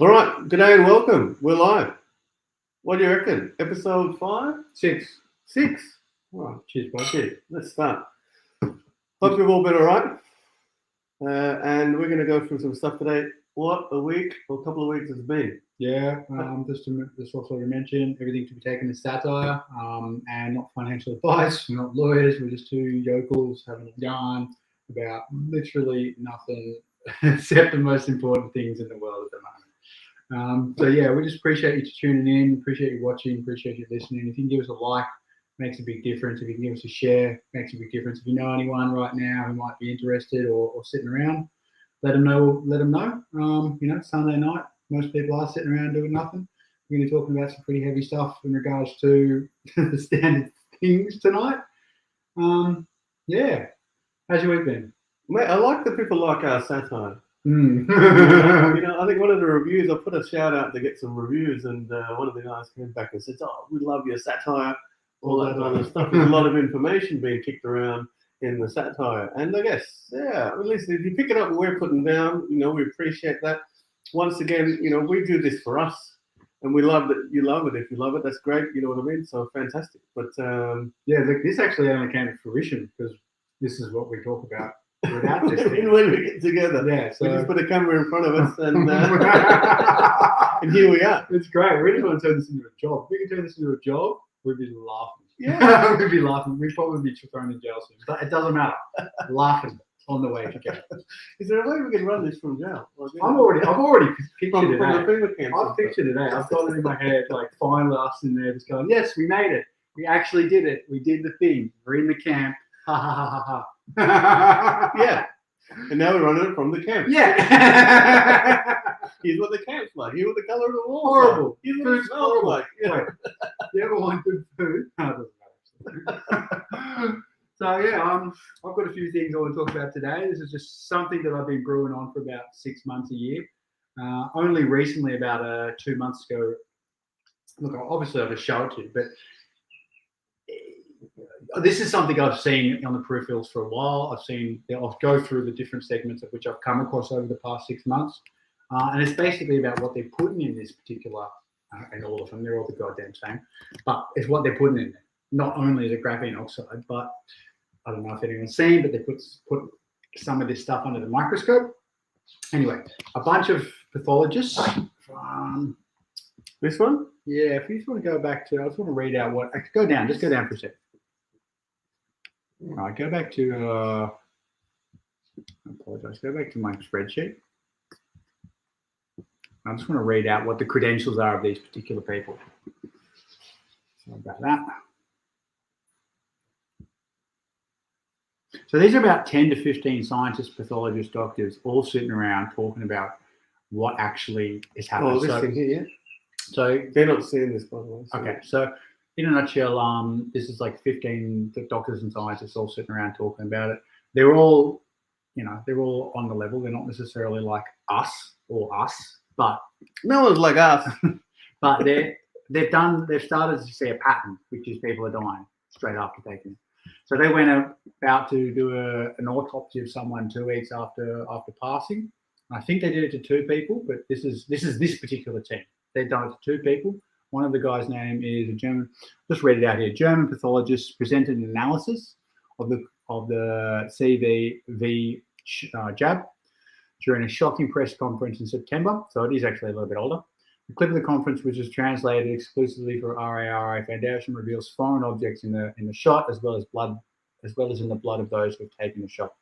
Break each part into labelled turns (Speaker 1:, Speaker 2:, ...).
Speaker 1: All right, good day and welcome. We're live. What do you reckon? Episode 5?
Speaker 2: Six.
Speaker 1: 6? All right,
Speaker 2: Cheers, bud.
Speaker 1: cheers. Let's start. Hope you've all been all right. And we're going to go through some stuff today. What a week or a couple of weeks it's been.
Speaker 2: Yeah, just also to mention, everything to be taken as satire and not financial advice. We're not lawyers. We're just two yokels having a yarn about literally nothing except the most important things in the world at the moment. So yeah, we just appreciate you tuning in, appreciate you watching, appreciate you listening. If you can give us a like, makes a big difference. If you can give us a share, makes a big difference. If you know anyone right now who might be interested or sitting around, let them know. Let them know. Sunday night, most people are sitting around doing nothing. We're going to be talking about some pretty heavy stuff in regards to the standard things tonight. Yeah. How's your week been?
Speaker 1: Mate, I like that people like our satire.
Speaker 2: Mm.
Speaker 1: I think one of the reviews, I put a shout out to get some reviews, and one of the guys came back and said, "Oh, we love your satire, all that kind of stuff." There's a lot of information being kicked around in the satire, and I guess, yeah, at least if you pick it up and we're putting down, we appreciate that. Once again, we do this for us, and we love that you love it. If you love it, that's great. You know what I mean? So fantastic. But
Speaker 2: yeah, look, this actually only came to fruition because this is what we talk about without this thing.
Speaker 1: when we get together,
Speaker 2: Yeah, so
Speaker 1: we just put a camera in front of us, and and here we are.
Speaker 2: It's great. We just want to turn this into a job. If we can turn this into a job, we'd be laughing.
Speaker 1: Yeah.
Speaker 2: We'd be laughing. We'd probably be thrown in jail soon. But it doesn't matter. Laughing on the way to jail.
Speaker 1: Is there a way we can run this from jail?
Speaker 2: I've already pictured it.
Speaker 1: From the FEMA camps.
Speaker 2: I've pictured it. I've got it in my head. Like finally us in there just going, yes, we made it. We actually did it. We did the thing. We're in the camp. Ha ha ha ha ha.
Speaker 1: Yeah. And now we're running it from the camp.
Speaker 2: Yeah.
Speaker 1: Here's what the camp's like. Here's what the colour of the walls
Speaker 2: Horrible.
Speaker 1: Like. Here's what it smells like. Yeah.
Speaker 2: Wait, you ever want good food? No, it doesn't matter. So yeah, I've got a few things I want to talk about today. This is just something that I've been brewing on for about 6 months, a year. Only recently, about 2 months ago. Look, obviously I'll just show it to you, but this is something I've seen on the peripherals for a while. I'll go through the different segments of which I've come across over the past 6 months. And it's basically about what they're putting in this particular, and all of them, they're all the goddamn same, but it's what they're putting in there. Not only is it graphene oxide, but I don't know if anyone's seen, but they put some of this stuff under the microscope. Anyway, a bunch of pathologists.
Speaker 1: This one?
Speaker 2: Yeah, if you just want to go back to, I just want to read out what, just go down for a second. All right, go back to, I apologize, go back to my spreadsheet. I just want to read out what the credentials are of these particular people. Sorry about that. So these are about 10 to 15 scientists, pathologists, doctors, all sitting around talking about what actually is happening.
Speaker 1: Oh, this thing here.
Speaker 2: So
Speaker 1: they're not seeing this, by the way. So.
Speaker 2: Okay, so in a nutshell, this is like 15 doctors and scientists all sitting around talking about it. They're all, they're all on the level. They're not necessarily like us, but
Speaker 1: no one's like us.
Speaker 2: But they've started to see a pattern, which is people are dying straight after taking it. So they went about to do an autopsy of someone 2 weeks after passing. I think they did it to 2 people, but this is this particular team. They've done it to 2 people. One of the guys' name is a German. Just read it out here. German pathologist presented an analysis of the CVV jab during a shocking press conference in September. So it is actually a little bit older. The clip of the conference, which is translated exclusively for RARA Foundation, reveals foreign objects in the shot, as well as in the blood of those who have taken the shot.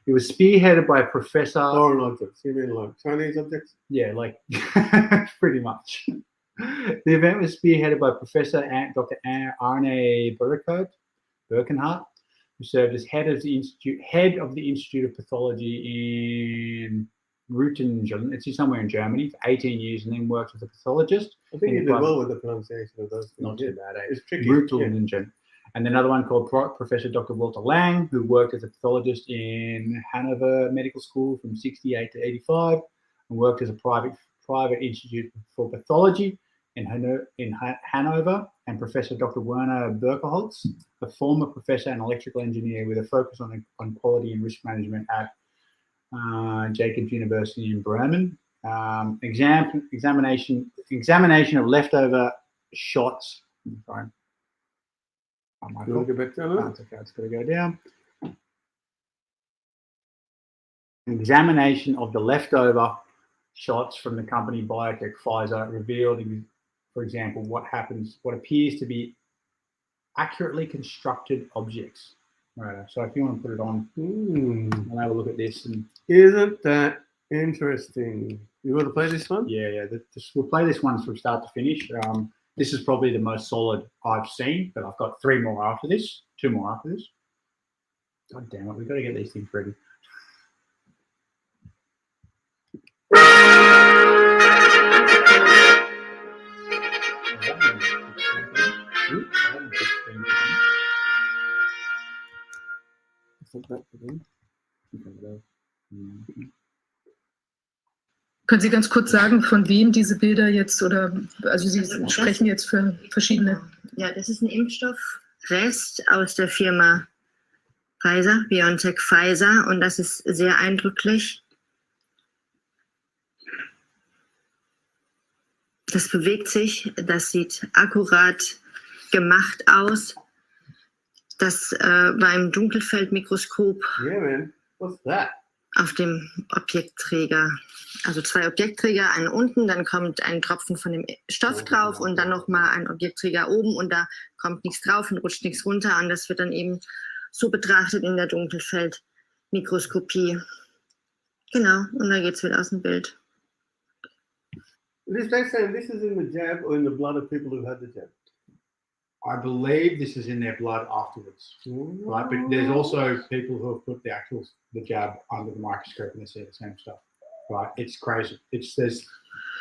Speaker 2: It was spearheaded by Professor.
Speaker 1: Foreign objects. You mean like Chinese objects?
Speaker 2: Yeah, like pretty much. The event was spearheaded by Professor Dr. Arne Birkenhardt, who served as head of the Institute of Pathology in Rüttingen. It's somewhere in Germany for 18 years, and then worked as a pathologist.
Speaker 1: I think you did well with the pronunciation of those things.
Speaker 2: Not too bad, eh?
Speaker 1: It's tricky.
Speaker 2: Rüttingen. Yeah. And another one called Professor Dr. Walter Lang, who worked as a pathologist in Hanover Medical School from 68 to 85, and worked as a private institute for pathology in Hanover, and Professor Dr. Werner Berkerholz, a former professor and electrical engineer with a focus on quality and risk management at Jacobs University in Bremen. Examination of leftover shots. Sorry. Oh, my
Speaker 1: You want to
Speaker 2: God.
Speaker 1: go back down?
Speaker 2: It's okay. It's got to go down. Examination of the leftover shots from the company biotech Pfizer revealed, for example, what appears to be accurately constructed objects. Right. So if you want to put it on, we'll have a look at this. And
Speaker 1: isn't that interesting? You want to play this one?
Speaker 2: yeah. We'll play this one from start to finish. This is probably the most solid I've seen, but I've got 2 more after this. God damn it, we've got to get these things ready.
Speaker 3: Können Sie ganz kurz sagen, von wem diese Bilder jetzt oder also Sie sprechen jetzt für verschiedene.
Speaker 4: Ja, das ist ein Impfstoffrest aus der Firma Pfizer, BioNTech Pfizer, und das ist sehr eindrücklich. Das bewegt sich, das sieht akkurat gemacht aus. Das war im Dunkelfeldmikroskop
Speaker 1: Yeah, man. What's that?
Speaker 4: auf dem Objektträger. Also 2 Objektträger, einen unten, dann kommt ein Tropfen von dem Stoff drauf und dann nochmal ein Objektträger oben und da kommt nichts drauf und rutscht nichts runter und das wird dann eben so betrachtet in der Dunkelfeldmikroskopie. Genau, und da geht es wieder aus dem Bild.
Speaker 1: Is they saying this is in the jab or in the blood of people who had the jab?
Speaker 2: I believe this is in their blood afterwards, right? But there's also people who have put the jab under the microscope and they see the same stuff, right? It's crazy. There's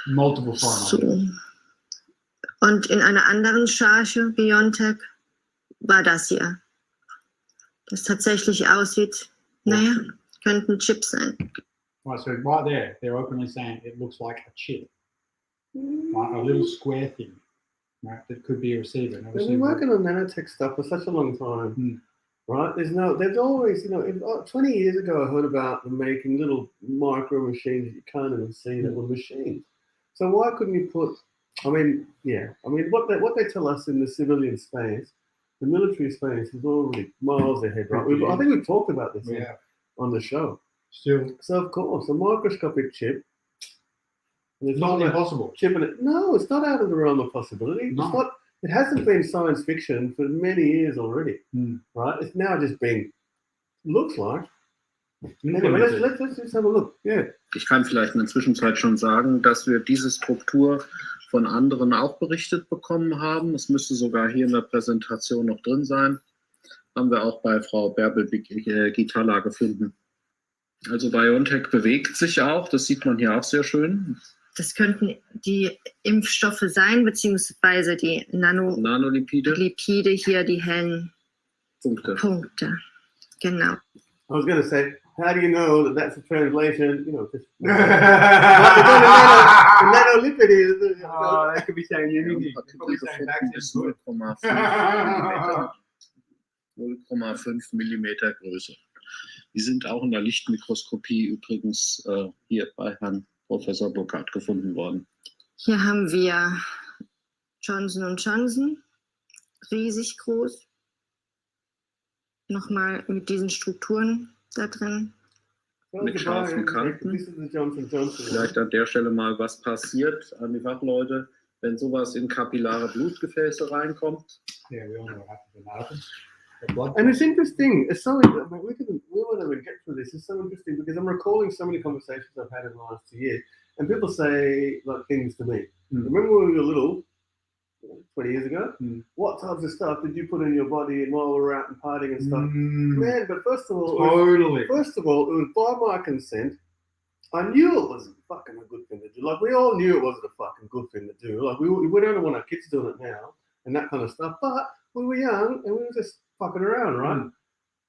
Speaker 2: multiple foreign
Speaker 4: So. Und in einer anderen Charge, BioNTech, war das hier. Das tatsächlich aussieht, naja, könnten Chips sein.
Speaker 2: Right, so right there, they're openly saying it looks like a chip, right? A little square thing, right? That could be a receiver. And
Speaker 1: They've been working on nanotech stuff for such a long time, right? There's always, 20 years ago, I heard about them making little micro machines that you can't even see that were machines. So why couldn't you put? What they tell us in the civilian space, the military space is already miles ahead, right? I think we've talked about this on the show.
Speaker 2: Still,
Speaker 1: So of course, a microscopic chip.
Speaker 2: it's not impossible.
Speaker 1: Chipping it. No, it's not out of the realm of possibility.
Speaker 2: No.
Speaker 1: It's not. It hasn't been science fiction for many years already, right? It's now just being. Looks like. Anyway, let's just have a look. Yeah.
Speaker 5: Ich kann vielleicht in der Zwischenzeit schon sagen, dass wir diese Struktur von anderen auch berichtet bekommen haben. Es müsste sogar hier in der Präsentation noch drin sein. Haben wir auch bei Frau Bärbel-Gitala gefunden. Also BioNTech bewegt sich auch, das sieht man hier auch sehr schön.
Speaker 4: Das könnten die Impfstoffe sein, beziehungsweise die
Speaker 5: Nanolipide.
Speaker 4: Lipide hier, die hellen Punkte. Genau.
Speaker 1: I was going to say, how do you know that that's a translation? Just the nanolipid is.
Speaker 2: They could be saying anything. They could be saying
Speaker 5: Bis 0,5 Millimeter Größe. Die sind auch in der Lichtmikroskopie übrigens hier bei Herrn Professor Burkhardt gefunden worden.
Speaker 4: Hier haben wir Johnson & Johnson, riesig groß. Nochmal mit diesen Strukturen da drin.
Speaker 5: Mit scharfen Kanten. Vielleicht an der Stelle mal, was passiert an die Fachleute, wenn sowas in kapillare Blutgefäße reinkommt.
Speaker 2: Yeah, we all know what happens when that happens.
Speaker 1: And it's interesting. It's so we won't ever get through this. It's so interesting because I'm recalling so many conversations I've had in the last 2 years, and people say like things to me. Remember when we were little, 20 years ago? What types of stuff did you put in your body and while we were out and partying and stuff? Man, but first of all, it was by my consent. I knew it wasn't fucking a good thing to do. Like we all knew it wasn't a fucking good thing to do. Like we don't want our kids doing it now and that kind of stuff. But we were young and we were just fucking around, right?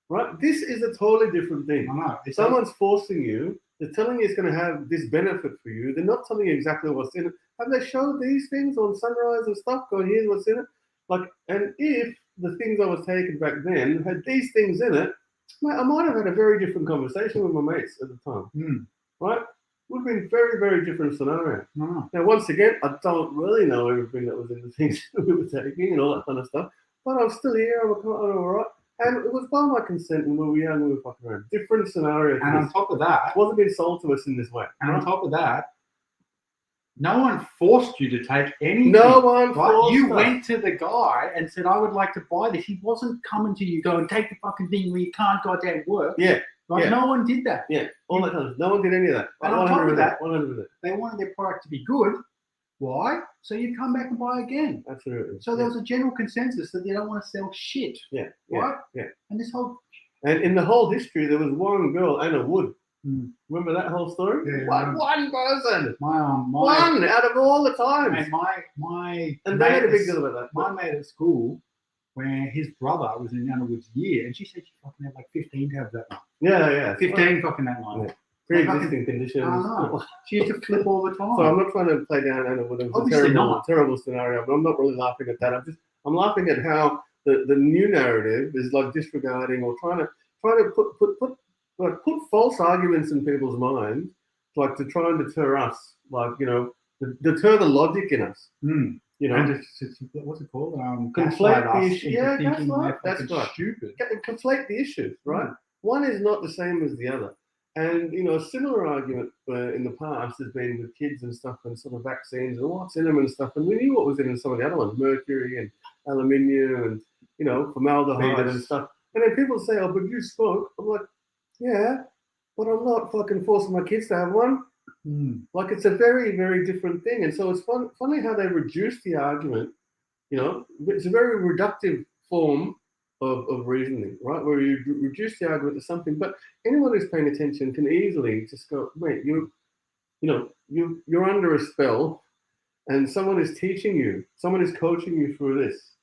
Speaker 1: Right? This is a totally different thing.
Speaker 2: I know.
Speaker 1: Someone's forcing you. They're telling you it's going to have this benefit for you. They're not telling you exactly what's in it. Have they showed these things on Sunrise and stuff? Going, here's what's in it. Like, and if the things I was taking back then had these things in it, mate, I might have had a very different conversation with my mates at the time. Right? would have been very, very different scenario.
Speaker 2: No.
Speaker 1: Now, once again, I don't really know everything that was in the things that we were taking and all that kind of stuff, but I'm still here. I'm all right. And it was by my consent when we were young, we were fucking around. Different scenario.
Speaker 2: And on top of that,
Speaker 1: it wasn't being sold to us in this way.
Speaker 2: and on top of that, no one forced you to take anything.
Speaker 1: No one
Speaker 2: Right?
Speaker 1: forced
Speaker 2: You
Speaker 1: us.
Speaker 2: went to the guy and said, I would like to buy this. He wasn't coming to you going, take the fucking thing where you can't goddamn work.
Speaker 1: Yeah,
Speaker 2: Right?
Speaker 1: yeah.
Speaker 2: No one did that.
Speaker 1: yeah, all that kind of. No one did any of that.
Speaker 2: And on top of that,
Speaker 1: 100%.
Speaker 2: they wanted their product to be good. Why? So you'd come back and buy again.
Speaker 1: Absolutely.
Speaker 2: So there was a general consensus that they don't want to sell shit.
Speaker 1: Yeah,
Speaker 2: Right?
Speaker 1: yeah.
Speaker 2: And this whole
Speaker 1: And in the whole history, there was one girl, Anna Wood.
Speaker 2: Mm.
Speaker 1: Remember that whole story?
Speaker 2: Yeah,
Speaker 1: One person.
Speaker 2: my
Speaker 1: One out of all the times.
Speaker 2: and my
Speaker 1: And they made a
Speaker 2: mate
Speaker 1: big
Speaker 2: at-
Speaker 1: deal about that.
Speaker 2: my mate at school, where his brother was in Anna Wood's year, and she said she fucking had like 15 tabs that night.
Speaker 1: Yeah.
Speaker 2: 15 fucking that night.
Speaker 1: Yeah. Pre-existing conditions.
Speaker 2: I know. She used to flip all the time.
Speaker 1: So I'm not trying to play down Anna Wood. It was
Speaker 2: Obviously
Speaker 1: a terrible,
Speaker 2: not.
Speaker 1: terrible scenario, but I'm not really laughing at that. I'm laughing at how the new narrative is like disregarding or trying to put false arguments in people's minds, like to try and deter us, like deter the logic in us.
Speaker 2: Mm.
Speaker 1: You know,
Speaker 2: And what's it called?
Speaker 1: Conflate
Speaker 2: gaslight
Speaker 1: the
Speaker 2: us
Speaker 1: issue.
Speaker 2: into
Speaker 1: Yeah,
Speaker 2: thinking
Speaker 1: gaslight.
Speaker 2: they're
Speaker 1: That's
Speaker 2: fucking
Speaker 1: right.
Speaker 2: stupid.
Speaker 1: conflate the issues, right? One is not the same as the other. And a similar argument in the past has been with kids and stuff and sort of vaccines and what's in them and stuff. And we knew what was in some of the other ones, mercury and aluminium and formaldehyde and
Speaker 2: Yes.
Speaker 1: stuff. And then people say, "Oh, but you smoke." I'm like, "Yeah, but I'm not fucking forcing my kids to have one."
Speaker 2: Mm.
Speaker 1: Like it's a very, very different thing. And so it's funny how they reduce the argument. It's a very reductive form of reasoning, right? Where you reduce the argument to something. But anyone who's paying attention can easily just go, "Wait, you're under a spell, and someone is teaching you, someone is coaching you through this,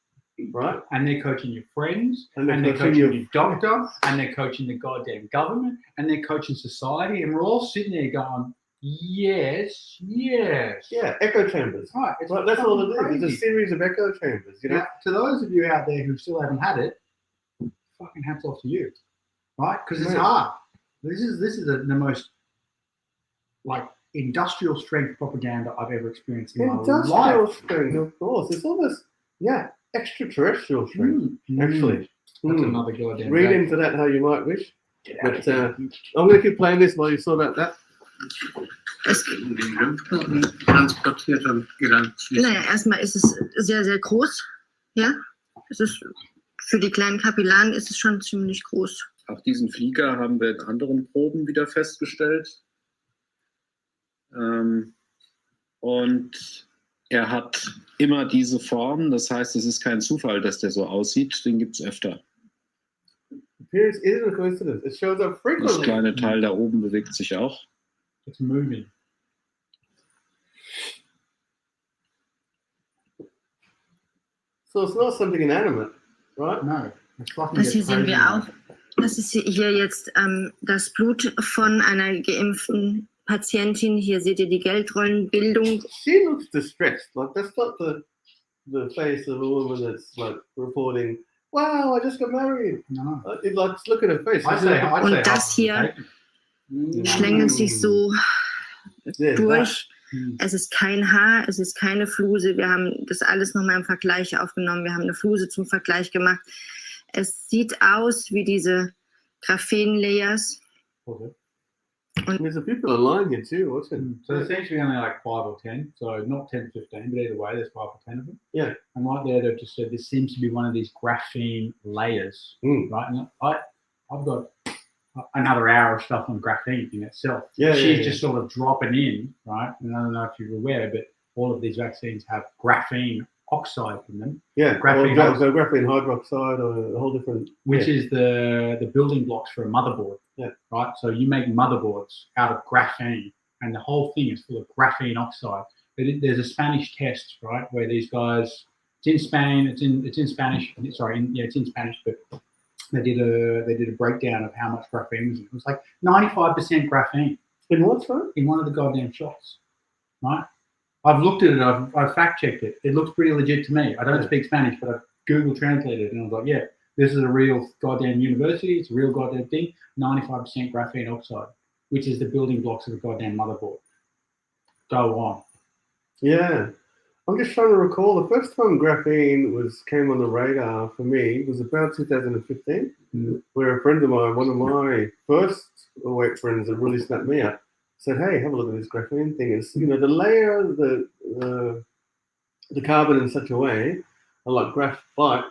Speaker 1: right?"
Speaker 2: And they're coaching your friends,
Speaker 1: And
Speaker 2: and
Speaker 1: they're
Speaker 2: they're
Speaker 1: coaching
Speaker 2: coaching
Speaker 1: your-
Speaker 2: your doctor, and they're coaching the goddamn government, and they're coaching society, and we're all sitting there going, yes.
Speaker 1: Yeah, echo chambers.
Speaker 2: Right, it's
Speaker 1: Right, that's all it
Speaker 2: fucking
Speaker 1: is. It's a
Speaker 2: crazy.
Speaker 1: series of echo chambers.
Speaker 2: Now, to those of you out there who still haven't had it, fucking hats off to you, right? Because it's
Speaker 1: Right.
Speaker 2: hard. This is the most like industrial strength propaganda I've ever experienced in my
Speaker 1: Industrial
Speaker 2: life.
Speaker 1: strength, of course. It's almost extraterrestrial strength. Actually,
Speaker 2: That's
Speaker 1: Mm.
Speaker 2: another goddamn.
Speaker 1: Read
Speaker 2: day.
Speaker 1: into that how you might wish.
Speaker 2: Get out of
Speaker 1: But
Speaker 2: here.
Speaker 1: I'm going to keep playing this while you sort out that.
Speaker 5: Den Lymphen transportiert und gelangt schließlich.
Speaker 4: Naja, erstmal ist es sehr, sehr groß. Ja, es ist für die kleinen Kapillaren ist es schon ziemlich groß.
Speaker 5: Auch diesen Flieger haben wir in anderen Proben wieder festgestellt. Und er hat immer diese Form. Das heißt, es ist kein Zufall, dass der so aussieht. Den gibt es öfter.
Speaker 1: Appearance isn't a coincidence. It shows up
Speaker 5: Das
Speaker 1: frequently.
Speaker 5: kleine Teil da oben bewegt sich auch.
Speaker 2: It's moving.
Speaker 1: So it's not something inanimate, right?
Speaker 2: No, it's fucking
Speaker 4: Das hier
Speaker 2: gets
Speaker 4: sehen
Speaker 2: crazy
Speaker 4: wir
Speaker 2: now.
Speaker 4: auch. Das ist hier jetzt das Blut von einer geimpften Patientin. Hier seht ihr die Geldrollenbildung.
Speaker 1: She looks distressed. Like that's not the face of a woman that's like reporting, "Wow, I just got married."
Speaker 2: No.
Speaker 1: Like look at her face.
Speaker 2: I'd say
Speaker 4: Und
Speaker 2: half
Speaker 4: das
Speaker 2: is
Speaker 4: hier
Speaker 2: taken.
Speaker 4: schlängelt sich so
Speaker 1: There's
Speaker 4: durch.
Speaker 2: Mm.
Speaker 4: Es ist kein Haar, es ist keine Fluse. Wir haben das alles nochmal im Vergleich aufgenommen. Wir haben eine Fluse zum Vergleich gemacht. Es sieht aus wie diese Graphen-Layers.
Speaker 2: Okay.
Speaker 1: that. There's a few people online here too. What's it?
Speaker 2: So there's essentially only like 5 or 10. So not 10 to 15, but either way, there's 5 or 10 of them.
Speaker 1: Yeah.
Speaker 2: And right there, they've just said this seems to be one of these graphene layers,
Speaker 1: Mm.
Speaker 2: right? And I've got another hour of stuff on graphene in itself.
Speaker 1: Yeah,
Speaker 2: She's
Speaker 1: yeah,
Speaker 2: just sort of dropping in, right? And I don't know if you're aware, but all of these vaccines have graphene oxide in them,
Speaker 1: Yeah,
Speaker 2: Graphene
Speaker 1: graphene hydroxide or a whole different.
Speaker 2: which is the building blocks for a motherboard.
Speaker 1: Yeah.
Speaker 2: Right. So you make motherboards out of graphene, and the whole thing is full of graphene oxide. There's a Spanish test, right, where these guys. It's in Spain. It's in Spanish. Sorry, it's in Spanish, but they did a breakdown of how much graphene was in it. It was like 95% graphene
Speaker 1: In what, sorry?
Speaker 2: in one of the goddamn shots, right? I've looked at it. I've fact checked it. It looks pretty legit to me. I don't speak Spanish, but I've Google translated it, and I was like, yeah, this is a real goddamn university. It's a real goddamn thing. 95% graphene oxide. which is the building blocks of the goddamn motherboard. Go on.
Speaker 1: Yeah. I'm just trying to recall the first time graphene came on the radar for me was about 2015, where a friend of mine, one of my first awake friends that really snapped me up, said, "Hey, have a look at this graphene thing. It's the layer the carbon in such a way, like graphite,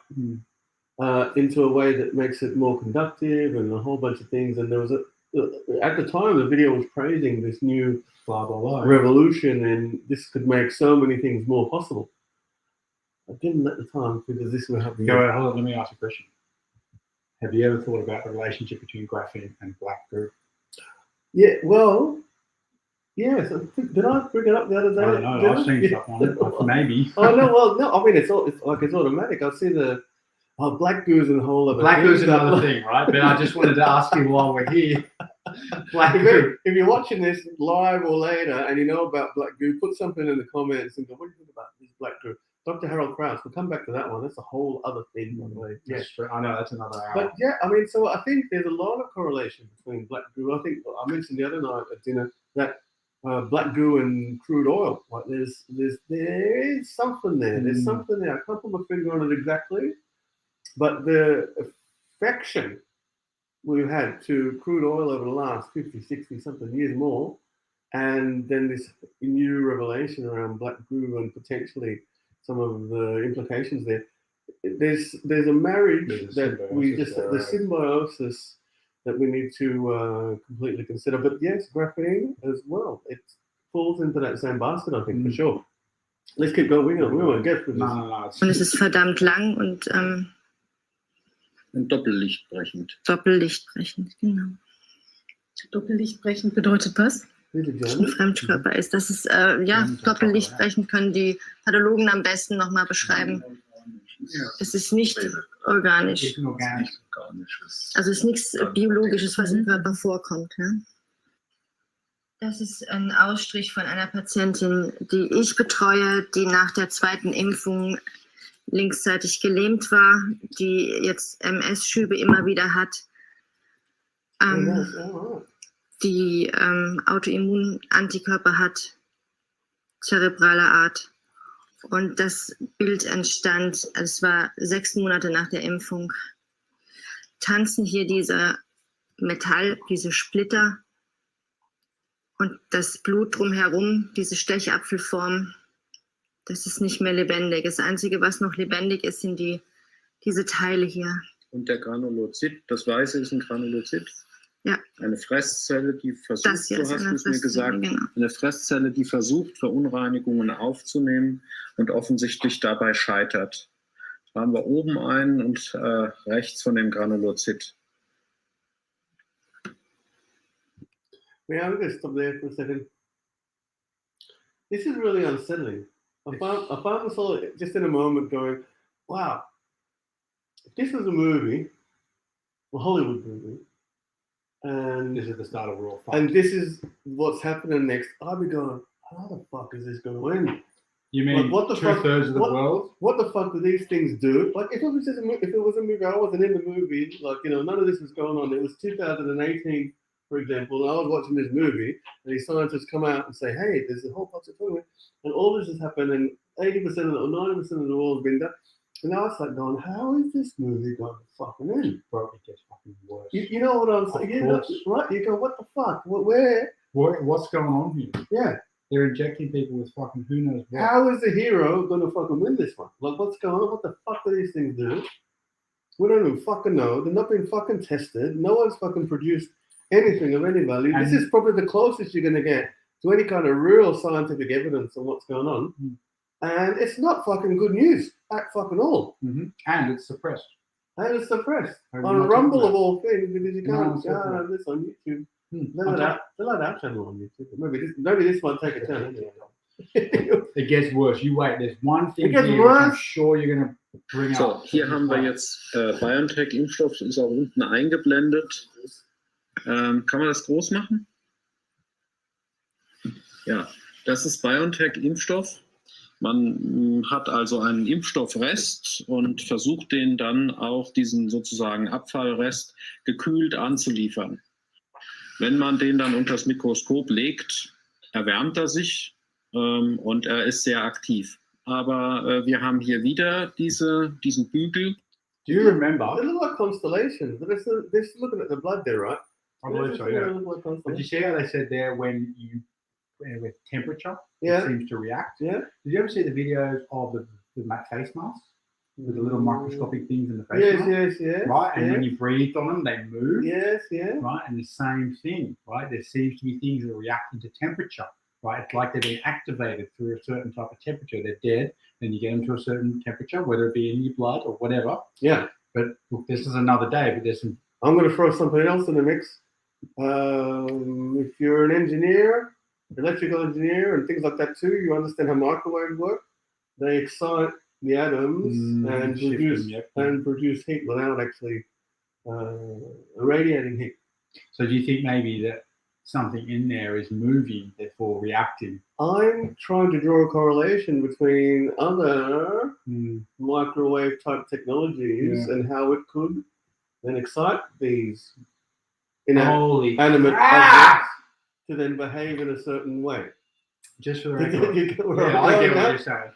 Speaker 1: into a way that makes it more conductive and a whole bunch of things." And there was at the time the video was praising this new
Speaker 2: Blah, blah, blah.
Speaker 1: revolution, and this could make so many things more possible. I didn't at the time because this would happen.
Speaker 2: Go ahead, hold on, let me ask you a question. Have you ever thought about the relationship between graphene and black goo?
Speaker 1: Yeah, well, yes. Did I bring it up the other day?
Speaker 2: I don't know, I've seen stuff on it, but maybe.
Speaker 1: Oh no, well, no. I mean, it's automatic. I've seen black goo's and the whole other.
Speaker 2: Black goo's another thing, right? But I just wanted to ask you while we're here. Black goo.
Speaker 1: If you're watching this live or later and you know about black goo, put something in the comments and go, "What do you think about this black goo?" Dr. Harold Krauss. We'll come back to that one. That's a whole other thing, by the way. Yeah,
Speaker 2: I know that's another hour.
Speaker 1: but yeah, I mean, so I think there's a lot of correlation between black goo. I think I mentioned the other night at dinner that black goo and crude oil. Like there is something there. There's something there. I can't put my finger on it exactly, but the affection we've had to crude oil over the last 50, 60 something years more, and then this new revelation around black goo and potentially some of the implications there. There's a marriage that we just the symbiosis that we need to completely consider. But yes, graphene as well. It falls into that same basket, I think, for sure. Let's keep going. We won't get through this.
Speaker 2: No.
Speaker 4: Und es ist verdammt lang und
Speaker 5: Doppellichtbrechend.
Speaker 4: doppellichtbrechend, genau.
Speaker 3: Doppellichtbrechend bedeutet was?
Speaker 4: Ein Fremdkörper ist. Das ist, doppellichtbrechend können die Pathologen am besten nochmal beschreiben. Es ist nicht organisch. Also es ist nichts Biologisches, was im Körper vorkommt. Ja? Das ist ein Ausstrich von einer Patientin, die ich betreue, die nach der zweiten Impfung linksseitig gelähmt war, die jetzt MS-Schübe immer wieder hat, die Autoimmunantikörper hat, zerebraler Art. Und das Bild entstand, es war 6 Monate nach der Impfung, tanzen hier diese diese Splitter und das Blut drumherum, diese Stechapfelform, das ist nicht mehr lebendig. Das Einzige, was noch lebendig ist, sind diese Teile hier.
Speaker 5: Und der Granulozyt, das Weiße ist ein Granulozyt?
Speaker 4: Ja.
Speaker 5: Eine Fresszelle, die versucht,
Speaker 4: Das hier
Speaker 5: so
Speaker 4: ist
Speaker 5: hast
Speaker 4: eine
Speaker 5: du es mir
Speaker 4: Fresszelle,
Speaker 5: gesagt,
Speaker 4: genau.
Speaker 5: eine Fresszelle, die versucht, Verunreinigungen aufzunehmen und offensichtlich dabei scheitert. Da haben wir oben einen und rechts von dem Granulozyt.
Speaker 1: Yeah, I'm going to stop there for a second. This is really unsettling. I found myself just in a moment going, wow, if this was a movie, a Hollywood movie, and
Speaker 2: This is the start of Raw Fight.
Speaker 1: and this is what's happening next, I'd be going, how the fuck is this going to end?
Speaker 2: You mean
Speaker 1: Like, what the fuck-
Speaker 2: 2/3 of the
Speaker 1: what-
Speaker 2: world?
Speaker 1: What the fuck do these things do? Like, if it was just if it was a movie, I wasn't in the movie. Like, none of this was going on. It was 2018, for example, and I was watching this movie, and these scientists come out and say, "Hey, there's a whole bunch of food," and all this has happened, and 80% or 90% of the world's been done. And now it's like going, how is this movie going to fucking end?
Speaker 2: Bro, it gets fucking worse.
Speaker 1: You know what I'm saying?
Speaker 2: Of
Speaker 1: Yeah,
Speaker 2: course.
Speaker 1: right? You go, what the fuck? Where?
Speaker 2: What's going on here?
Speaker 1: Yeah.
Speaker 2: They're injecting people with fucking who knows what.
Speaker 1: How is the hero going to fucking win this one? Like, what's going on? What the fuck do these things do? We don't even fucking know. They're not being fucking tested. No one's fucking produced anything of any value.
Speaker 2: And-
Speaker 1: this is probably the closest you're going to get to any kind of real scientific evidence on what's going on. And it's not fucking good news at fucking all.
Speaker 2: And it's suppressed.
Speaker 1: And it's suppressed
Speaker 2: Have you
Speaker 1: on
Speaker 2: not
Speaker 1: Rumble
Speaker 2: talked
Speaker 1: of all things because you
Speaker 2: No,
Speaker 1: can't
Speaker 2: it's not.
Speaker 1: go this on YouTube. They
Speaker 2: Okay.
Speaker 1: let our channel on YouTube. Maybe this might take a turn. Anyway.
Speaker 2: It gets worse. You wait. There's one thing
Speaker 1: It gets
Speaker 2: here which I'm
Speaker 1: worse?
Speaker 2: sure you're going to bring
Speaker 5: So,
Speaker 2: up.
Speaker 5: hier haben wir jetzt BioNTech-Impfstoff, ist auch unten eingeblendet. Kann man das groß machen? Ja, das ist BioNTech-Impfstoff. Man hat also einen Impfstoffrest und versucht den dann auch diesen sozusagen Abfallrest gekühlt anzuliefern. Wenn man den dann unter das Mikroskop legt, erwärmt er sich und er ist sehr aktiv. Aber wir haben hier wieder diesen Bügel.
Speaker 2: Do you remember?
Speaker 1: They look like constellations. They're just looking at the blood there, right?
Speaker 2: I believe so, yeah.
Speaker 1: They look like
Speaker 2: But you
Speaker 1: constellations.
Speaker 2: see how they said there when you with temperature,
Speaker 1: Yeah.
Speaker 2: it seems to react.
Speaker 1: Yeah.
Speaker 2: Did you ever see the videos of the face masks with the little microscopic things in the face
Speaker 1: Yes,
Speaker 2: mask?
Speaker 1: yes, yes.
Speaker 2: Right, and
Speaker 1: yes.
Speaker 2: when you breathe on them, they move.
Speaker 1: Yes, yeah.
Speaker 2: Right, and the same thing, right? There seems to be things that are reacting to temperature, right? It's like they're being activated through a certain type of temperature. They're dead, then you get them to a certain temperature, whether it be in your blood or whatever.
Speaker 1: Yeah.
Speaker 2: But look, this is another day, but there's some.
Speaker 1: I'm going to throw something else in the mix. If you're an engineer, electrical engineer, and things like that too, you understand how microwaves work. They excite the atoms and
Speaker 2: shift
Speaker 1: produce
Speaker 2: them, yep.
Speaker 1: and produce heat without actually irradiating heat.
Speaker 2: So do you think maybe that something in there is moving, therefore reacting?
Speaker 1: I'm trying to draw a correlation between other microwave type technologies and how it could then excite these
Speaker 2: Holy
Speaker 1: animate
Speaker 2: crap!
Speaker 1: objects to then behave in a certain way.
Speaker 2: Just for the record.
Speaker 1: You get where
Speaker 2: Yeah,
Speaker 1: I'm
Speaker 2: I
Speaker 1: going
Speaker 2: get what
Speaker 1: at?
Speaker 2: you're saying.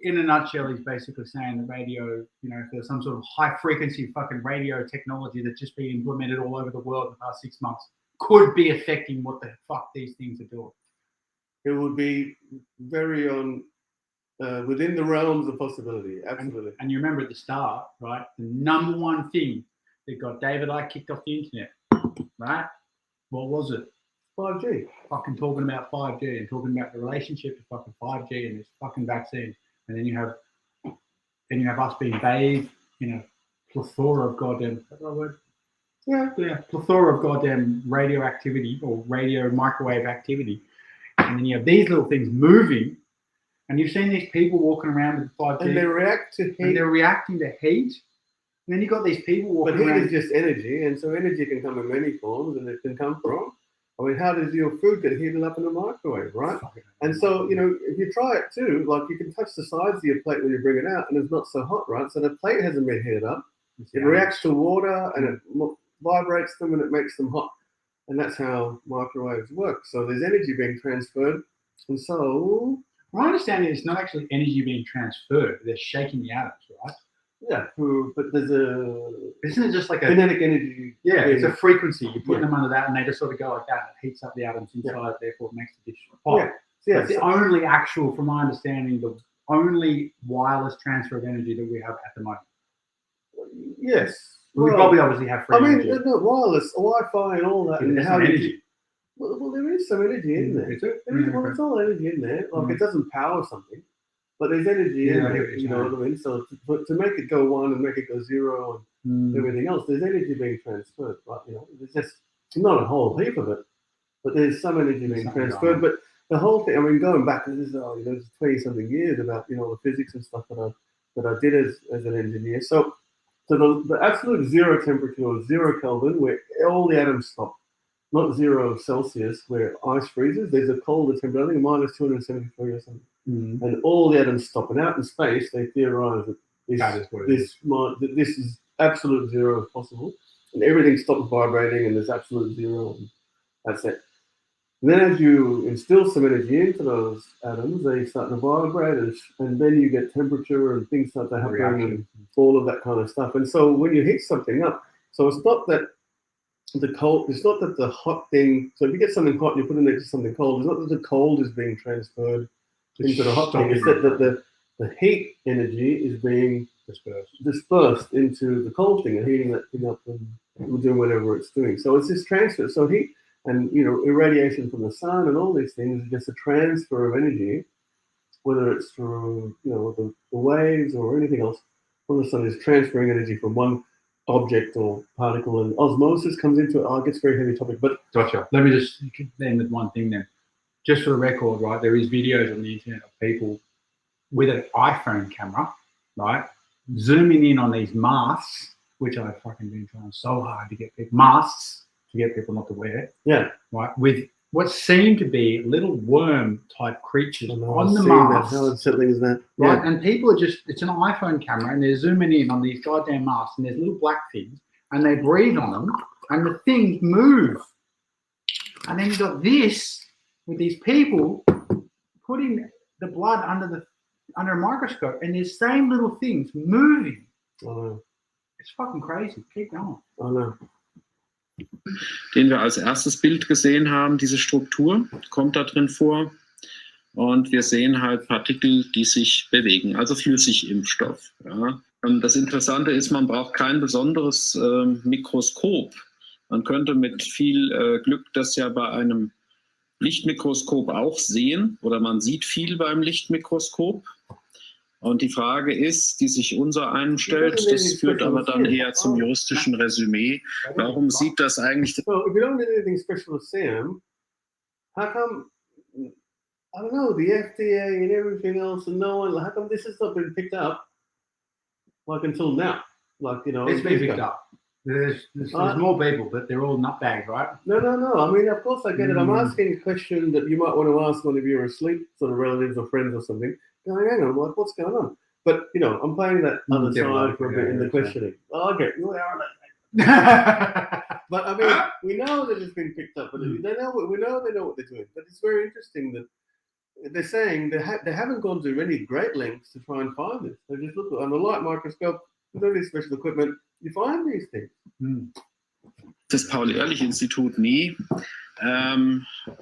Speaker 2: In a nutshell, he's basically saying that radio, you know, if there's some sort of high frequency fucking radio technology that's just been implemented all over the world in the past 6 months, could be affecting what the fuck these things are doing.
Speaker 1: It would be very on within the realms of possibility. Absolutely.
Speaker 2: And you remember at the start, right? The number one thing that got David Icke kicked off the internet, right? What was it?
Speaker 1: 5G.
Speaker 2: Fucking talking about 5G and talking about the relationship to fucking 5G and this fucking vaccine. And then you have us being bathed in a plethora of goddamn, is that the right word? Yeah, plethora of goddamn radioactivity or radio microwave activity. And then you have these little things moving, and you've seen these people walking around with 5G.
Speaker 1: And they react to heat.
Speaker 2: And they're reacting to heat. And then you've got these people walking
Speaker 1: But heat
Speaker 2: around.
Speaker 1: is just energy, and so energy can come in many forms, and it can come from. I mean, how does your food get heated up in a microwave, right? And so, you know, if you try it too, like you can touch the sides of your plate when you bring it out, and it's not so hot, right? So the plate hasn't been heated up. It reacts to water, and it vibrates them, and it makes them hot. And that's how microwaves work. So there's energy being transferred, and so
Speaker 2: My understanding is it's not actually energy being transferred; they're shaking the atoms, right?
Speaker 1: yeah, but there's
Speaker 2: Isn't it just like a
Speaker 1: kinetic energy.
Speaker 2: yeah? It's a frequency. You put
Speaker 1: Yeah.
Speaker 2: them under that, and they just sort of go like that. And it heats up the atoms inside. Therefore, it makes the dish
Speaker 1: Yeah,
Speaker 2: hot.
Speaker 1: yeah.
Speaker 2: That's the only actual, from my understanding, the only wireless transfer of energy that we have at the moment.
Speaker 1: Yes.
Speaker 2: We probably obviously have free
Speaker 1: I mean,
Speaker 2: energy.
Speaker 1: no, wireless, Wi-Fi, and all that,
Speaker 2: Yeah,
Speaker 1: and
Speaker 2: there's
Speaker 1: how
Speaker 2: some
Speaker 1: you
Speaker 2: energy.
Speaker 1: Well, there is some energy in there.
Speaker 2: Is it?
Speaker 1: There is, well, it's all energy in there. Like it doesn't power something, but there's energy
Speaker 2: Yeah,
Speaker 1: in
Speaker 2: I hear
Speaker 1: there.
Speaker 2: what you're
Speaker 1: You know what I mean? So to make it go 1 and make it go 0 and everything else, there's energy being transferred. Right? You know, there's just not a whole heap of it, but there's some energy being
Speaker 2: something
Speaker 1: transferred.
Speaker 2: going
Speaker 1: But the whole thing, I mean, going back, this is 20-something years about the physics and stuff that I did as an engineer. So the absolute zero temperature or 0 Kelvin, where all the atoms stop. Not 0 Celsius, where ice freezes. There's a colder temperature, I think minus 273 or something. And all the atoms stop. And out in space, they theorize that this is absolute zero if possible. And everything stops vibrating, and there's absolute zero. And that's it. And then as you instill some energy into those atoms, they start to vibrate, and then you get temperature and things start to happen, and all of that kind of stuff. And so when you heat something up, so it's not that it's not that the hot thing, so if you get something hot and you put it next to something cold, it's not that the cold is being transferred into the hot thing, it's that the heat energy is being dispersed into the cold thing and heating that thing up and doing whatever it's doing. So it's this transfer. So heat and irradiation from the sun and all these things is just a transfer of energy, whether it's through the waves or anything else. All of a sudden, it's transferring energy from one object or particle, and osmosis comes into it. It gets very heavy topic, but
Speaker 2: Gotcha. Let me just end with one thing then. Just for the record, right? There is videos on the internet of people with an iPhone camera, right, zooming in on these masks, which I've fucking been trying so hard to get people masks to get people not to wear.
Speaker 1: Yeah.
Speaker 2: Right. With what seem to be little worm type creatures on the
Speaker 1: mask.
Speaker 2: mask.
Speaker 1: How unsettling is that?
Speaker 2: Right,
Speaker 1: Yeah.
Speaker 2: and people are it's an iPhone camera, and they're zooming in on these goddamn masks, and there's little black things, and they breathe on them, and the things move. And then you got this with these people putting the blood under a microscope, and these same little things moving.
Speaker 1: I know.
Speaker 2: It's fucking crazy. Keep going.
Speaker 1: I know.
Speaker 5: Den wir als erstes Bild gesehen haben, diese Struktur, kommt da drin vor. Und wir sehen halt Partikel, die sich bewegen, also flüssig Impfstoff. Ja. Und das Interessante ist, man braucht kein besonderes Mikroskop. Man könnte mit viel Glück das ja bei einem Lichtmikroskop auch sehen, oder man sieht viel beim Lichtmikroskop. Und die Frage ist, die sich unser einen stellt, das führt aber dann eher zum juristischen Resümee. Warum sieht das eigentlich...
Speaker 1: Well, if you don't need anything special to see them, how come, I don't know, the FDA and everything else and no one, how come this has not been picked up like until now? Like, you know,
Speaker 2: It's been picked up. There's more people, but they're all nutbags, right?
Speaker 1: No. I mean, of course I get it. I'm asking a question that you might want to ask one of your asleep sort of relatives or friends or something. Going, hang on, like, what's going on? But, you know, I'm playing that other side for a bit in the questioning. Oh, okay. But I mean, we know that it's been picked up, but we know what they're doing. But it's very interesting that they're saying they haven't gone to any great lengths to try and find this. They just look on a light microscope with all this special equipment. You find these things.
Speaker 5: Das Paul-Ehrlich-Institut nie.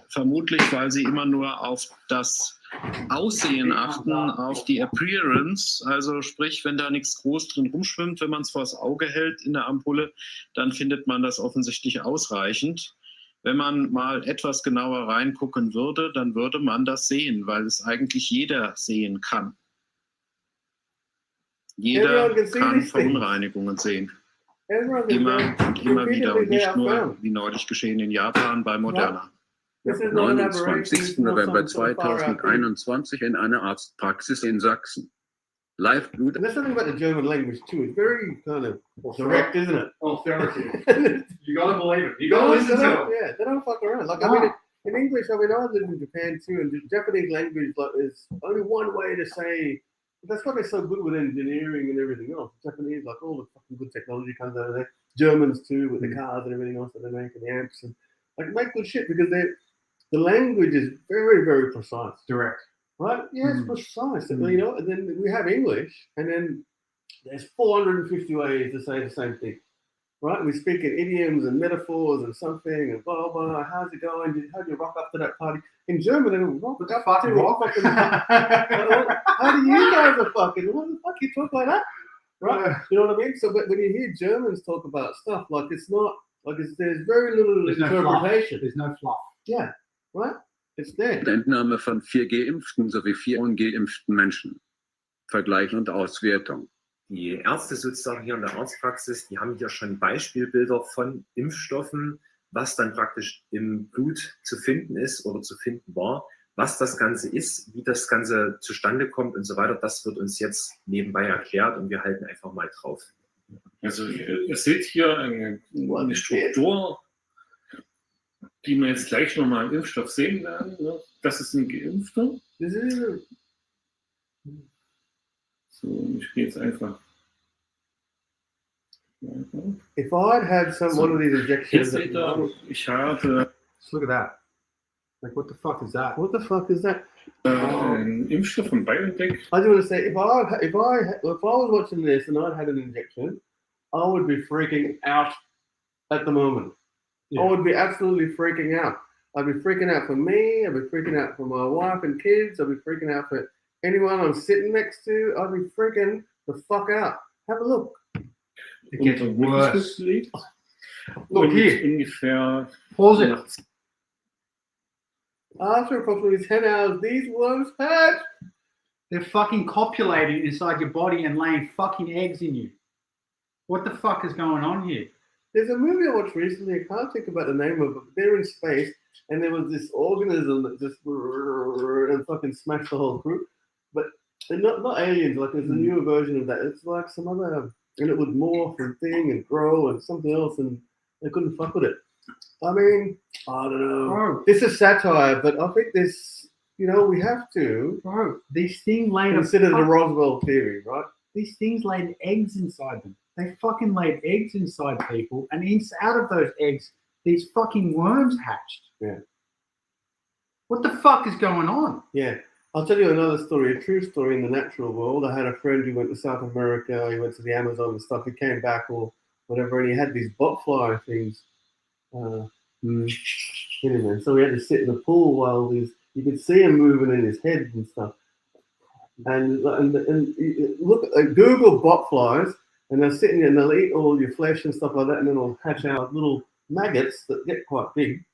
Speaker 5: Vermutlich, weil sie immer nur auf das Aussehen achten, auf die Appearance. Also sprich, wenn da nichts groß drin rumschwimmt, wenn man es vors Auge hält in der Ampulle, dann findet man das offensichtlich ausreichend. Wenn man mal etwas genauer reingucken würde, dann würde man das sehen, weil es eigentlich jeder sehen kann. Jeder kann Verunreinigungen sehen. Immer und immer wieder und nicht nur, wie neulich geschehen in Japan bei Moderna.
Speaker 6: 29. November 2021 in einer Arztpraxis in Sachsen. Live-Blut.
Speaker 1: And there's something about the German language too. It's very kind of direct, isn't it?
Speaker 2: Authoritative. You gotta believe it. You gotta listen to it.
Speaker 1: Yeah, they don't fuck around. Like, I mean, in English, I mean, I lived in Japan too, and the Japanese language is only one way to say. That's why they're so good with engineering and everything else. Japanese, like all the fucking good technology comes out of there. Germans too, with the cars and everything else that they make and the amps and like make good shit because the language is very, very precise.
Speaker 2: Direct.
Speaker 1: Right? Yeah, it's precise. And, you know, and then we have English, and then there's 450 ways to say the same thing. Right? We speak in idioms and metaphors and something and blah, blah. How's it going? How do you rock up to that party? In German, they don't rock up to rock. How do you guys are fucking? What the fuck you talk like that? Right? You know what I mean? So, but when you hear Germans talk about stuff, like it's not, like there's very little interpretation.
Speaker 2: There's no fluff.
Speaker 1: Yeah. Right? It's there.
Speaker 6: Entnahme von 4 Geimpften sowie 4 ungeimpften Menschen. Vergleich und Auswertung.
Speaker 7: Die Ärzte sozusagen hier in der Arztpraxis, die haben hier schon Beispielbilder von Impfstoffen, was dann praktisch im Blut zu finden ist oder zu finden war, was das Ganze ist, wie das Ganze zustande kommt und so weiter. Das wird uns jetzt nebenbei erklärt und wir halten einfach mal drauf.
Speaker 8: Also ihr seht hier eine Struktur, die wir jetzt gleich nochmal im Impfstoff sehen werden. Ne? Das ist ein Geimpfter. So, ich gehe jetzt einfach.
Speaker 1: If I'd had one of these injections,
Speaker 8: ich habe.
Speaker 2: Look at that. Like, what the fuck is that?
Speaker 1: What the fuck is that?
Speaker 8: Ein Impfstoff von BioNTech.
Speaker 1: I just want to say, if I was watching this and I'd had an injection, I would be freaking out at the moment.
Speaker 2: Yeah.
Speaker 1: I would be absolutely freaking out. I'd be freaking out for me. I'd be freaking out for my wife and kids. I'd be freaking out for anyone I'm sitting next to. I'd be freaking the fuck out. Have a look.
Speaker 2: It gets worse.
Speaker 8: Look
Speaker 2: here.
Speaker 8: Ungefähr.
Speaker 2: Pause it.
Speaker 1: After approximately 10 hours, these worms hatch.
Speaker 2: They're fucking copulating inside your body and laying fucking eggs in you. What the fuck is going on here?
Speaker 1: There's a movie I watched recently. I can't think about the name of it. But they're in space, and there was this organism that just and fucking smashed the whole crew. But they're not aliens. Like there's a newer version of that. It's like some other, and it would morph and thing and grow and something else, and they couldn't fuck with it. I mean, I don't know.
Speaker 2: Bro.
Speaker 1: This is satire, but I think this, you know, we have to
Speaker 2: These things laid
Speaker 1: consider the Roswell theory, right?
Speaker 2: These things laid eggs inside them. They fucking laid eggs inside people, and out of those eggs, these fucking worms hatched.
Speaker 1: Yeah.
Speaker 2: What the fuck is going on?
Speaker 1: Yeah. I'll tell you another story, a true story in the natural world. I had a friend who went to South America, he went to the Amazon and stuff, he came back or whatever, and he had these botfly things in him. So we had to sit in the pool while you could see him moving in his head and stuff. And look, Google botflies, and they're sitting there and they'll eat all your flesh and stuff like that, and then they'll hatch out little maggots that get quite big.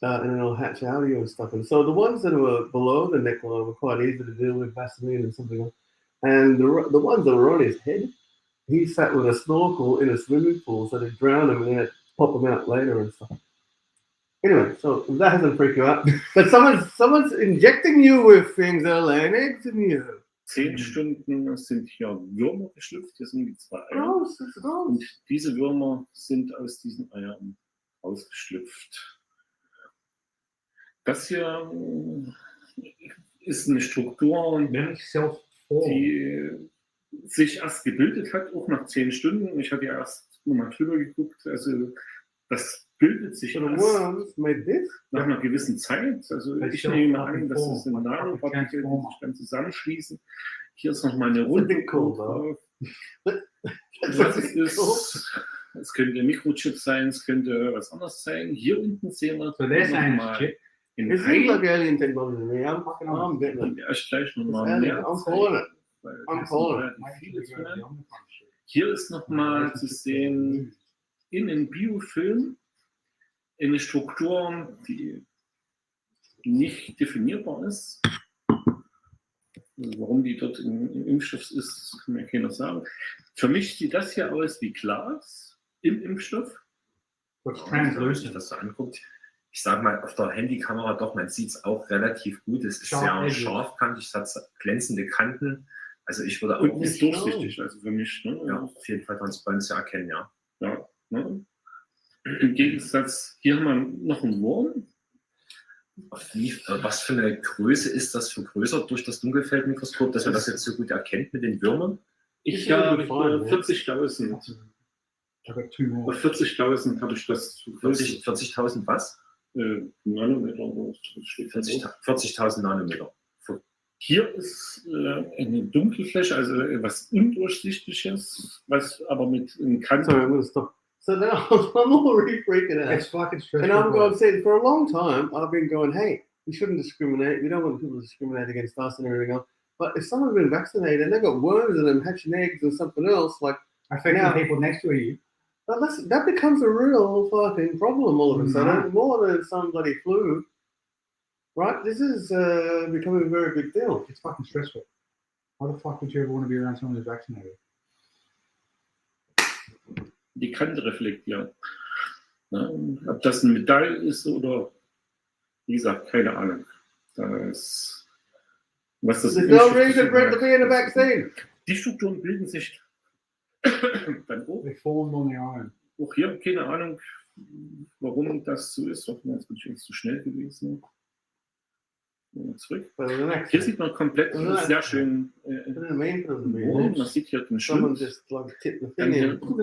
Speaker 1: And then they'll hatch out of you and stuff. And so the ones that were below the neckline were quite easy to deal with, Vaseline and something else. And the ones that were on his head, he sat with a snorkel in a swimming pool, so they'd drown him and then pop him out later and stuff. Anyway, so that hasn't freaked you out. But someone's injecting you with things that are laying eggs in you.
Speaker 8: 10 Stunden sind hier Würmer geschlüpft, hier sind die 2 Eier.
Speaker 1: Gross, it's gross.
Speaker 8: Und diese Würmer sind aus diesen Eiern ausgeschlüpft. Das hier ist eine Struktur, die sich erst gebildet hat, auch nach 10 Stunden. Ich habe ja erst nochmal drüber geguckt. Also das bildet sich erst nach einer gewissen Zeit. Also ich nehme an, dass es in Nanopartikel sich dann zusammenschließen. Hier ist nochmal eine Runde drauf. Was es ist, es könnte ein Mikrochip sein, es könnte was anderes sein. Hier unten sehen wir nochmal in
Speaker 1: It seems like alien technology to me. I'm getting it.
Speaker 8: Ja, ich gleich nochmal mehr.
Speaker 1: I'm calling it.
Speaker 8: Hier ist nochmal zu sehen, in einem Biofilm eine Struktur, die nicht definierbar ist. Also warum die dort im Impfstoff ist, kann mir keiner sagen. Für mich sieht das hier aus wie Glas im Impfstoff.
Speaker 7: Wenn man sich das so anguckt, ich sage mal, auf der Handykamera doch, man sieht es auch relativ gut. Es ist sehr scharfkantig, es hat glänzende Kanten. Also ich würde auch
Speaker 8: und nicht durchsichtig, also für mich. Ne?
Speaker 7: Ja, auf jeden Fall transparent zu erkennen, ja.
Speaker 8: Ja, ne? Im Gegensatz, hier haben wir noch einen Wurm.
Speaker 7: Was für eine Größe ist das vergrößert durch das Dunkelfeldmikroskop, dass man das jetzt so gut erkennt mit den Würmern?
Speaker 8: Ich habe 40.000. Bei 40.000 habe ich das.
Speaker 7: 40.000 was?
Speaker 8: Nanometer.
Speaker 7: 40.000 Nanometer.
Speaker 8: Hier ist eine Dunkelfläche, also was Undurchsichtiges, was aber mit einem Kanten.
Speaker 1: Sorry, I'm going to stop. So now I'm already freaking out.
Speaker 2: It's fucking stressful.
Speaker 1: And I'm going to say, for a long time, I've been going, hey, we shouldn't discriminate. We don't want people to discriminate against us and everything else. But if someone's been vaccinated and they've got worms in them hatching eggs and something else, like
Speaker 2: affecting people next to you,
Speaker 1: that becomes a real fucking problem all of a sudden, more than some bloody flu. Right? This is becoming a very big deal.
Speaker 2: It's fucking stressful. Why the fuck would you ever want to be around someone who's vaccinated?
Speaker 8: Die Kante reflektiert. Ja, ob das ein Metall ist oder, wie gesagt, keine Ahnung. Was das
Speaker 1: There's no reason for it to be in a vaccine.
Speaker 8: Die Strukturen bilden sich dann hoch.
Speaker 2: They form on their own.
Speaker 8: Auch hier keine Ahnung, warum das so ist. Jetzt bin ich jetzt zu schnell gewesen. Zurück. Hier sieht man komplett sehr schön. Man sieht hier den Schlund.
Speaker 2: Look at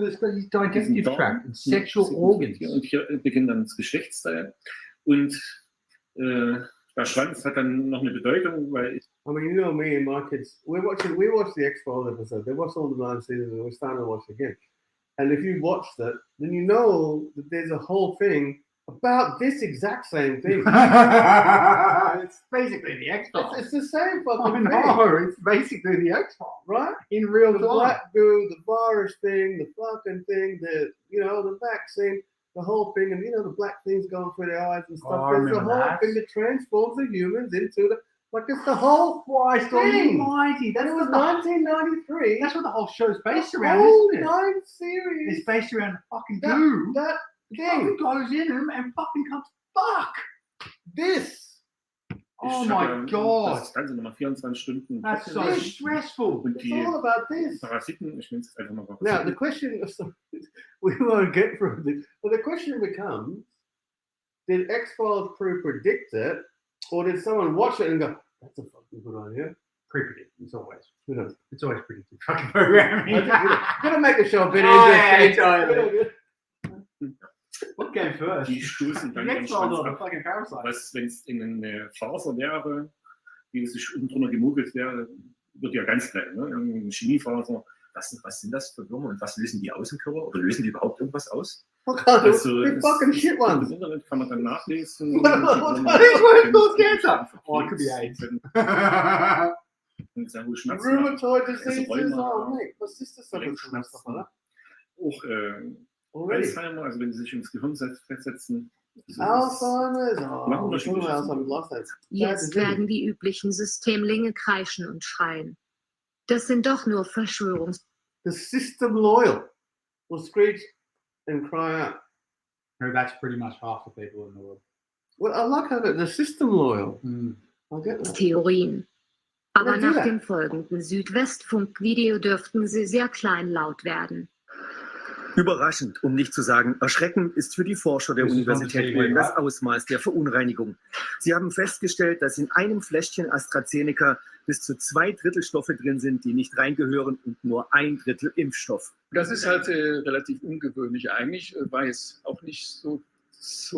Speaker 2: this digestive tract and sexual organs.
Speaker 8: Und hier beginnt dann das Geschlechtsteil. Und der Schwanz hat dann noch eine Bedeutung, weil
Speaker 1: I mean, you know me and my kids, we watched the X-Files episode. They watched all the 9 seasons and we're starting to watch again. And if you watched it, then you know that there's a whole thing about this exact same thing.
Speaker 2: It's basically the X-Files.
Speaker 1: It's the same fucking thing.
Speaker 2: It's basically the X-Files,
Speaker 1: right?
Speaker 2: In real
Speaker 1: the
Speaker 2: time.
Speaker 1: Black goo, the virus thing, the fucking thing, the vaccine, the whole thing, and the black things going through their eyes and stuff. There's the whole thing that transforms the humans into it's the whole
Speaker 2: Christ
Speaker 1: thing.
Speaker 2: Almighty.
Speaker 1: That was 1993.
Speaker 2: That's what the whole show's based around,
Speaker 1: whole
Speaker 2: isn't it?
Speaker 1: 9 series.
Speaker 2: It's based around the fucking goo.
Speaker 1: That
Speaker 2: thing goes in them and fucking comes. Fuck
Speaker 1: this.
Speaker 2: Oh my God.
Speaker 8: Das Ganze nochmal 24 Stunden.
Speaker 2: That's so stressful.
Speaker 8: Und
Speaker 1: it's all about this.
Speaker 8: Parasiten, ich nenne es einfach mal Parasiten.
Speaker 1: Now the question, we won't get through this, but the question becomes: did X-Files crew predict it, or did someone watch it and go, "That's a fucking good idea"?
Speaker 2: Pre-predict. It's always.
Speaker 1: Who knows?
Speaker 2: It's always predicted. Fucking programming.
Speaker 1: Gonna make the show a bit
Speaker 2: interesting.
Speaker 1: Totally.
Speaker 2: What came first?
Speaker 8: Die stoßen dann
Speaker 2: The
Speaker 8: ihren
Speaker 2: X-Files
Speaker 8: Schwanz
Speaker 2: or the
Speaker 8: ab.
Speaker 2: fucking Parasite?
Speaker 8: Was, wenn es in eine Faser wäre, die sich unten drunter gemogelt wäre, wird ja ganz klein, ne? Eine Chemiefaser.
Speaker 7: Was sind das für Würmer und was lösen die aus im Körper? Oder lösen die überhaupt irgendwas aus?
Speaker 1: What kind of
Speaker 8: Also,
Speaker 1: big fucking shit
Speaker 8: im
Speaker 1: ones?
Speaker 8: Internet kann man dann nachlesen.
Speaker 1: What cause cancer?
Speaker 2: Oh, it could be AIDS.
Speaker 8: Und sagen, Schmerzen
Speaker 1: Rheumatoid
Speaker 8: Also
Speaker 1: diseases?
Speaker 8: Rheuma.
Speaker 1: Oh, mate, my sister suffers from stuff like that.
Speaker 8: auch
Speaker 1: Already.
Speaker 8: Alzheimer, also wenn sie sich ins Gehirn versetzen.
Speaker 1: Alzheimer's? Oh,
Speaker 8: Machen
Speaker 1: we're talking
Speaker 8: unterschiedliche
Speaker 1: about
Speaker 8: Sachen.
Speaker 1: Alzheimer's last night.
Speaker 9: Jetzt werden die üblichen Systemlinge kreischen und schreien. Das sind doch nur Verschwörungs...
Speaker 1: The system loyal will screech and cry out.
Speaker 2: No, that's pretty much half the people in the world.
Speaker 1: Well, I like how the system loyal.
Speaker 2: Mm.
Speaker 1: I get that.
Speaker 9: Theorien. Aber
Speaker 1: Ja,
Speaker 9: nach
Speaker 1: ja.
Speaker 9: dem folgenden Südwestfunk-Video dürften sie sehr kleinlaut werden.
Speaker 10: Überraschend, um nicht zu sagen erschreckend, ist für die Forscher der
Speaker 2: Das ist
Speaker 10: Universität
Speaker 2: von der
Speaker 10: Ulm das
Speaker 2: right?
Speaker 10: Ausmaß der Verunreinigung. Sie haben festgestellt, dass in einem Fläschchen AstraZeneca bis zu 2/3 Stoffe drin sind, die nicht reingehören und nur 1/3 Impfstoff.
Speaker 11: Das ist halt relativ ungewöhnlich eigentlich, weil es auch nicht so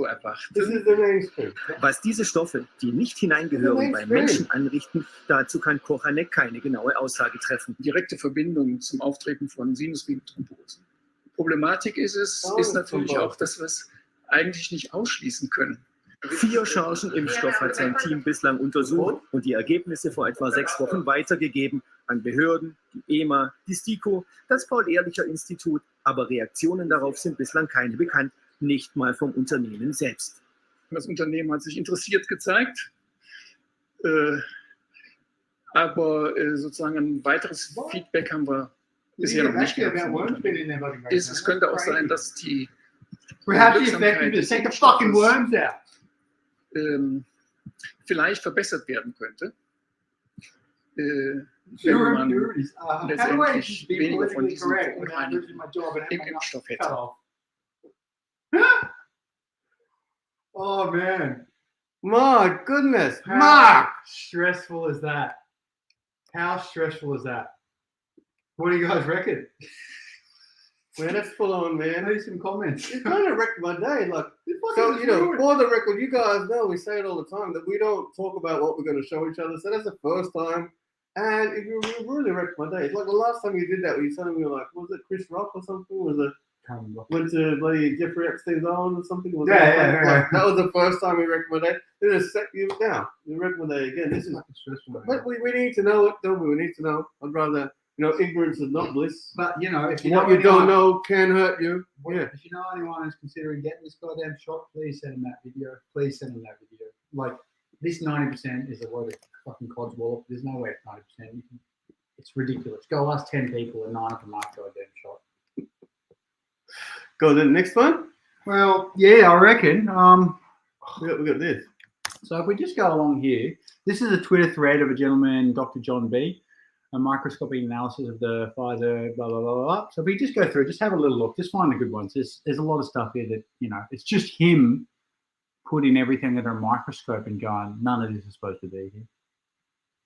Speaker 11: erwartet.
Speaker 1: This is the mainstream.
Speaker 10: Was diese Stoffe, die nicht hineingehören, beim Menschen anrichten, dazu kann Kochanek keine genaue Aussage treffen.
Speaker 11: Direkte Verbindung zum Auftreten von Sinusvenenthrombosen. Problematik ist natürlich auch, dass wir es eigentlich nicht ausschließen können.
Speaker 10: 4 Chargen Impfstoff hat sein Team bislang untersucht und die Ergebnisse vor etwa 6 Wochen weitergegeben an Behörden, die EMA, die STIKO, das Paul-Ehrlicher-Institut, aber Reaktionen darauf sind bislang keine bekannt, nicht mal vom Unternehmen selbst.
Speaker 11: Das Unternehmen hat sich interessiert gezeigt, aber sozusagen ein weiteres Feedback haben wir bisher noch nicht gehabt. Es könnte auch sein, dass die
Speaker 2: We have the effective to take the fucking worms out.
Speaker 11: Vielleicht verbessert werden könnte, wenn
Speaker 2: Sure,
Speaker 11: man
Speaker 2: impurities. How do I
Speaker 11: letztendlich
Speaker 2: be
Speaker 11: weniger von
Speaker 2: politically
Speaker 11: diesen
Speaker 2: correct without losing my job and
Speaker 11: im
Speaker 2: having my
Speaker 11: Impfstoff
Speaker 2: cut
Speaker 11: hätte.
Speaker 2: off? Oh man,
Speaker 1: My goodness,
Speaker 2: how
Speaker 1: Mark!
Speaker 2: stressful is that? How stressful is that? What do you guys reckon?
Speaker 1: Man, that's full on, man.
Speaker 2: Leave some comments.
Speaker 1: It kind of wrecked my day. Like, so, you know, for the record, you guys know we say it all the time that we don't talk about what we're going to show each other. So that's the first time. And it really wrecked my day. It's like the last time you did that, where you suddenly were like, was it Chris Rock or something? Was it went to bloody Jeffrey Epstein's Island or something? Was that was the first time we wrecked my day. Then it's set you down. We wrecked my day again. This is
Speaker 2: stressful.
Speaker 1: but we need to know it, don't we? We need to know. I'd rather, you know, ignorance is not bliss.
Speaker 2: But you know, if you
Speaker 1: What
Speaker 2: know
Speaker 1: you don't
Speaker 2: anyone-
Speaker 1: know can hurt you. Yeah.
Speaker 2: If you know anyone who's considering getting this goddamn shot, please send them that video. Please send them that video. Like, this 90% is a load of fucking codswallop. There's no way it's 90%. It's ridiculous. Go ask 10 people and 9 of them aren't goddamn shot.
Speaker 1: Go to the next one.
Speaker 2: Well, yeah, I reckon.
Speaker 1: We got this.
Speaker 2: So if we just go along here, this is a Twitter thread of a gentleman, Dr. John B., a microscopic analysis of the Pfizer, blah, blah, blah, blah. So if we just go through, just have a little look, just find the good ones. There's a lot of stuff here that, you know, it's just him putting everything under a microscope and going, none of this is supposed to be here.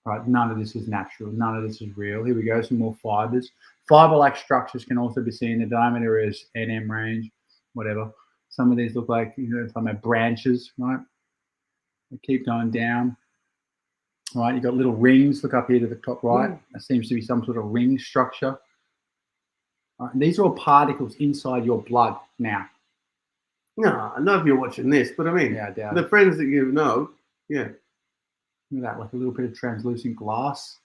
Speaker 2: Right? None of this is natural. None of this is real. Here we go, some more fibers. Fiber-like structures can also be seen. The diameter is NM range, whatever. Some of these look like, you know, some are branches, right? They keep going down. Right, you've got little rings. Look up here to the top right. There seems to be some sort of ring structure. Right, and these are all particles inside your blood now.
Speaker 1: No, I know if you're watching this, but I mean,
Speaker 2: Yeah, I doubt
Speaker 1: the
Speaker 2: it.
Speaker 1: friends that you know, yeah.
Speaker 2: Look at that, like a little bit of translucent glass.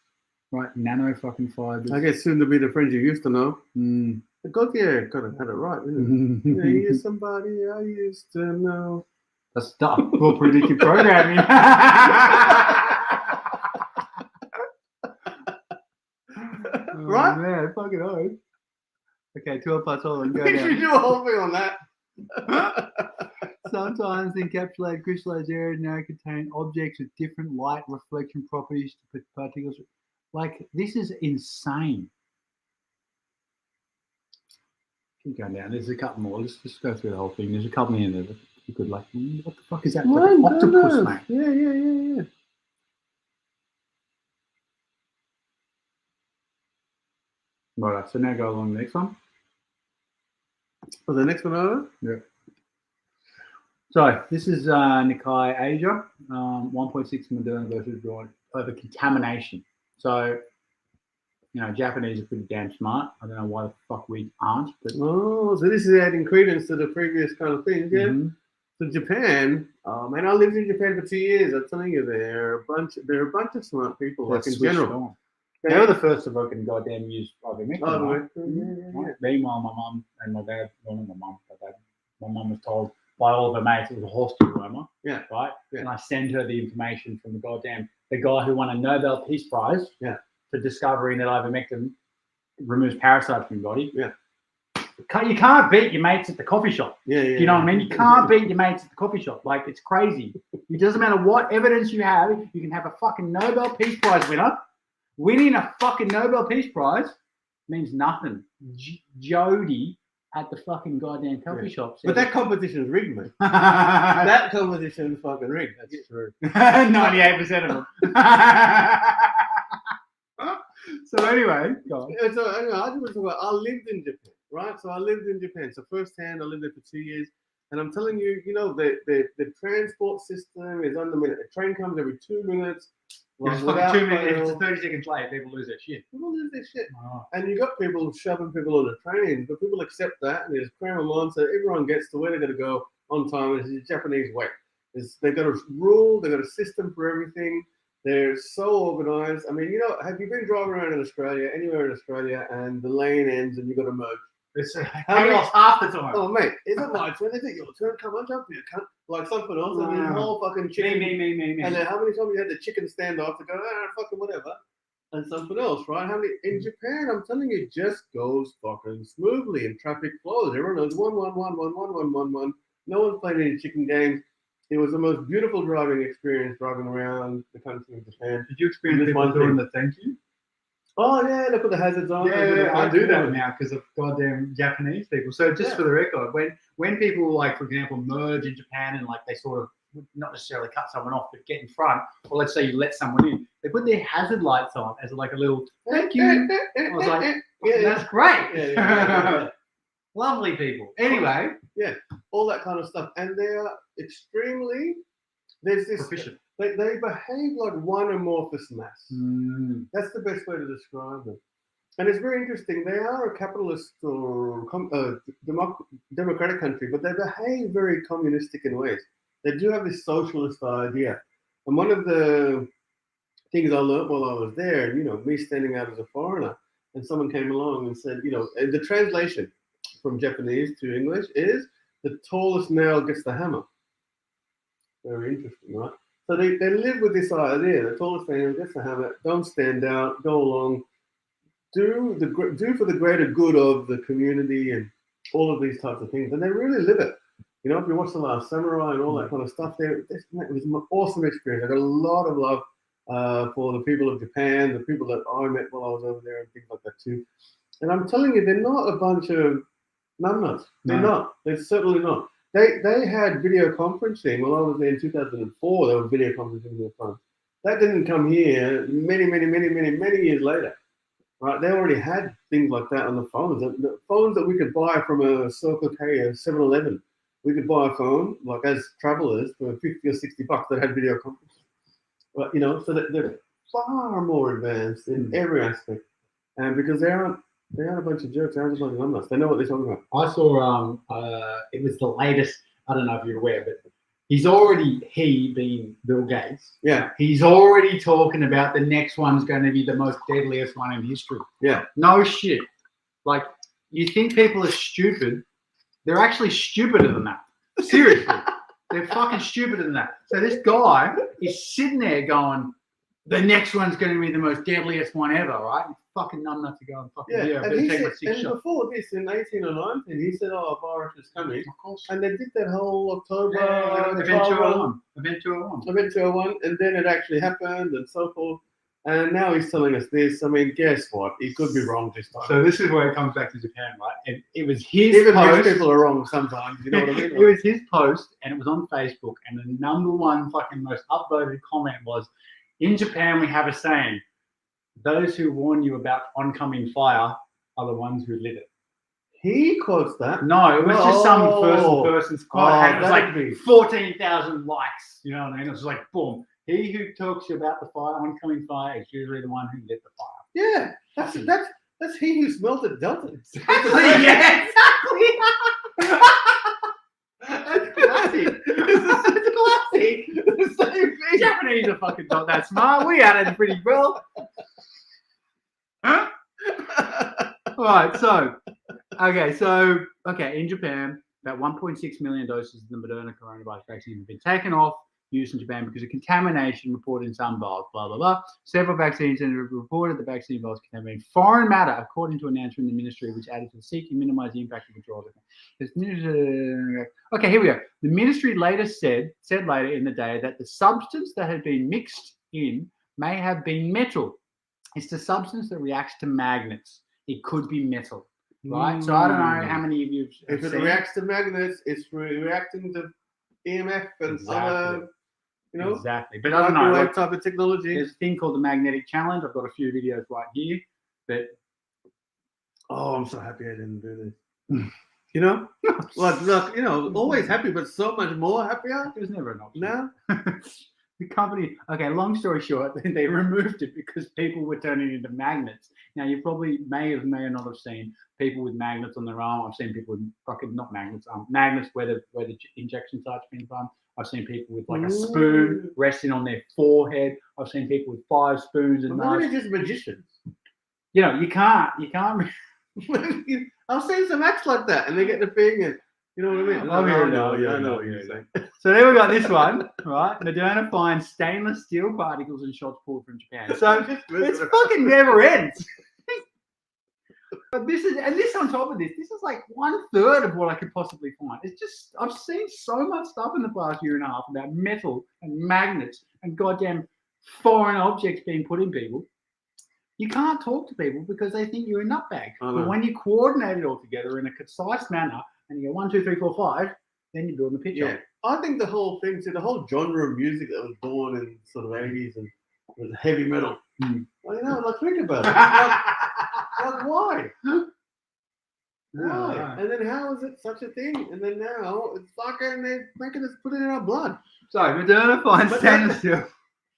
Speaker 2: Right, nano fucking fibers.
Speaker 1: I guess soon to be the friends you used to know.
Speaker 2: Mm.
Speaker 1: God, yeah, kind of had it right, didn't it? Yeah, you're somebody I used to know.
Speaker 2: That's stuff. Well, predictive programming.
Speaker 1: Right?
Speaker 2: Oh, man, fucking oath. Okay, 12 plus all and go
Speaker 1: We should
Speaker 2: down.
Speaker 1: do a whole thing on that.
Speaker 2: Sometimes the encapsulated crystallized areas now contain objects with different light reflection properties to particles. Like, this is insane. Keep going down. There's a couple more. Let's just go through the whole thing. There's a couple in there that you could, like, what the fuck is that? Like an octopus, mate.
Speaker 1: Yeah.
Speaker 2: Right, so now go along the next one.
Speaker 1: For the next one over?
Speaker 2: Yeah. So this is Nikkei Asia, 1.6 Moderna versus Broad over contamination. So, you know, Japanese are pretty damn smart. I don't know why the fuck we aren't. But
Speaker 1: Oh, so this is adding credence to the previous kind of thing, yeah? So Japan, man, I lived in Japan for 2 years. I'm telling you, they're a bunch of smart people, like in general.
Speaker 2: They were the first to fucking goddamn use ivermectin.
Speaker 1: Oh,
Speaker 2: Right?
Speaker 1: yeah.
Speaker 2: Meanwhile, my mum and my dad, well, not my mum, but dad, my mum was told by all of her mates it was a horse dewormer.
Speaker 1: Yeah.
Speaker 2: Right?
Speaker 1: Yeah.
Speaker 2: And I send her the information from the guy who won a Nobel Peace Prize for discovering that ivermectin removes parasites from your body.
Speaker 1: Yeah.
Speaker 2: You can't beat your mates at the coffee shop.
Speaker 1: Yeah.
Speaker 2: You know what I mean? You can't beat your mates at the coffee shop. Like, it's crazy. It doesn't matter what evidence you have. You can have a fucking Nobel Peace Prize winner. Winning a fucking Nobel Peace Prize means nothing. Jody at the fucking goddamn coffee shop.
Speaker 1: But that competition is rigged, mate. That competition is fucking rigged. That's true.
Speaker 2: 98% of them. So anyway, go on.
Speaker 1: So anyway, I lived in Japan, right? So I lived in Japan. So firsthand, I lived there for 2 years. And I'm telling you, you know, the transport system is on the minute. A train comes every 2 minutes.
Speaker 2: If it's 2 minutes, if it's 30 seconds late, people lose their shit.
Speaker 1: People lose their shit. Oh. And you got people shoving people on the trains, but people accept that and they just cram them on so everyone gets to where they're going to go on time. It's the Japanese way. They've got a rule, they've got a system for everything. They're so organized. I mean, you know, have you been driving around in Australia, anywhere in Australia, and the lane ends and you've got to merge?
Speaker 2: It's half the time.
Speaker 1: Oh, mate, is it my turn? Is it your turn? Come on, jump here, cunt. Like something else. And then the whole fucking chicken.
Speaker 2: Me.
Speaker 1: And then how many times you had the chicken standoff to go, fucking whatever. And something else, right? How many in Japan? I'm telling you, it just goes fucking smoothly and traffic flows. Everyone knows 1. No one's playing any chicken games. It was the most beautiful driving experience driving around the country of Japan.
Speaker 2: Did you experience people doing the thank you?
Speaker 1: Oh yeah, they put the hazards on.
Speaker 2: Yeah, I do that now because of goddamn Japanese people. So just for the record, when people, like, for example, merge in Japan and like they sort of not necessarily cut someone off but get in front, or let's say you let someone in, they put their hazard lights on as like a little thank you. I was like, that's great.
Speaker 1: Yeah.
Speaker 2: Lovely people. Anyway,
Speaker 1: all that kind of stuff, and they are extremely. There's this.
Speaker 2: Proficient.
Speaker 1: They behave like one amorphous mass. That's the best way to describe them. And it's very interesting. They are a capitalist or democratic country, but they behave very communistic in ways. They do have this socialist idea. And one of the things I learned while I was there, you know, me standing out as a foreigner, and someone came along and said, you know, the translation from Japanese to English is the tallest nail gets the hammer. Very interesting, right? So they live with this idea: the tallest nail gets the hammer. Don't stand out. Go along. Do for the greater good of the community and all of these types of things, and they really live it. You know, if you watch The Last Samurai and all that kind of stuff, it was an awesome experience. I got a lot of love for the people of Japan, the people that I met while I was over there, and things like that too. And I'm telling you, they're not a bunch of numbnuts. They're not. They're certainly not. They had video conferencing while I was there in 2004. They were video conferencing their phones. That didn't come here many years later, right? They already had things like that on the phones. The phones that we could buy from a Circle K, a 7-Eleven. We could buy a phone, like as travelers, for $50 or $60 that had video conferencing. But, you know, so they're far more advanced in every aspect. And because they aren't a bunch of jerks. They aren't a bunch of numbnuts. They know what they're talking about.
Speaker 2: I saw it was the latest. I don't know if you're aware, but he being Bill Gates.
Speaker 1: Yeah.
Speaker 2: He's already talking about the next one's going to be the most deadliest one in history.
Speaker 1: Yeah.
Speaker 2: No shit. Like, you think people are stupid? They're actually stupider than that. Seriously. They're fucking stupider than that. So this guy is sitting there going, the next one's going to be the most deadliest one ever, right? Fucking numbnut to go and fucking
Speaker 1: And he said, before this, in 18 or 19, he said, "Oh, a virus is coming." Of course. And they did that whole October
Speaker 2: Event 201,
Speaker 1: and then it actually happened, and so forth. And now he's telling us this. I mean, guess what? He could be wrong this time.
Speaker 2: So this is where it comes back to Japan, right? And it was his
Speaker 1: Even
Speaker 2: post.
Speaker 1: rich people are wrong sometimes. You know what I mean?
Speaker 2: It was his post, and it was on Facebook, and the number one fucking most upvoted comment was, "In Japan, we have a saying: those who warn you about oncoming fire are the ones who lit it."
Speaker 1: He quotes that.
Speaker 2: No, it was just some
Speaker 1: Oh.
Speaker 2: person's quote,
Speaker 1: Oh,
Speaker 2: and it was
Speaker 1: that'd
Speaker 2: like
Speaker 1: be-
Speaker 2: 14,000 likes. You know what I mean? It was like boom. He who talks about the fire, oncoming fire, is usually the one who lit the fire.
Speaker 1: Yeah, that's he who smelt it dealt it.
Speaker 2: Exactly. Yeah, exactly. That's classic. It's classic.
Speaker 1: The same thing.
Speaker 2: Japanese are fucking not that smart. We had it pretty well. Huh? All right, so in Japan, about 1.6 million doses of the Moderna coronavirus vaccine have been taken off use in Japan because of contamination reported in some vials, blah, blah, blah. Several vaccines have reported the vaccine vials contaminating foreign matter, according to an announcement in the ministry, which added to the seeking to minimize the impact of withdrawals. Okay, here we go. The ministry later said later in the day that the substance that had been mixed in may have been metal. It's the substance that reacts to magnets. It could be metal, right? So I don't know how many of you have
Speaker 1: If it
Speaker 2: seen
Speaker 1: reacts to magnets, it's reacting to EMF and other,
Speaker 2: Exactly. But I don't know.
Speaker 1: microwave
Speaker 2: Like,
Speaker 1: type of technology.
Speaker 2: there's a thing called the magnetic challenge. I've got a few videos right here. But
Speaker 1: Oh, I'm so happy I didn't do this. Always happy, but so much more happier
Speaker 2: it was never an option.
Speaker 1: now.
Speaker 2: The company, okay, long story short, they removed it because people were turning into magnets. Now, you probably may or not have seen people with magnets on their arm. I've seen people with fucking, not magnets, magnets where the injection site's been from. I've seen people with like a spoon resting on their forehead. I've seen people with 5 spoons and
Speaker 1: Well, maybe
Speaker 2: knives.
Speaker 1: they're just magicians.
Speaker 2: You can't.
Speaker 1: I've seen some acts like that, and they get the thing, and you know what I mean.
Speaker 2: I know what you're saying. So then we got this one, right? Moderna finds stainless steel particles in shots pulled from Japan. So it's fucking never ends. But this on top of this is like 1/3 of what I could possibly find. It's just, I've seen so much stuff in the past year and a half about metal and magnets and goddamn foreign objects being put in people. You can't talk to people because they think you're a nutbag. But when you coordinate it all together in a concise manner and you go 1, 2, 3, 4, 5, then you're building a picture.
Speaker 1: Yeah, I think the whole thing, the whole genre of music that was born in sort of 80s and was heavy metal. Well, think about it. Like why? Why? And then how is it such a thing? And then now it's fucking they're making us put it in our blood.
Speaker 2: So Moderna finds stainless steel.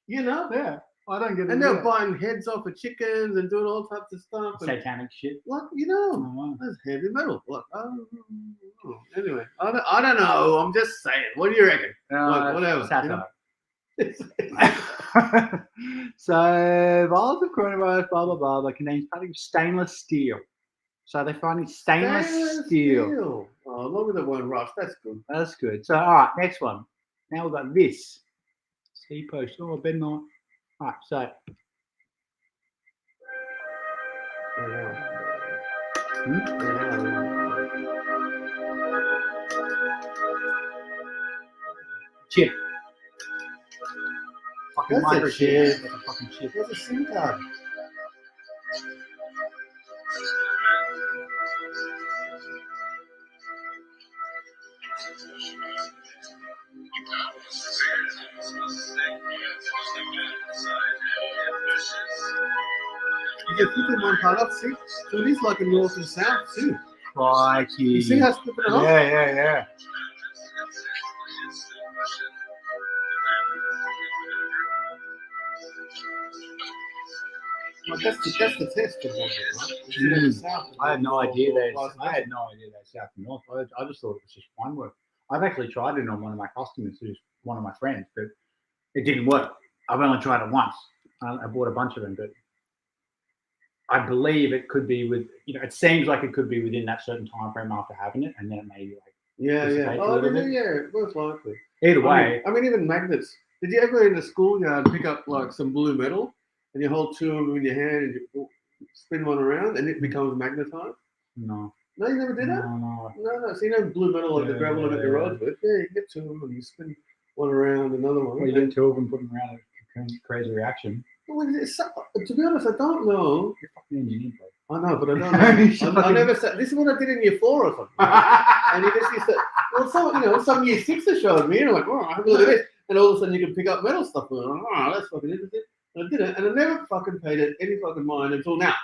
Speaker 1: Yeah.
Speaker 2: I don't get it.
Speaker 1: And they're buying heads off of chickens and doing all types of stuff. And,
Speaker 2: Satanic shit.
Speaker 1: like, that's heavy metal. Like, anyway, I don't know. I'm just saying. What do you reckon? Like, whatever.
Speaker 2: Satire. So vials of coronavirus, blah blah blah, that contains particles of stainless steel. So they're finding stainless steel.
Speaker 1: Oh, as long as it won't rust, that's good.
Speaker 2: That's good. So all right, next one. Now we've got this. Sea post. Oh, bed night. All right, so chip. Fucking
Speaker 1: That's a
Speaker 2: microchip.
Speaker 1: chip.
Speaker 2: That's a fucking chip.
Speaker 1: That's a SIM card. You get people in one part up, see? So it is like a north and south too.
Speaker 2: Crikey.
Speaker 1: You see how stupid it is?
Speaker 2: Yeah.
Speaker 1: Well, that's the test of it, right? You see that south,
Speaker 2: I had no idea that.
Speaker 1: north,
Speaker 2: I had no idea that south and north. I just thought it was just one word. I've actually tried it on one of my customers, who's one of my friends, but it didn't work. I've only tried it once. I bought a bunch of them, but I believe it could be with, it seems like it could be within that certain time frame after having it, and then it may be like
Speaker 1: Yeah. Oh, yeah, most likely.
Speaker 2: Either way.
Speaker 1: I mean, even magnets. Did you ever in the schoolyard pick up like some blue metal and you hold 2 of them in your hand and you spin one around and it becomes magnetized?
Speaker 2: No.
Speaker 1: No, you never did that? No. So you know blue metal like the gravel of the roads with? Yeah, you get 2 of them and you spin one around, another one.
Speaker 2: Well, you get 2 of them putting around a crazy reaction.
Speaker 1: Well, to be honest, I don't know.
Speaker 2: You're fucking engineer, bro.
Speaker 1: I know, but I don't know. I never said this is what I did in year 4 or something. And he just used to. Well, some year 6 showed me, and I'm like, oh, have a look at this. And all of a sudden, you can pick up metal stuff. And I'm like, oh, that's fucking interesting. And I did it, and I never fucking paid it any fucking mind until now.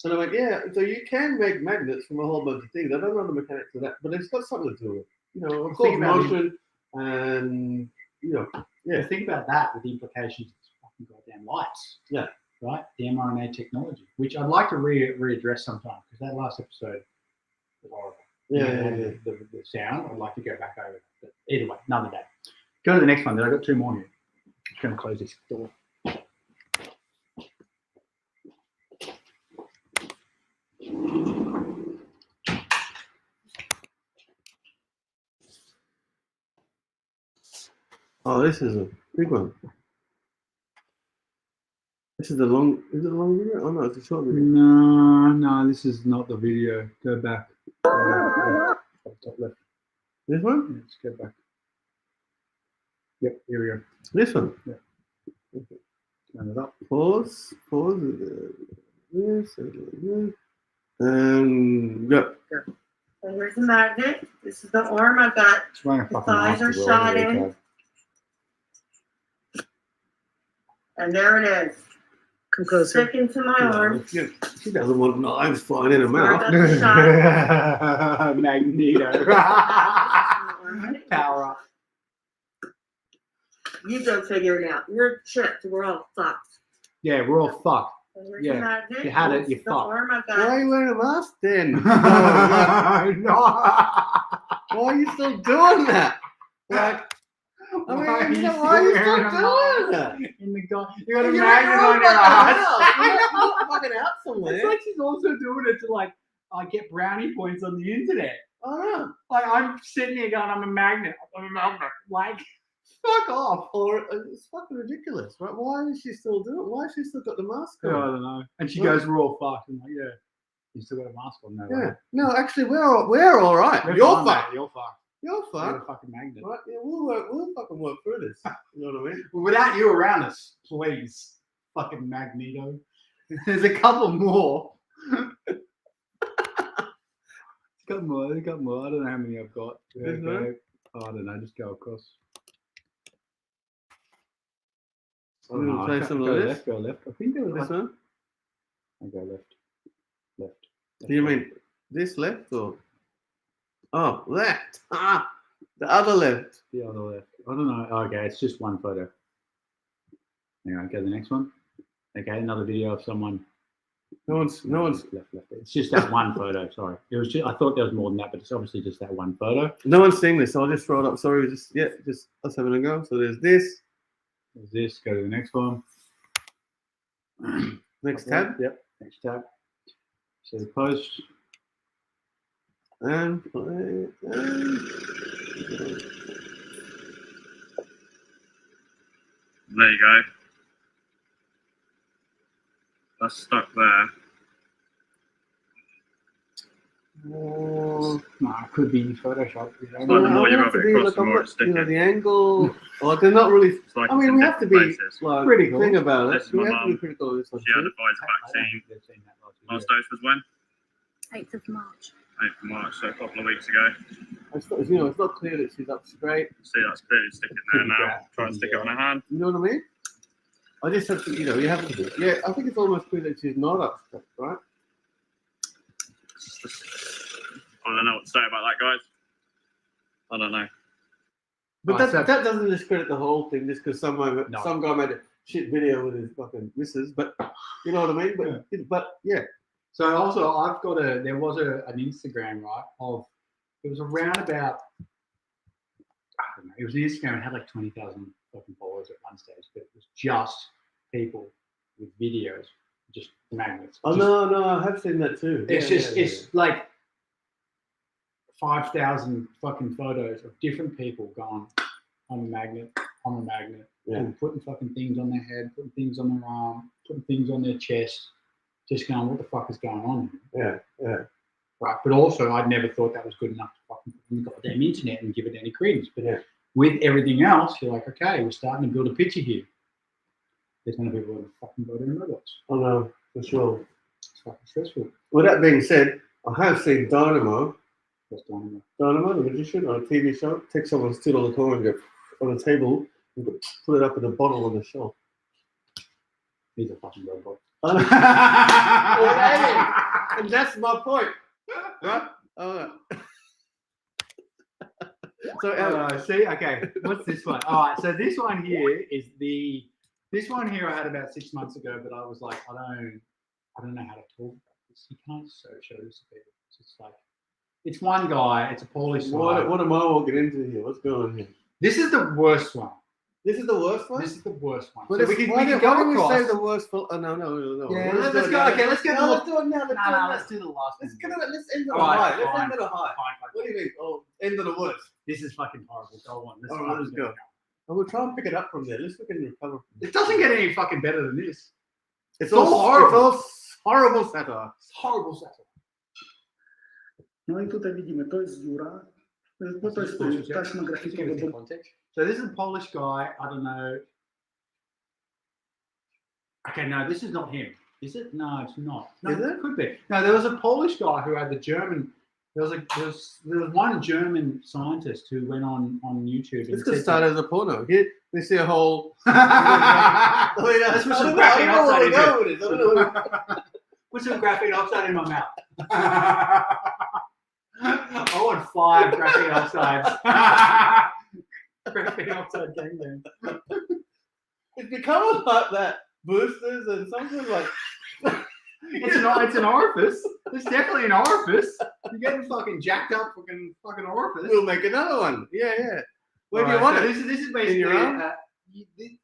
Speaker 1: And I went, yeah, so you can make magnets from a whole bunch of things. I don't know the mechanics of that, but it's got something to do with it. You know, of course, motion and, you know, yeah.
Speaker 2: Think about that with the implications of fucking goddamn lights.
Speaker 1: Yeah.
Speaker 2: Right? The mRNA technology, which I'd like to readdress sometime, because that last episode was horrible.
Speaker 1: Yeah.
Speaker 2: The sound, I'd like to go back over it. But either way, another day. Go to the next one. Then I've got 2 more here. I'm just going to close this door.
Speaker 1: Oh, this is a big one. This is a long. Is it a long video? Oh no, it's a short video.
Speaker 2: No, this is not the video. Go back. Top left.
Speaker 1: This one?
Speaker 2: Yeah, just go back. Yep, here we go.
Speaker 1: This one?
Speaker 2: Yeah. Okay. Turn it up.
Speaker 1: Pause. This. And go.
Speaker 12: So here's the magnet. This is the arm I've got. The thighs are shot in. And there it is.
Speaker 3: Come closer.
Speaker 12: Stick into my arm.
Speaker 1: Yeah, she doesn't want knives flying in her mouth.
Speaker 2: Magneto. Power up.
Speaker 12: You go figure it out. You're tricked. We're all fucked.
Speaker 2: Yeah, we're all fucked.
Speaker 12: So here's
Speaker 2: Yeah.
Speaker 12: the magnet.
Speaker 2: You had it, you're
Speaker 12: The
Speaker 2: fucked.
Speaker 12: arm I've got.
Speaker 1: Why are you wearing a mask then?
Speaker 2: No.
Speaker 1: Why are you still doing that? Like, I mean, you know, why are you still doing that?
Speaker 2: In the guy, you got a
Speaker 1: You're
Speaker 2: magnet
Speaker 1: in your
Speaker 2: on your
Speaker 1: own
Speaker 2: ass.
Speaker 1: fucking house. You're not fucking out somewhere.
Speaker 2: It's like she's also doing it to like get brownie points on the internet.
Speaker 1: I know.
Speaker 2: Like I'm sitting here going, I'm a magnet. I'm a magnet. Like, fuck off.
Speaker 1: Or it's fucking ridiculous, right? Why is she still doing it? Why has she still got the mask on?
Speaker 2: I don't know. And she
Speaker 1: Well-
Speaker 2: goes, we're all fucked. I'm like, yeah. You still got a mask on, no?
Speaker 1: Yeah. No, actually, we're all right. You're
Speaker 2: fine,
Speaker 1: fucked.
Speaker 2: mate. You're fucked.
Speaker 1: You're
Speaker 2: You're a
Speaker 1: fucked.
Speaker 2: fucking magnet.
Speaker 1: Right? Yeah, we'll fucking work through this. You know what I mean?
Speaker 2: Without you around us, please. Fucking Magneto. There's a couple more. There's a couple more. I don't know how many I've got. Yeah,
Speaker 1: Is there?
Speaker 2: I don't know. Just go across.
Speaker 1: I'm gonna play some
Speaker 2: go
Speaker 1: of this.
Speaker 2: left. Go left. I think there was
Speaker 1: This one?
Speaker 2: I go left. Left.
Speaker 1: Do you mean this left or? Oh, left. Ah, the other left.
Speaker 2: The other left. I don't know. Okay, it's just one photo. Hang on, go to the next one. Okay, another video of someone.
Speaker 1: No one's.
Speaker 2: Left. It's just that one photo. Sorry, it was. I thought there was more than that, but it's obviously just that one photo.
Speaker 1: No one's seeing this, so I'll just throw it up. Sorry, just us having a go. So there's this.
Speaker 2: There's this. Go to the next one.
Speaker 1: Next tab.
Speaker 2: Yep. Next tab. So the post.
Speaker 1: And play.
Speaker 13: There you go. That's stuck there.
Speaker 1: Oh,
Speaker 2: No, it could be Photoshop. You know?
Speaker 13: Like the more you
Speaker 1: have
Speaker 13: rub
Speaker 1: to
Speaker 13: it
Speaker 1: be
Speaker 13: across,
Speaker 1: like
Speaker 13: the more it's
Speaker 1: you know,
Speaker 13: sticking.
Speaker 1: the angle. Or they're not really.
Speaker 13: It's like
Speaker 1: I
Speaker 13: it's
Speaker 1: mean,
Speaker 13: in
Speaker 1: we have to
Speaker 13: different
Speaker 1: be
Speaker 13: places.
Speaker 1: like
Speaker 2: Critical.
Speaker 1: thing about it.
Speaker 13: This is
Speaker 1: We
Speaker 13: my
Speaker 1: have to be
Speaker 13: mum.
Speaker 1: critical of this one
Speaker 13: She had
Speaker 1: too.
Speaker 13: the Pfizer
Speaker 2: I don't
Speaker 13: vaccine.
Speaker 2: think they've seen that last video.
Speaker 13: Last dose was when?
Speaker 9: 8th of March.
Speaker 13: 8th of March, so a couple of weeks ago.
Speaker 1: It's not, you know, it's not clear that she's up straight.
Speaker 13: See, that's clearly sticking there now. Try to stick it on her hand.
Speaker 1: You know what I mean? I just have to, you know, you have to do. Yeah, I think it's almost clear that she's not up straight, right?
Speaker 13: I don't know what to say about that, guys. I don't know.
Speaker 1: But
Speaker 2: Right,
Speaker 1: that doesn't discredit the whole thing just because some
Speaker 2: No.
Speaker 1: guy made a shit video with his fucking missus. But you know what I mean? But yeah.
Speaker 2: So also, I've got there was an Instagram, right, it was around about, I don't know, it was an Instagram, it had like 20,000 fucking followers at one stage, but it was just people with videos, just magnets.
Speaker 1: Oh no, I have seen that too.
Speaker 2: It's
Speaker 1: Yeah,
Speaker 2: just,
Speaker 1: yeah,
Speaker 2: it's like 5,000 fucking photos of different people going, I'm a magnet,
Speaker 1: Yeah.
Speaker 2: and putting fucking things on their head, putting things on their arm, putting things on their chest, just going, what the fuck is going on here?
Speaker 1: Yeah.
Speaker 2: Right, but also I'd never thought that was good enough to fucking put on the goddamn internet and give it any credence. But
Speaker 1: Yeah.
Speaker 2: with everything else, you're like, okay, we're starting to build a picture here. There's going to be a lot of fucking goddamn robots.
Speaker 1: Oh no, for sure.
Speaker 2: It's fucking stressful.
Speaker 1: With that being said, I have seen Dynamo,
Speaker 2: What's going on?
Speaker 1: the magician, on a TV show, take someone's stood on the corner and go on a table and go, put it up in a bottle on the shelf.
Speaker 2: He's a fucking robot.
Speaker 1: And that's my point, right? So
Speaker 2: see, okay, what's this one? All right, so this one here is this one here I had about 6 months ago, but I was like, I don't know how to talk about this. You can't show this a bit. It's like, it's one guy. It's a Polish guy.
Speaker 1: What am I walking into here? What's going on here?
Speaker 2: This is the worst one.
Speaker 1: This is the worst one.
Speaker 2: This is the worst one.
Speaker 1: But
Speaker 2: So
Speaker 1: we can go across. Say the worst for. Oh, no.
Speaker 2: Yeah, let's go. Okay, let's get.
Speaker 1: Let's do it now.
Speaker 2: Let's do the last one.
Speaker 1: Let's end on a high. Let's end on a high. What do you think? Oh, end on the worst.
Speaker 2: This is fucking horrible. Go on.
Speaker 1: Let's go. And we'll try and pick it up from there. Let's fucking recover.
Speaker 2: It doesn't get any fucking better than this.
Speaker 1: It's all horrible. It's horrible satire.
Speaker 2: It's horrible satire.
Speaker 14: No i tutaj widzimy, to jest dziura, bo to jest taśma grafitowa.
Speaker 2: So this is a Polish guy, I don't know. Okay, no, this is not him. Is it? No, it's not. No, it could be. No, there was a Polish guy who had the German. There was one German scientist who went on YouTube.
Speaker 1: This could start as a porno. Here we see a whole.
Speaker 2: Let's put some graphene oxide in it. Put some graphene oxide in my mouth. I want 5 graphene oxides. Graphene oxide gangbang.
Speaker 1: It's become like that. Boosters and something like.
Speaker 2: It's an orifice. It's definitely an orifice. You're getting fucking jacked up fucking orifice.
Speaker 1: We'll make another one. Yeah. Where do you want it?
Speaker 2: This is basically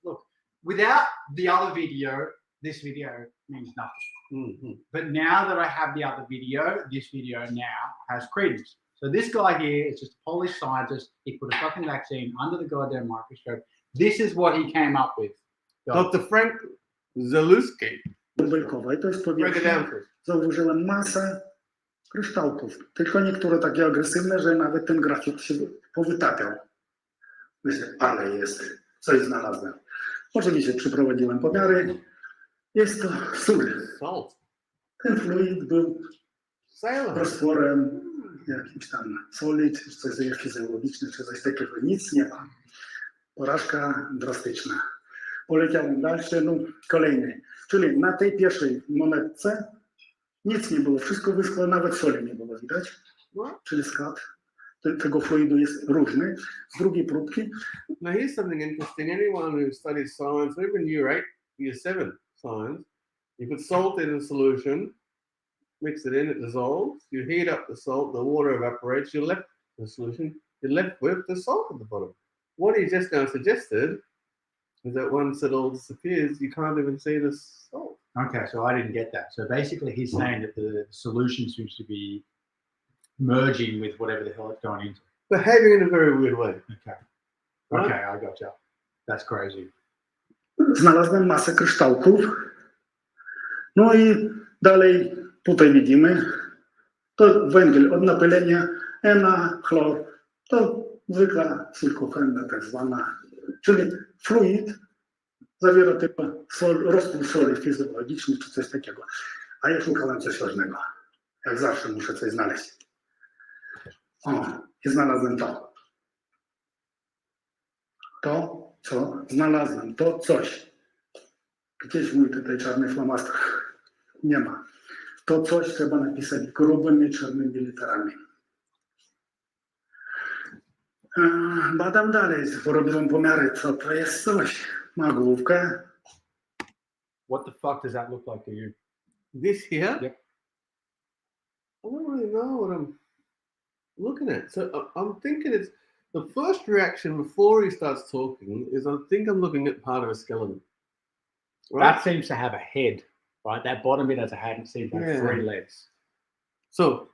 Speaker 2: look. Without the other video, this video means nothing. But now that I have the other video, this video now has credence. So this guy here is just a Polish scientist. He put a fucking vaccine under the goddamn microscope. This is what he came up with.
Speaker 1: Dr. Frank Zalewski.
Speaker 14: Bąbelkowa i to jest powierzchnia. Zauważyłem masę kryształków, tylko niektóre takie agresywne, że nawet ten grafit się powytapiał. Myślę, ale jest, coś znalazłem. Oczywiście przeprowadziłem pomiary. Jest to sól. Ten fluid był roztworem jakimś tam soli, czy coś fizjologiczne, czy coś takiego. Nic nie ma. Porażka drastyczna. Poleciałem dalszy, kolejny. Czyli na tej pierwszej monetce nic nie było, wszystko wyschło, nawet soli nie było widać. Czyli skład tego fluidu jest różny. Z drugiej próbki.
Speaker 1: Now here's something interesting. Anyone who studies science, even year 8, year 7 science, you put salt in a solution, mix it in, it dissolves, you heat up the salt, the water evaporates, you're left with the solution, you're left with the salt at the bottom. What he just now suggested is that once it all disappears, you can't even see the salt.
Speaker 2: Okay, so I didn't get that. So basically he's saying that the solution seems to be merging with whatever the hell it's going into.
Speaker 1: Behaving in a very weird way.
Speaker 2: Okay. Okay, I gotcha. That's crazy.
Speaker 14: Znalazłem masę kryształków. No i dalej tutaj widzimy, to węgiel od napylenia, na chlor, to zwykła sulfofenna tak zwana, czyli fluid zawiera tylko roztwór soli fizjologicznych czy coś takiego. A ja szukałem coś ważnego. Jak zawsze muszę coś znaleźć. O, i znalazłem to. To, co znalazłem, to coś. Gdzieś mój tutaj czarny flamaster. Nie ma. To coś trzeba napisać grubymi czarnymi literami. Badam dalej, porobiłem pomiary, co to jest coś. Ma główkę.
Speaker 2: What the fuck does that look like to you?
Speaker 1: This here?
Speaker 2: Yep.
Speaker 1: I don't really know what I'm looking at. So I'm thinking it's the first reaction before he starts talking is I think I'm looking at part of a skeleton. Right?
Speaker 2: That seems to have a head, right? That bottom bit has a head and seems to have 3 legs.
Speaker 1: So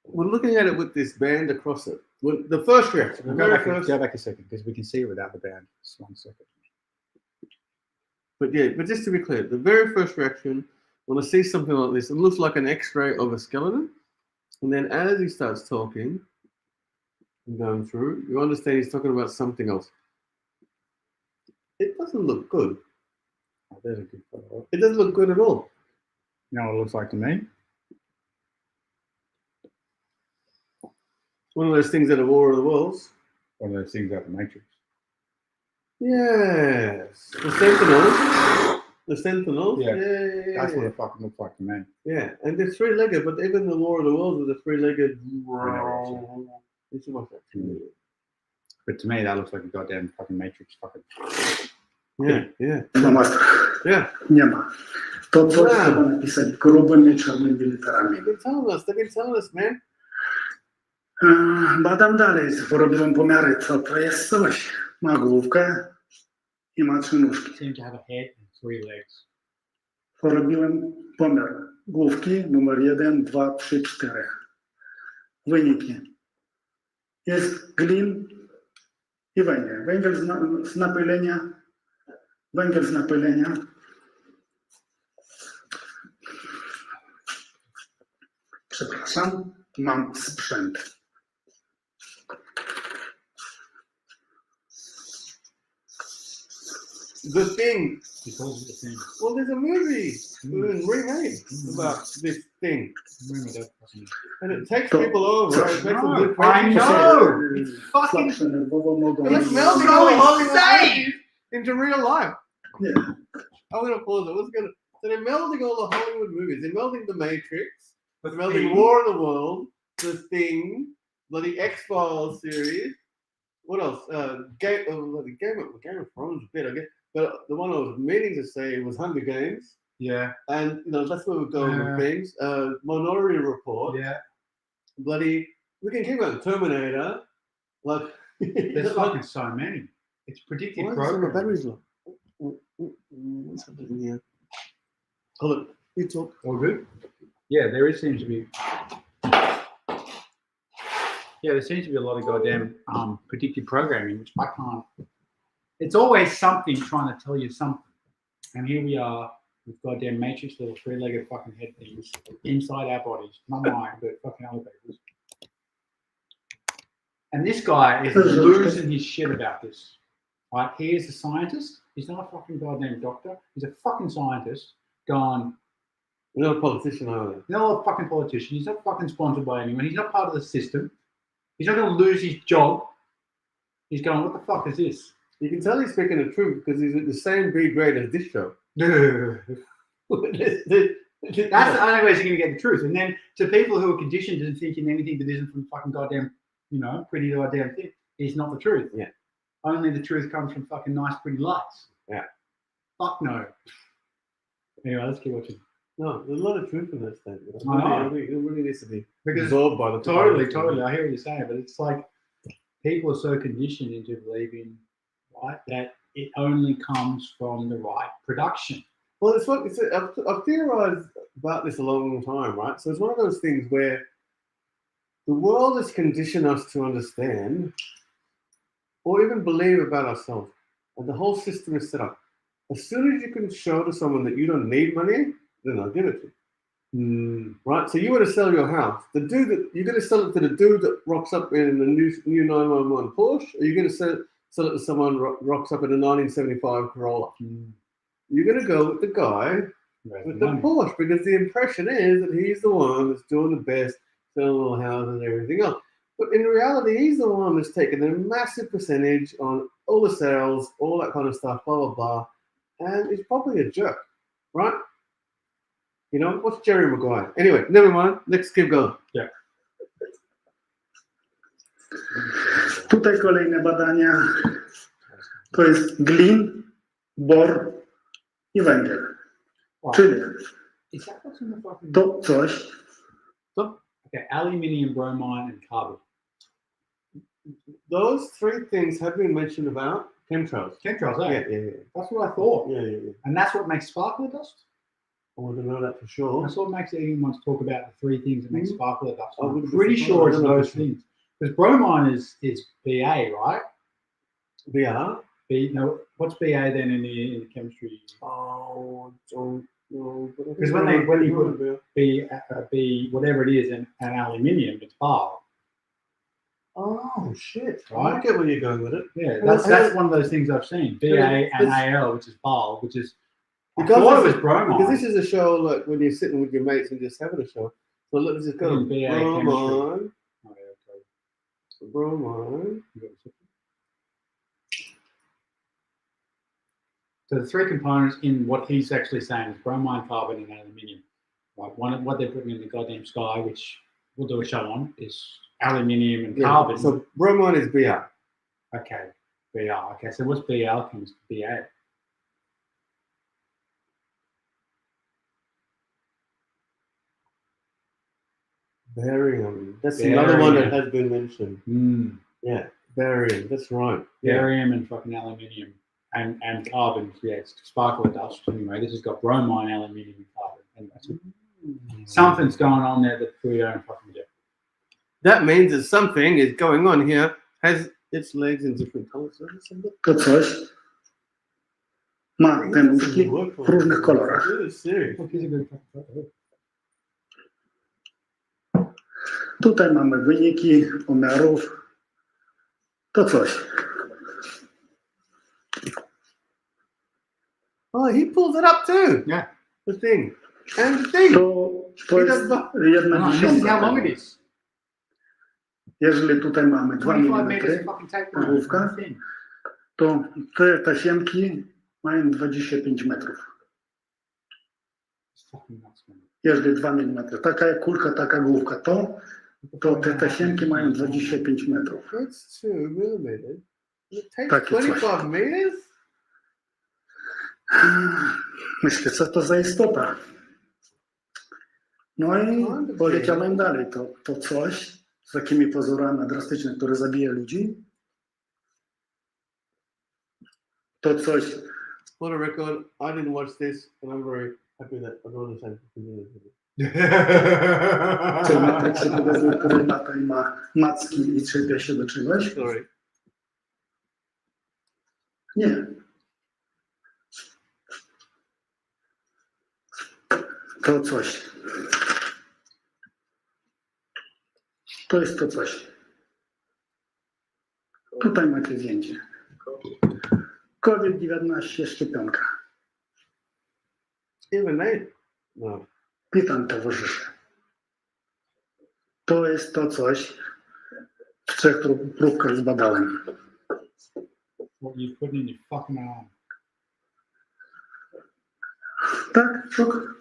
Speaker 1: we're looking at it with this band across it. Well, the first reaction.
Speaker 2: Go back a second because we can see it without the band. Just 1 second.
Speaker 1: But just to be clear, the very first reaction, when I see something like this, it looks like an X-ray of a skeleton. And then as he starts talking and going through, you understand he's talking about something else. It doesn't look good.
Speaker 2: Oh, there's a good photo.
Speaker 1: It doesn't look good at all.
Speaker 2: You know what it looks like to me?
Speaker 1: One of those things out of War of the Worlds.
Speaker 2: One of those things out of the Matrix.
Speaker 1: Yes. The Sentinels. The Sentinels?
Speaker 2: Yeah.
Speaker 1: Yeah.
Speaker 2: That's what it fucking looks like to me.
Speaker 1: Yeah, and they're three-legged, but even the War of the Worlds was a three-legged. You should watch that too.
Speaker 2: But to me, that looks like a goddamn fucking Matrix fucking.
Speaker 1: Yeah.
Speaker 14: Yeah. Nie ma. To coś trzeba napisać grubymi czarnymi literami.
Speaker 1: They've been telling us, man.
Speaker 14: Badam dalej, porobiłem pomiary, co to jest coś. Ma główkę i ma 3 nóżki.
Speaker 2: Seem to have a head and 3 legs.
Speaker 14: Porobiłem pomiar główki numer 1, 2, 3, 4. Wyniki. Jest glin i węgiel. Węgiel z napylenia. Węgiel z napylenia. Przepraszam, mam sprzęt.
Speaker 1: The Thing.
Speaker 2: Because of the thing.
Speaker 1: Well, there's a movie remade about this thing. And it takes people over. Right? It makes them look
Speaker 2: I know! It's fucking...
Speaker 1: It's melding all Hollywood into real life.
Speaker 14: Yeah.
Speaker 1: I'm going to pause it. So they're melding all the Hollywood movies. They're melding The Matrix. They're melding
Speaker 2: Thing.
Speaker 1: War of the World. The Thing. Bloody X-Files series. What else? Game of Thrones a bit, I guess. But the one I was meaning to say was Hunger Games.
Speaker 2: Yeah.
Speaker 1: And that's where we're going with things. Minority Report.
Speaker 2: Yeah.
Speaker 1: Bloody, we can keep going. Terminator. Like,
Speaker 2: there's fucking so many. It's predictive programming.
Speaker 1: Batteries low. What's happening here? Hold it. You talk.
Speaker 2: All good? Yeah, seems to be. Yeah, there seems to be a lot of goddamn predictive programming, which I can't. It's always something trying to tell you something. And here we are with goddamn Matrix little 3-legged fucking head things inside our bodies. Not mine, but fucking other people's. And this guy is losing his shit about this. Right? He is a scientist. He's not a fucking goddamn doctor. He's a fucking scientist going.
Speaker 1: You're not a politician either.
Speaker 2: He's not a fucking politician. He's not fucking sponsored by anyone. He's not part of the system. He's not going to lose his job. He's going, what the fuck is this?
Speaker 1: You can tell he's speaking the truth because he's at the same B grade as this show.
Speaker 2: That's the only way you're going to get the truth. And then to people who are conditioned to thinking anything that isn't from fucking goddamn, pretty goddamn thing is not the truth.
Speaker 1: Yeah.
Speaker 2: Only the truth comes from fucking nice, pretty lights.
Speaker 1: Yeah.
Speaker 2: Fuck no. Anyway, let's keep watching.
Speaker 1: No, there's a lot of truth in this thing. It really needs to be absorbed by the
Speaker 2: Totally. I hear what you're saying, but it's like people are so conditioned into believing, right, that it only comes from the right production.
Speaker 1: Well, I've theorized about this a long time, right? So it's one of those things where the world has conditioned us to understand or even believe about ourselves. And the whole system is set up. As soon as you can show to someone that you don't need money, then they'll give it to you. Right? So you want to sell your house. The dude that you're going to sell it to the dude that rocks up in the new 911 Porsche, or you're going to sell it to someone who rocks up in a 1975 Corolla. You're going to go with the guy with the Porsche because the impression is that he's the one that's doing the best, selling little houses and everything else. But in reality, he's the one that's taking a massive percentage on all the sales, all that kind of stuff, blah, blah, blah. And he's probably a jerk, right? What's Jerry Maguire? Anyway, never mind. Let's keep going.
Speaker 2: Yeah.
Speaker 14: Tutaj kolejne badania. To jest glin, bor i węgiel.
Speaker 2: Wow.
Speaker 14: Czyli
Speaker 2: Is that what's in the fucking...
Speaker 14: to coś.
Speaker 2: Okay, aluminium, bromine, and carbon.
Speaker 1: Those 3 things have been mentioned about chemtrails.
Speaker 2: Chemtrails,
Speaker 1: yeah.
Speaker 2: That's what I thought.
Speaker 1: Yeah.
Speaker 2: And that's what makes sparkler dust?
Speaker 1: I want to know that for sure.
Speaker 2: That's what makes anyone talk about the 3 things that make sparkler dust.
Speaker 1: I
Speaker 2: I'm pretty sure it's those things. Because bromine is Ba, right?
Speaker 1: BR?
Speaker 2: No, what's Ba then in the chemistry?
Speaker 1: Oh, don't know.
Speaker 2: Because when you put B, whatever it is, and aluminium, it's Bar.
Speaker 1: Oh shit!
Speaker 2: Right?
Speaker 1: I get where you're going with it.
Speaker 2: Yeah, that's one of those things I've seen. Ba and Al, which is Bar, which is
Speaker 1: because
Speaker 2: I thought it was bromine.
Speaker 1: Because this is a show like when you're sitting with your mates and just having a show. So let's just go bromine. Bromine.
Speaker 2: So the three components in what he's actually saying is bromine, carbon, and aluminium. Like what they're putting in the goddamn sky, which we'll do a show on, is aluminium and carbon.
Speaker 1: So bromine is Br.
Speaker 2: Okay, Br. Okay, so what's Bl comes to Ba?
Speaker 1: Barium. That's another one that has been mentioned. Yeah, barium. That's right.
Speaker 2: Barium and fucking aluminium and carbon. Yeah, it's sparkler dust. Anyway, this has got bromine, aluminium, and carbon. Anyway, so something's going on there that we don't fucking get.
Speaker 1: That means that something is going on here. Has its legs in different colors.
Speaker 14: To coś ma te nóżki w różnych kolorach. Tutaj mamy wyniki pomiarów. To coś.
Speaker 1: Oh, he pulls it up too.
Speaker 2: Yeah.
Speaker 1: The thing. And the thing.
Speaker 14: To jest jedna dziesiąta. Jeżeli tutaj mamy 2 mm główka, to te tasiemki mają 25 metrów. Jeżeli 2 mm. Taka kulka, taka główka, to te tasiemki mają 25 metrów.
Speaker 1: That's 2 mm. It takes
Speaker 14: Takie coś.
Speaker 1: 25 meters?
Speaker 14: Myślę, co to za istota. No i poleciałem dalej. To coś z takimi pozorami drastycznymi, które zabija ludzi. To coś.
Speaker 1: For the record, I didn't watch this, and I'm very happy that I don't understand.
Speaker 14: Co Matrix pokazuje, który lata i ma macki i trzepie się do czegoś?
Speaker 1: Sorry.
Speaker 14: Nie. To coś. To jest to coś. Tutaj macie zdjęcie. COVID-19 szczepionka.
Speaker 1: Even they? No.
Speaker 14: Witam towarzysze. To jest to coś, w 3 próbkach zbadałem.
Speaker 2: What you put in your fucking arm.
Speaker 14: Tak, szok.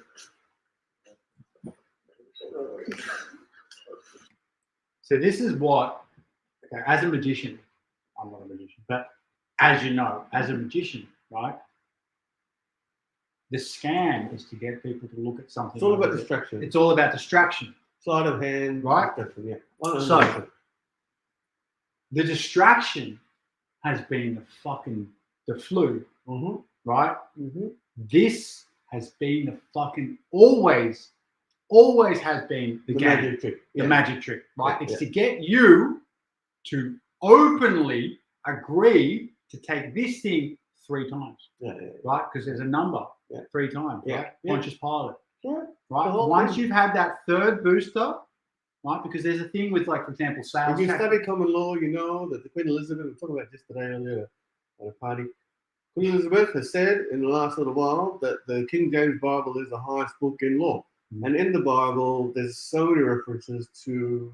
Speaker 2: So this is what, okay, as a magician, I'm not a magician, but as you know, as a magician, right? The scam is to get people to look at something.
Speaker 1: It's all about distraction.
Speaker 2: It's all about distraction.
Speaker 1: Sleight of hand.
Speaker 2: Right?
Speaker 1: Yeah.
Speaker 2: So, the distraction has been the flu, right? This has been the fucking always has been the game.
Speaker 1: Magic trick.
Speaker 2: The
Speaker 1: Yeah.
Speaker 2: magic trick, right?
Speaker 1: Yeah,
Speaker 2: It's
Speaker 1: yeah.
Speaker 2: to get you to openly agree to take this thing 3 times, right? Because there's a number 3 times, right? Conscious pilot, right? Once you've had that 3rd booster, right? Because there's a thing with, like, for example, sales.
Speaker 1: If you
Speaker 2: tax.
Speaker 1: study common law, you know that the Queen Elizabeth, we were talking about this today earlier at a party. Queen Elizabeth has said in the last little while that the King James Bible is the highest book in law. And in the Bible, there's so many references to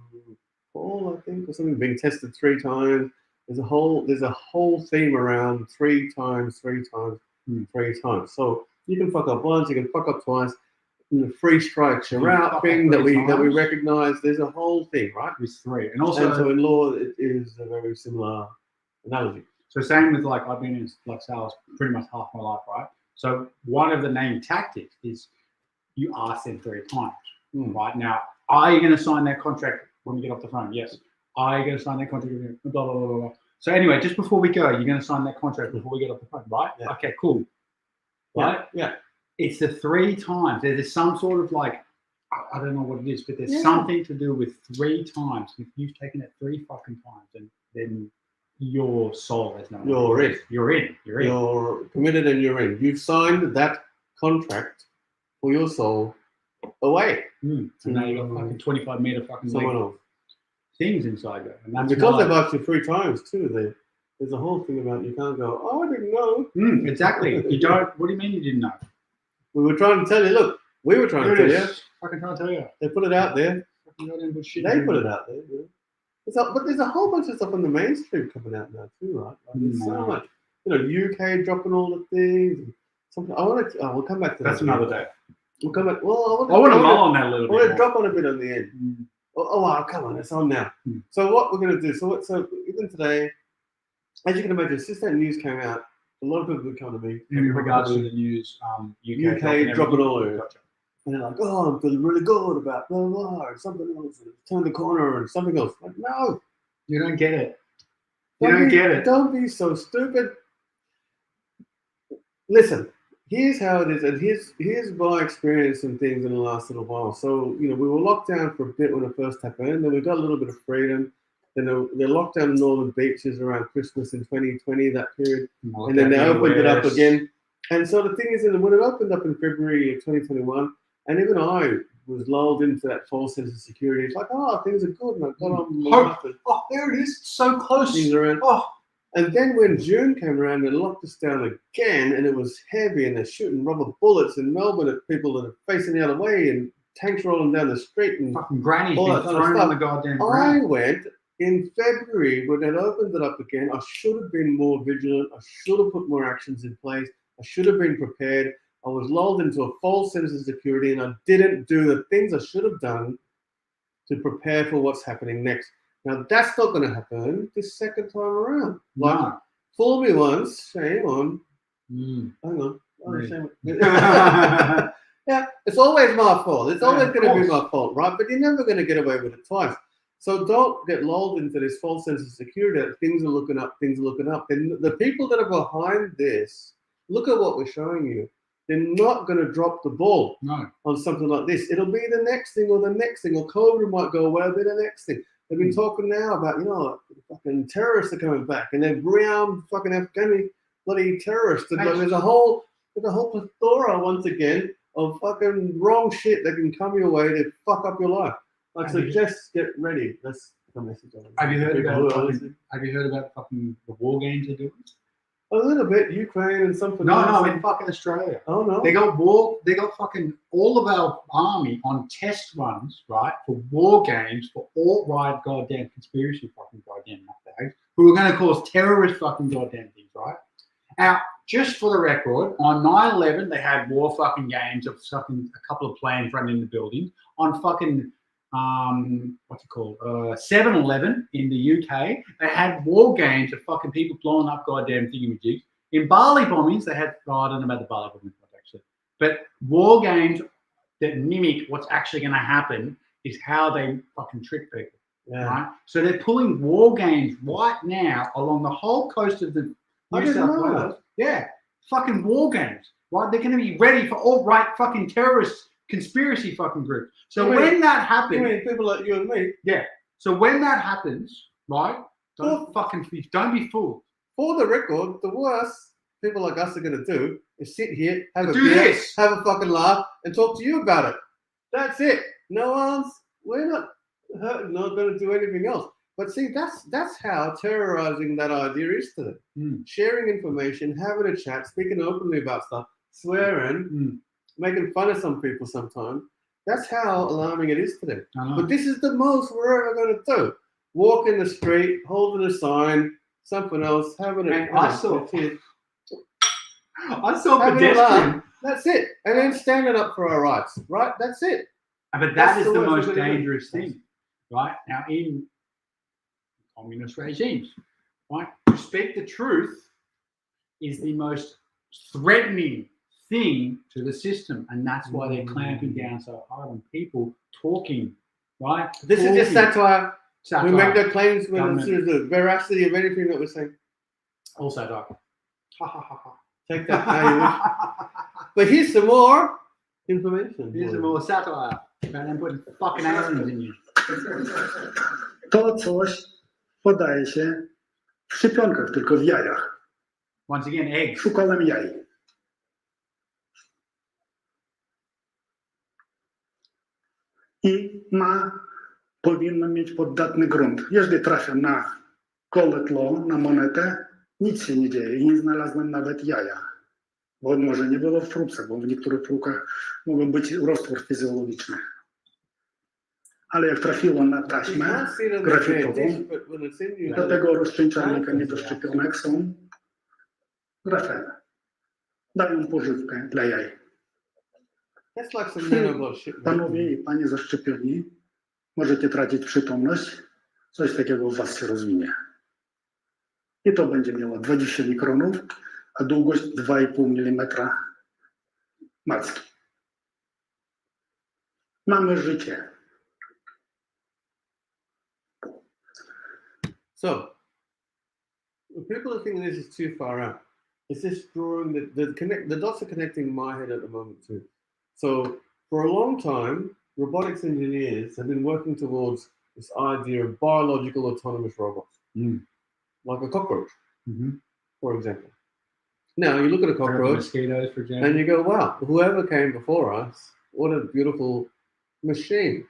Speaker 1: Paul, I think, or something being tested 3 times. There's a whole theme around 3 times, 3 times, 3 times. So you can fuck up once, you can fuck up twice. The 3 strikes you're out thing that we recognize. There's a whole thing, right?
Speaker 2: There's 3, and also
Speaker 1: so in law, it is a very similar analogy.
Speaker 2: So same with, like, I've been in, like, sales pretty much half my life, right? So one of the main tactics is you ask them 3 times, right? Now, are you going to sign that contract when we get off the phone? Yes. Are you going to sign that contract? Blah, blah, blah, blah, blah. So anyway, just before we go, you're going to sign that contract before we get off the phone, right?
Speaker 1: Yeah.
Speaker 2: Okay, cool. Right?
Speaker 1: Yeah.
Speaker 2: It's the 3 times. There's some sort of, like, I don't know what it is, but there's something to do with 3 times. If you've taken it 3 fucking times, then your soul has no.
Speaker 1: You're in.
Speaker 2: You're in. You're in.
Speaker 1: You're committed and you're in. You've signed that contract for your soul away.
Speaker 2: And now you got fucking 25-meter fucking
Speaker 1: someone else.
Speaker 2: Things inside there. And
Speaker 1: And
Speaker 2: that's
Speaker 1: because
Speaker 2: why,
Speaker 1: they've asked you 3 times too, there's a whole thing about you can't go, oh, I didn't know.
Speaker 2: Exactly. You don't. What do you mean you didn't know?
Speaker 1: We were trying to tell you, look, we were trying to tell you.
Speaker 2: Fucking trying to tell you.
Speaker 1: They put it out there. They put it out there. Yeah. But there's a whole bunch of stuff on the mainstream coming out now too, right? Like, there's so much. UK dropping all the things. And something. We'll come back to that.
Speaker 2: That's another day.
Speaker 1: We'll come back. Well,
Speaker 2: I want to mull on that a little bit.
Speaker 1: I want to
Speaker 2: more.
Speaker 1: drop on a bit on the end. Wow, come on, it's on now. So what we're going to do? So even today, as you can imagine, since that news came out, a lot of people would come to me
Speaker 2: in regards to the news.
Speaker 1: UK dropping all over. Gotcha. And they're like, "Oh, I'm feeling really good about blah blah," or something else, and turn the corner, and something else. Like, no,
Speaker 2: you don't get it. You don't get it.
Speaker 1: Don't be so stupid. Listen, here's how it is, and here's my experience and things in the last little while. So, we were locked down for a bit when it first happened, then we got a little bit of freedom. Then they locked down northern beaches around Christmas in 2020, that period, and then they opened it up again. And so the thing is, when it opened up in February of 2021, and even I was lulled into that false sense of security. It's like, things are good, and I got on
Speaker 2: hope. There it is, so close.
Speaker 1: Things around. And then when June came around, they locked us down again, and it was heavy, and they're shooting rubber bullets in Melbourne at people that are facing the other way, and tanks rolling down the street, and
Speaker 2: fucking grannies
Speaker 1: all
Speaker 2: being
Speaker 1: that kind of
Speaker 2: thrown
Speaker 1: stuff.
Speaker 2: on the goddamn ground.
Speaker 1: I went in February when it opened it up again. I should have been more vigilant. I should have put more actions in place. I should have been prepared. I was lulled into a false sense of security, and I didn't do the things I should have done to prepare for what's happening next. Now, that's not going to happen this second time around. Like, fool me once, shame on. Hang on. Shame on. Yeah, it's always my fault. It's always going to be my fault, right? But you're never going to get away with it twice. So don't get lulled into this false sense of security that things are looking up, And the people that are behind this, look at what we're showing you. They're not going to drop the ball on something like this. It'll be the next thing or the next thing, or COVID might go away, it'll be the next thing. They've been talking now about, fucking terrorists are coming back, and they've rearmed fucking Afghani bloody terrorists. And there's a whole plethora once again of fucking wrong shit that can come your way to fuck up your life. So just get ready. That's the message.
Speaker 2: Have you heard about fucking the war games they're doing?
Speaker 1: A little bit, Ukraine and something.
Speaker 2: No, I mean fucking Australia.
Speaker 1: Oh no.
Speaker 2: They got fucking all of our army on test runs, right, for war games for alt-right goddamn conspiracy fucking goddamn nutbags who are going to cause terrorist fucking goddamn things, right? Now, just for the record, on 9/11 they had war fucking games of fucking a couple of planes running in the building. On fucking 7-Eleven in the UK, they had war games of fucking people blowing up goddamn thingamajigs. In Bali bombings, they had, I don't know about the Bali bombings actually, but war games that mimic what's actually going to happen is how they fucking trick people, right? So they're pulling war games right now along the whole coast of the New South Wales. Yeah, fucking war games, right? They're going to be ready for alt-right fucking terrorists, conspiracy fucking groups. So when that happens,
Speaker 1: people like you and me.
Speaker 2: Yeah. So when that happens, right? Don't be fooled.
Speaker 1: For the record, the worst people like us are going to do is sit here, have a beer, have a fucking laugh, and talk to you about it. That's it. We're not going to do anything else. But see, that's how terrorizing that idea is to them. Sharing information, having a chat, speaking openly about stuff, swearing, making fun of some people sometimes. That's how alarming it is to them. But this is the most we're ever going to do. Walk in the street, holding a sign, something else, having a...
Speaker 2: I saw pedestrian.
Speaker 1: That's it. And then standing up for our rights, right? That's it.
Speaker 2: But that is the most dangerous thing, right? Now, in communist regimes, right? To speak the truth is the most threatening thing to the system, and that's why they're clamping down so hard on people talking, right?
Speaker 1: This is just satire.
Speaker 2: Satire.
Speaker 1: We make no claims when it's the veracity of anything that we're saying.
Speaker 2: All satire.
Speaker 1: Take that how you wish. But here's some more information.
Speaker 2: Here's some more satire. And then putting fucking aliens in you.
Speaker 14: To coś podaje się w szczepionkach, tylko w jajach.
Speaker 2: Once again, eggs.
Speaker 14: Szukałem jaj. I powinno mieć poddatny grunt. Jeżeli trafia na kole tło, na monetę, nic się nie dzieje i nie znalazłem nawet jaja. Bo może nie było w próbce, bo w niektórych próbkach mogą być roztwór fizjologiczny. Ale jak trafiło na taśmę grafitową, do tego rozcieńczalnika nie do szczepionek są grafenę. Dają pożywkę dla jaj.
Speaker 1: That's like some nanobot shit.
Speaker 14: Panowie i panie zaszczepieni, możecie tracić przytomność, coś takiego w was się rozwinie. I to będzie miało 20 mikronów, a długość 2,5 mm macki. Mamy życie.
Speaker 1: So, people are thinking this is too far out. It's just drawing the dots are connecting in my head at the moment too. So, for a long time, robotics engineers have been working towards this idea of biological autonomous robots, like a cockroach, for example. Now, you look at a cockroach
Speaker 2: Mosquitoes, for example.
Speaker 1: and you go, wow, whoever came before us, what a beautiful machine.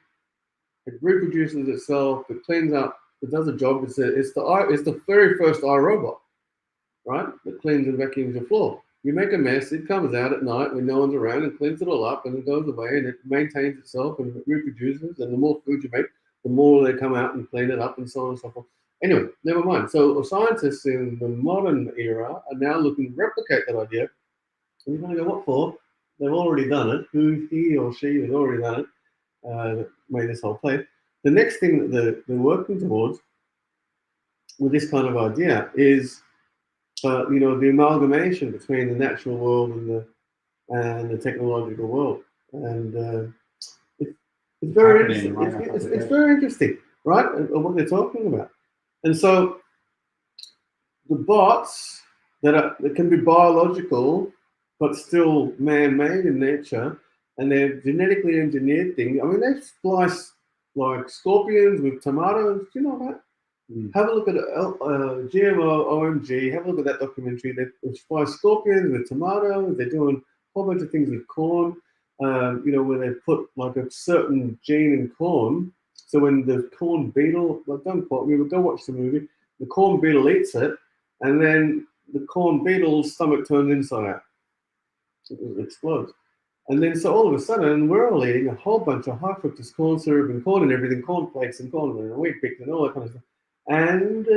Speaker 1: It reproduces itself, it cleans up, it does a job. It's the very first iRobot, right? That cleans and vacuums your floor. You make a mess, it comes out at night when no one's around and cleans it all up, and it goes away and it maintains itself and it reproduces. And the more food you make, the more they come out and clean it up and so on and so forth. Anyway, never mind. So scientists in the modern era are now looking to replicate that idea. And you're going to go, what for? They've already done it. Who, he or she has already done it, made this whole play. The next thing that they're working towards with this kind of idea is, the amalgamation between the natural world and the technological world. And it's very interesting. It's very interesting, right? What they're talking about. And so the bots that can be biological, but still man-made in nature, and they're genetically engineered things. I mean, they splice like scorpions with tomatoes. Do you know that? Have a look at GMO OMG. Have a look at that documentary. They splice scorpions with tomatoes. They're doing a whole bunch of things with corn. Where they put like a certain gene in corn. So when the corn beetle, don't quote me, but go watch the movie. The corn beetle eats it, and then the corn beetle's stomach turns inside out. It explodes. And then so all of a sudden, we're all eating a whole bunch of high fructose corn syrup and corn and everything, corn flakes and corn and wheat bix and all that kind of stuff. And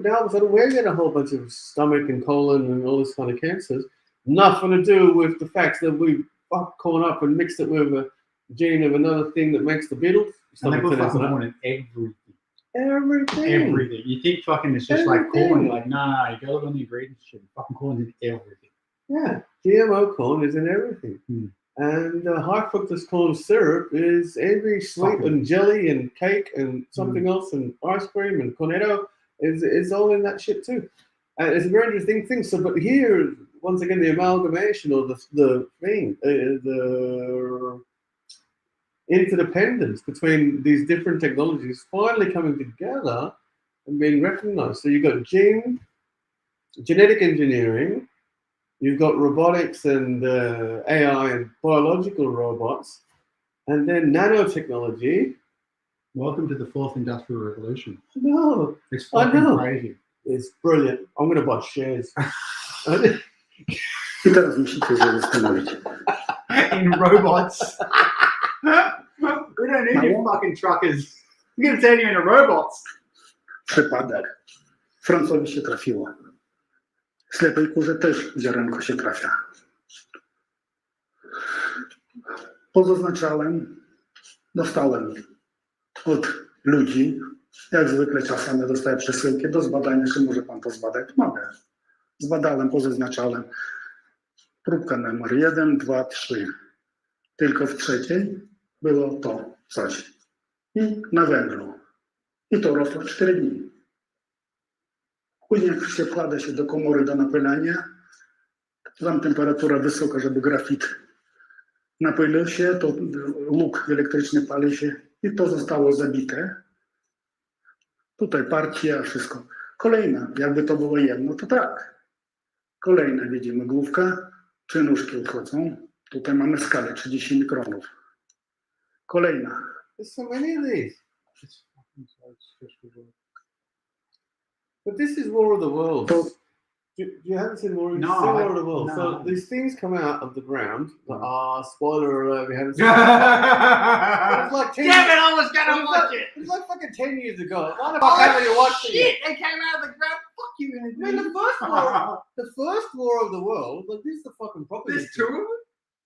Speaker 1: now all of a sudden, we're getting a whole bunch of stomach and colon and all this kind of cancers. Nothing to do with the fact that we fucked corn up and mixed it with a gene of another thing that makes the beetle.
Speaker 2: And they put fucking corn in everything.
Speaker 1: Everything.
Speaker 2: Everything. You think fucking it's just like corn. Like, nah, you go look on the ingredients shit. Fucking corn in everything.
Speaker 1: Yeah, GMO corn is in everything. And high fructose corn syrup is every sweet and jelly and cake and something else and ice cream and cornetto is all in that shit too. And it's a very interesting thing. So, but here, once again, the amalgamation or the thing, the interdependence between these different technologies finally coming together and being recognized. So you've got genetic engineering, you've got robotics and AI and biological robots, and then nanotechnology.
Speaker 2: Welcome to the fourth industrial revolution.
Speaker 1: No,
Speaker 2: it's fucking crazy.
Speaker 1: It's brilliant. I'm going to buy shares.
Speaker 2: In robots. We don't need you fucking truckers. We're going to turn you into robots.
Speaker 14: Przypadek. Francowi się trafiło. Ślepej kurze też ziarenko się trafia. Pozaznaczałem, dostałem od ludzi, jak zwykle czasami dostaję przesyłki do zbadania, czy może pan to zbadać. Mogę. Zbadałem, pozaznaczałem. Próbka numer 1, 2, 3. Tylko w trzeciej było to coś. I na węglu. I to rosło 4 dni. Później jak się wkłada się do komory do napylania, tam temperatura wysoka, żeby grafit napylił się, to łuk elektryczny pali się i to zostało zabite. Tutaj partia, wszystko. Kolejna, jakby to było jedno, to tak. Kolejna widzimy główka, 3 nóżki odchodzą. Tutaj mamy skalę 30 mikronów. Kolejna.
Speaker 1: There's so many of these. But this is War of the Worlds. You haven't seen War of the Worlds. So these things come out of the ground. Spoiler alert, we haven't seen it. It's like 10
Speaker 2: Damn it, I was going to watch it.
Speaker 1: It's like fucking 10 years ago. Why the fuck haven't you watched it?
Speaker 2: Shit, they came out of the ground. Fuck you, Anthony.
Speaker 1: Man, the first war of the world, like this is the fucking problem.
Speaker 2: There's 2 of them?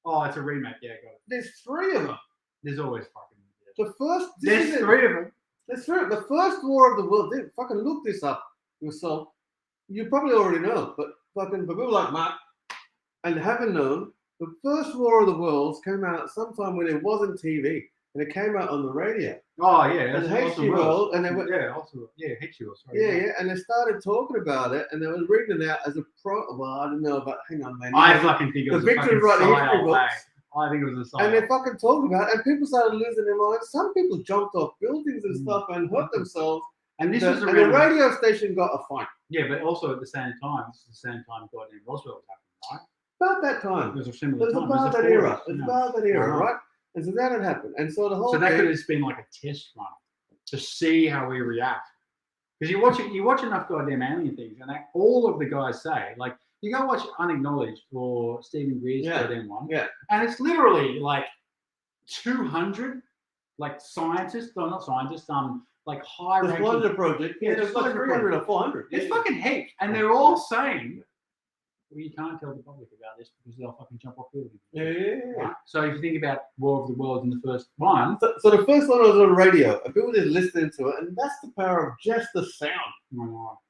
Speaker 2: Oh, it's a remake. Yeah, got it.
Speaker 1: There's 3 of them.
Speaker 2: There's always fucking.
Speaker 1: The first.
Speaker 2: There's 3 of them.
Speaker 1: That's right. The first war of the world. They fucking look this up yourself. You probably already know, but people like Mark and haven't known. The first war of the worlds came out sometime when it wasn't TV, and it came out on the radio.
Speaker 2: Oh yeah,
Speaker 1: and H.G. Wells, and they went,
Speaker 2: H.G. Wells.
Speaker 1: Yeah, and they started talking about it, and they were reading it out as a Well, I don't know about. Hang on, man.
Speaker 2: I fucking think it was
Speaker 1: the Victor writing history books.
Speaker 2: I think it was a sign.
Speaker 1: And they fucking talked about it, and people started losing their minds. Some people jumped off buildings and stuff and hurt themselves.
Speaker 2: And this was
Speaker 1: and the radio station got a fine.
Speaker 2: Yeah, but also at the same time, this is the same time goddamn Roswell was happening, right?
Speaker 1: About that time.
Speaker 2: It was a similar time.
Speaker 1: About that era. It's about that era, right? And so that had happened. And so the whole
Speaker 2: that could have just been like a test run to see how we react. Because you watch enough goddamn alien things, and all of the guys say, like, you go watch Unacknowledged or Stephen Greer's goddamn one, and it's literally like 200 like scientists, or not scientists, like high ranking.
Speaker 1: The Florida Project, there's like 300 or 400.
Speaker 2: It's fucking heaps, and they're all saying, well, you can't tell the public about this because they'll fucking jump off buildings. Right? So if you think about War of the Worlds in the first one.
Speaker 1: So the first one was on radio, and people just listening to it, and that's the power of just the sound.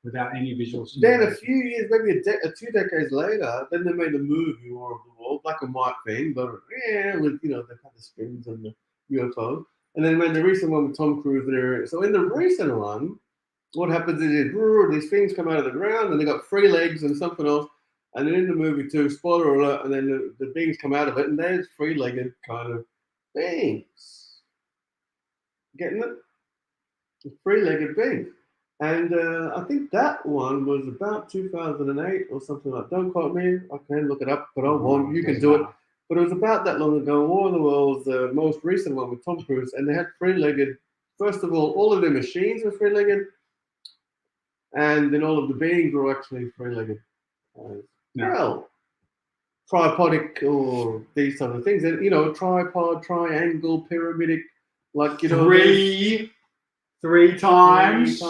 Speaker 2: Without any visual.
Speaker 1: Then a few years, maybe 2 decades later, then they made the movie War of the Worlds, black and white thing, but with, they've had the spins and the UFOs. And then when the recent one with Tom Cruise there. So in the recent one, what happens is these things come out of the ground and they got 3 legs and something else. And then in the movie too, spoiler alert, and then the beings come out of it, and there's 3-legged kind of beings. Getting it? The 3-legged beings. And I think that one was about 2008 or something like that. Don't quote me. I can look it up, but I won't. You can do it. But it was about that long ago. War of the Worlds, the most recent one with Tom Cruise, and they had 3-legged. First of all of the machines were 3-legged, and then all of the beings were actually 3-legged. Well, tripodic or these sort of things. And tripod, triangle, pyramidic, like
Speaker 2: three times.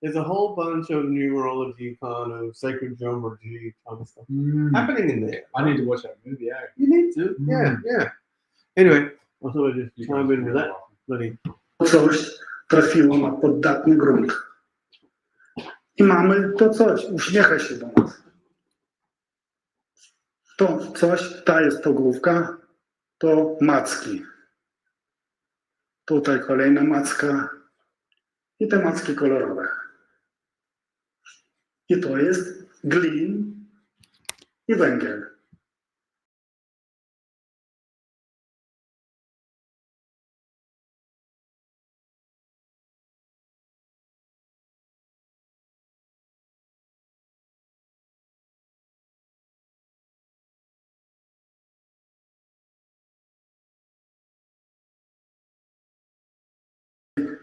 Speaker 1: There's a whole bunch of numerology, kind of sacred geometry kind of stuff happening in there.
Speaker 2: I need to watch that movie. Yeah,
Speaker 1: you need to. Yeah. Anyway, I thought I'd just chime in with that. Bloody.
Speaker 14: Coś trafiło na poddatny grunt. I mamy to coś, uśmiecha się do nas. To coś, ta jest to główka, to macki. Tutaj kolejna macka i te macki kolorowe. I to jest glin i węgiel.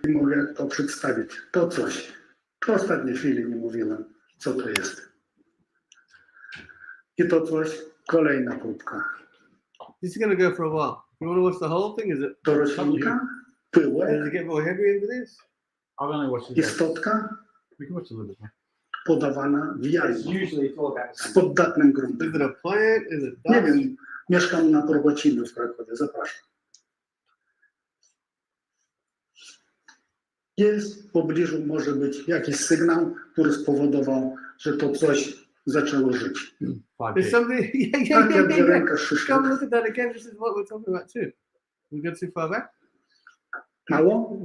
Speaker 14: I mogę to przedstawić. To coś. W ostatniej chwili nie mówiłem, co to jest. I to coś, kolejna próbka.
Speaker 1: This is going to go for a while. You want to watch the whole thing? Is it?
Speaker 14: To roślinka, pyłek.
Speaker 1: Does it get more heavy into this?
Speaker 2: I'm going to watch it.
Speaker 14: Istotka.
Speaker 2: We can watch a little bit.
Speaker 14: Podawana w jajku.
Speaker 2: Usually it's all about
Speaker 14: z poddatnym gruntem.
Speaker 1: Is it a plant? Is it dust?
Speaker 14: Nie wiem. Mieszkam na Torwocinie w Krakowie. Zapraszam. Jest w pobliżu, może być jakiś sygnał, który spowodował, że to coś zaczęło żyć.
Speaker 1: There's something.
Speaker 14: Tak jak ręka szyszek.
Speaker 1: Come look at that again. This is what we're talking about too. We got too far back.
Speaker 14: Mało?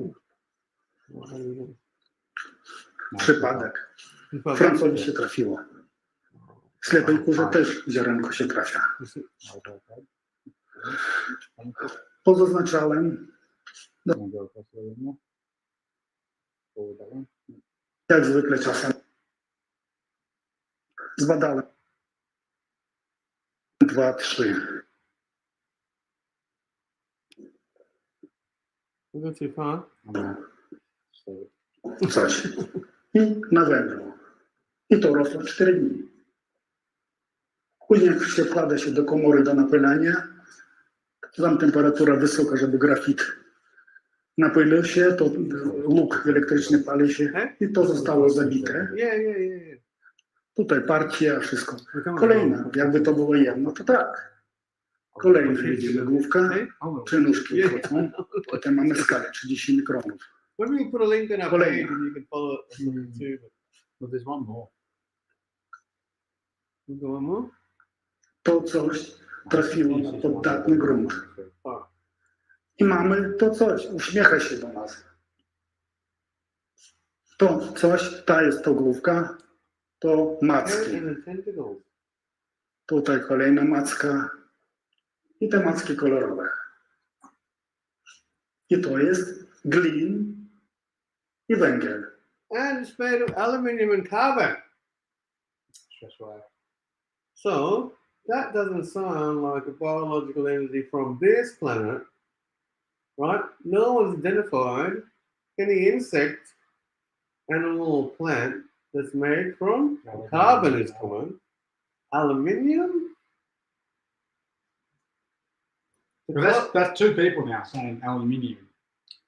Speaker 14: Przypadek. Francowi się trafiło. Ślepej kurze też ziarenko się trafia. Pozaznaczałem. Jak zwykle czasem zbadałem 2, 3. Coś. I na węglu. I to rosło 4 dni. Później jak się wkłada się do komory do napylania, tam temperatura wysoka, żeby grafit napylił się, to łuk elektryczny pali się i to zostało zabite. Tutaj partia, wszystko. Kolejna, jakby to było jedno, to tak. Kolejna jedziemy główka, czy nóżki wchodzą, potem mamy skalę 30 mikronów.
Speaker 1: Maybe we put a link in our page and you can follow it too.
Speaker 2: But there's one more.
Speaker 1: You go one more?
Speaker 14: To coś trafiło na poddatny grunt. I mamy to coś, uśmiecha się do nas. To coś, ta jest to główka, to macki. Tutaj kolejna macka i te macki kolorowe. I to jest glin i węgiel.
Speaker 1: And it's made of aluminium and carbon.
Speaker 2: That's right.
Speaker 1: So that doesn't sound like a biological entity from this planet, right? No one's identified any insect, animal, or plant that's made from carbon is common. Aluminium?
Speaker 2: Well, that's two people now saying aluminium.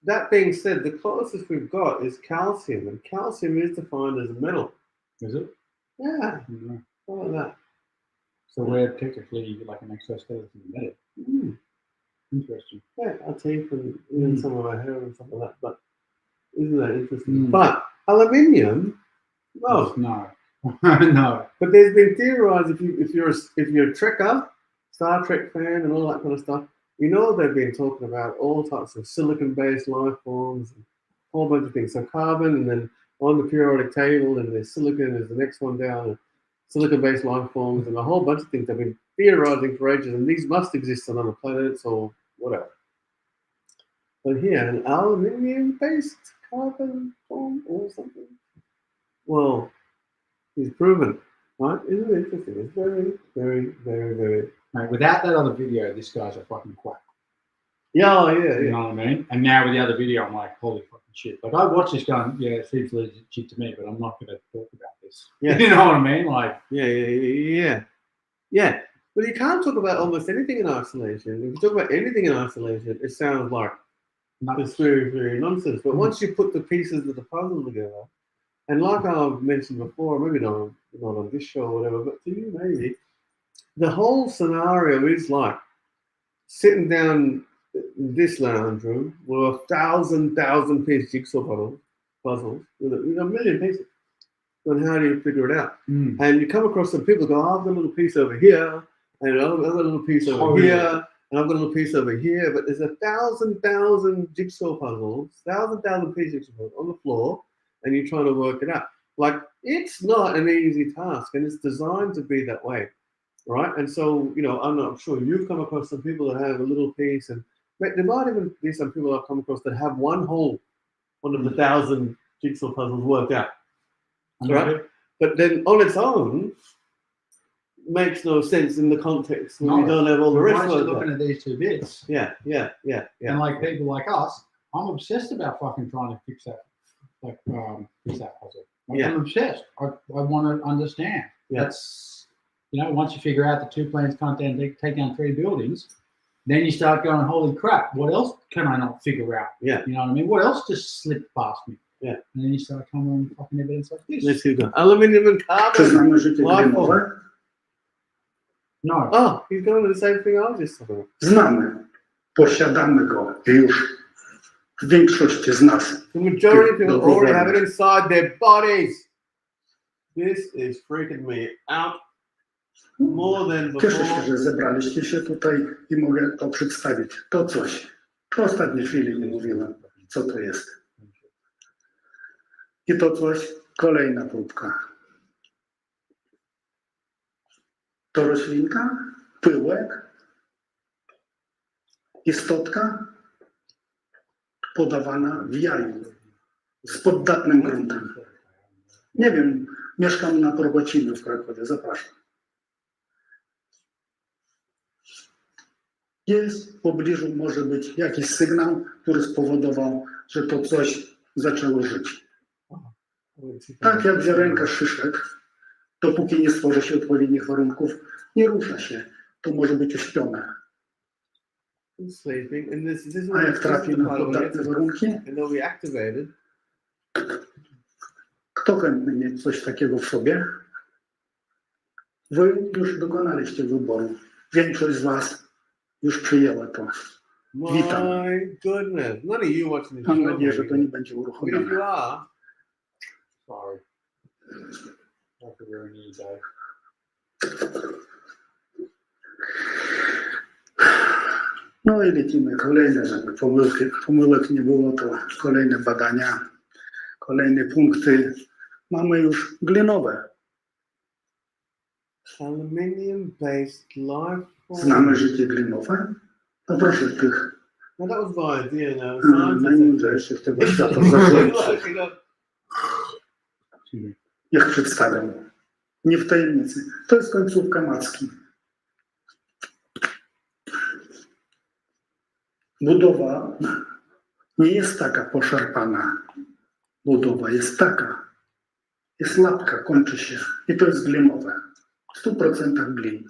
Speaker 1: That being said, the closest we've got is calcium, and calcium is defined as a metal.
Speaker 2: Is it?
Speaker 1: Yeah,
Speaker 2: Mm-hmm.
Speaker 1: all of that.
Speaker 2: So we're technically like an exoskeleton metal. Interesting.
Speaker 1: Yeah, our teeth and even some of our hair and stuff like that. But isn't that interesting? But aluminium, no,
Speaker 2: no, no.
Speaker 1: But there's been theorized if you're a Trekker, Star Trek fan, and all that kind of stuff. You know they've been talking about all types of silicon-based life forms, and a whole bunch of things. So carbon, and then on the periodic table, and there's silicon is the next one down, and silicon-based life forms, and a whole bunch of things they've been theorizing for ages, and these must exist on other planets or whatever. But here, an aluminium-based carbon form or something. Well, he's proven, right? Isn't it interesting? It's very, very, very, very.
Speaker 2: Mate, without that other video, this guy's a fucking quack.
Speaker 1: Yeah.
Speaker 2: You know what I mean? And now with the other video, I'm like, holy fucking shit. Like I watch this going, yeah, it seems legit to me, but I'm not going to talk about this.
Speaker 1: Yeah.
Speaker 2: You know what I mean? Like,
Speaker 1: Yeah. But you can't talk about almost anything in isolation. If you talk about anything in isolation, it sounds like it's very, very nonsense. But once you put the pieces of the puzzle together, and like I've mentioned before, maybe not on this show or whatever, but to you maybe, the whole scenario is like sitting down in this lounge room with 1,000 piece jigsaw puzzles with a million pieces. And how do you figure it out? And you come across some people go, I've got a little piece over here, and I've got a little piece over here, and I've got a little piece over here, but there's 1,000 jigsaw puzzles, 1,000 pieces jigsaw puzzles on the floor, and you're trying to work it out. Like, it's not an easy task, and it's designed to be that way, right? And so, I'm sure you've come across some people that have a little piece, and there might even be some people I've come across that have one of the 1,000 jigsaw puzzles worked out, right? But then on its own, makes no sense in the context when you don't have all the rest of it.
Speaker 2: Looking at these two bits.
Speaker 1: Yeah.
Speaker 2: And like people like us, I'm obsessed about fucking trying to fix that, fix that puzzle. Like, I'm obsessed. I want to understand.
Speaker 1: Yeah.
Speaker 2: That's, once you figure out the two planes can't take down 3 buildings, then you start going, holy crap, what else can I not figure out?
Speaker 1: Yeah.
Speaker 2: You know what I mean? What else just slipped past me?
Speaker 1: Yeah.
Speaker 2: And then you start coming on fucking evidence like this.
Speaker 1: Let's go. Aluminium and carbon. Life form.
Speaker 2: No.
Speaker 1: Oh, he's going to the same thing I was just talking about.
Speaker 14: Znamy, posiadamy go już. Większość z nas.
Speaker 1: The majority of people already have it inside their bodies. This is freaking me out more than before.
Speaker 14: Cieszę się, że zebraliście się tutaj i mogę to przedstawić. To coś. W ostatniej chwili nie mówiłem, co to jest. I to coś, kolejna próbka. To roślinka, pyłek, istotka podawana w jaju z poddatnym gruntem. Nie wiem, mieszkam na Probocinu w Krakowie, zapraszam. Jest w pobliżu, może być jakiś sygnał, który spowodował, że to coś zaczęło żyć. Tak jak ziarenka szyszek, dopóki nie stworzy się odpowiednich warunków, nie rusza się. To może być uśpione.
Speaker 1: and sleeping, and this is
Speaker 14: A
Speaker 1: what
Speaker 14: jak trafi na podatne warunki,
Speaker 1: and they'll be activated.
Speaker 14: kto chętny mieć coś takiego w sobie? Wy już dokonaliście wyboru. Większość z was już przyjęła to. Witam.
Speaker 1: My goodness, none of you watching this
Speaker 14: Mam
Speaker 1: show.
Speaker 14: nadzieję, że to
Speaker 1: maybe.
Speaker 14: nie będzie
Speaker 1: But if
Speaker 14: uruchomione.
Speaker 1: you are,
Speaker 2: Sorry. That's a ruin your day.
Speaker 14: No i lecimy kolejne, żeby pomyłek nie było, to kolejne badania, kolejne punkty. Mamy już glinowe.
Speaker 1: aluminium-based life form.
Speaker 14: Znamy życie glinowe? No proszę tych
Speaker 1: No, that was my idea now.
Speaker 14: najmądrzejszych tego świata jak przedstawiam. Nie w tajemnicy. To jest końcówka macki. Budowa nie jest taka poszarpana. Budowa jest taka. Jest lapka, kończy się. I to jest glinowe. W 100% glin.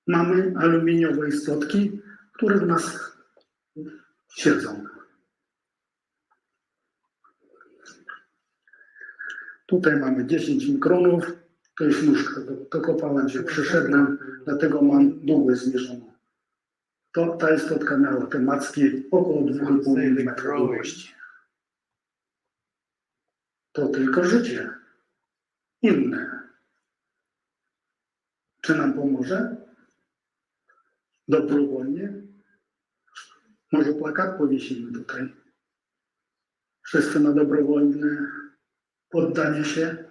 Speaker 14: Mamy aluminiowe istotki, które w nas siedzą. Tutaj mamy 10 mikronów. To jest nóżka. To kopałem się, przeszedłem, dlatego mam długość zmierzoną. Ta istotka miała te macki około 2,5 mm długości. To tylko życie. Inne. Czy nam pomoże? Dobrowolnie? Może plakat powiesimy tutaj. Wszyscy na dobrowolne poddanie się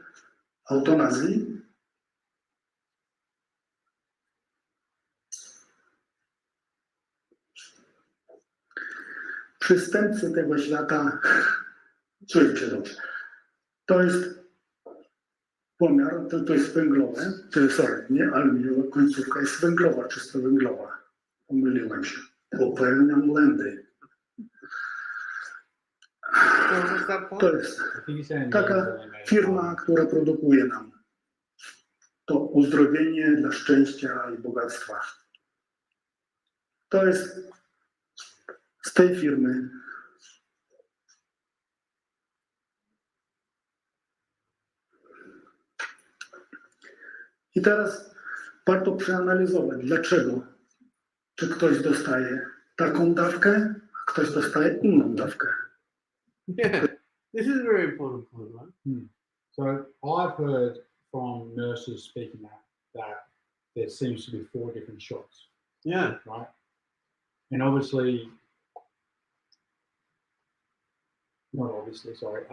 Speaker 14: eutanazji? Przystępcy tego świata, czujcie dobrze. To jest pomiar, to jest węglowe, nie aluminiowa, końcówka jest węglowa, czysto węglowa. Pomyliłem się. Popełniam błędy. To jest taka firma, która produkuje nam to uzdrowienie dla szczęścia i bogactwa. To jest z tej firmy. I teraz warto przeanalizować, dlaczego. Czy ktoś dostaje taką dawkę, a ktoś dostaje inną dawkę.
Speaker 1: Yeah, this is a very important point, right?
Speaker 2: So I've heard from nurses speaking that there seems to be 4 different shots.
Speaker 1: Yeah.
Speaker 2: Right? And obviously, not obviously, sorry.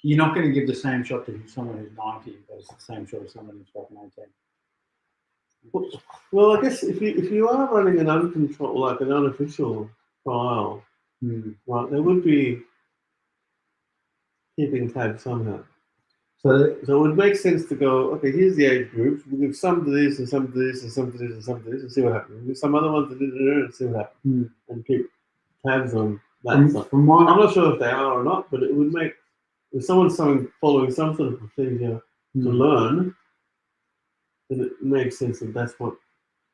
Speaker 2: You're not going to give the same shot to someone who's 90 as the same shot as someone who's fucking 18.
Speaker 1: Well, I guess if you are running an uncontrolled, like an unofficial trial, right, there would be keeping tabs somehow. So it would make sense to go, okay, here's the age groups. We'll give some to this and some to this and some to this and some to this and see what happens. We'll give some other ones to this and see what happens. And keep tabs on that stuff. I'm not sure if they are or not, but it would make, if someone's following some sort of procedure to learn, then it makes sense that that's what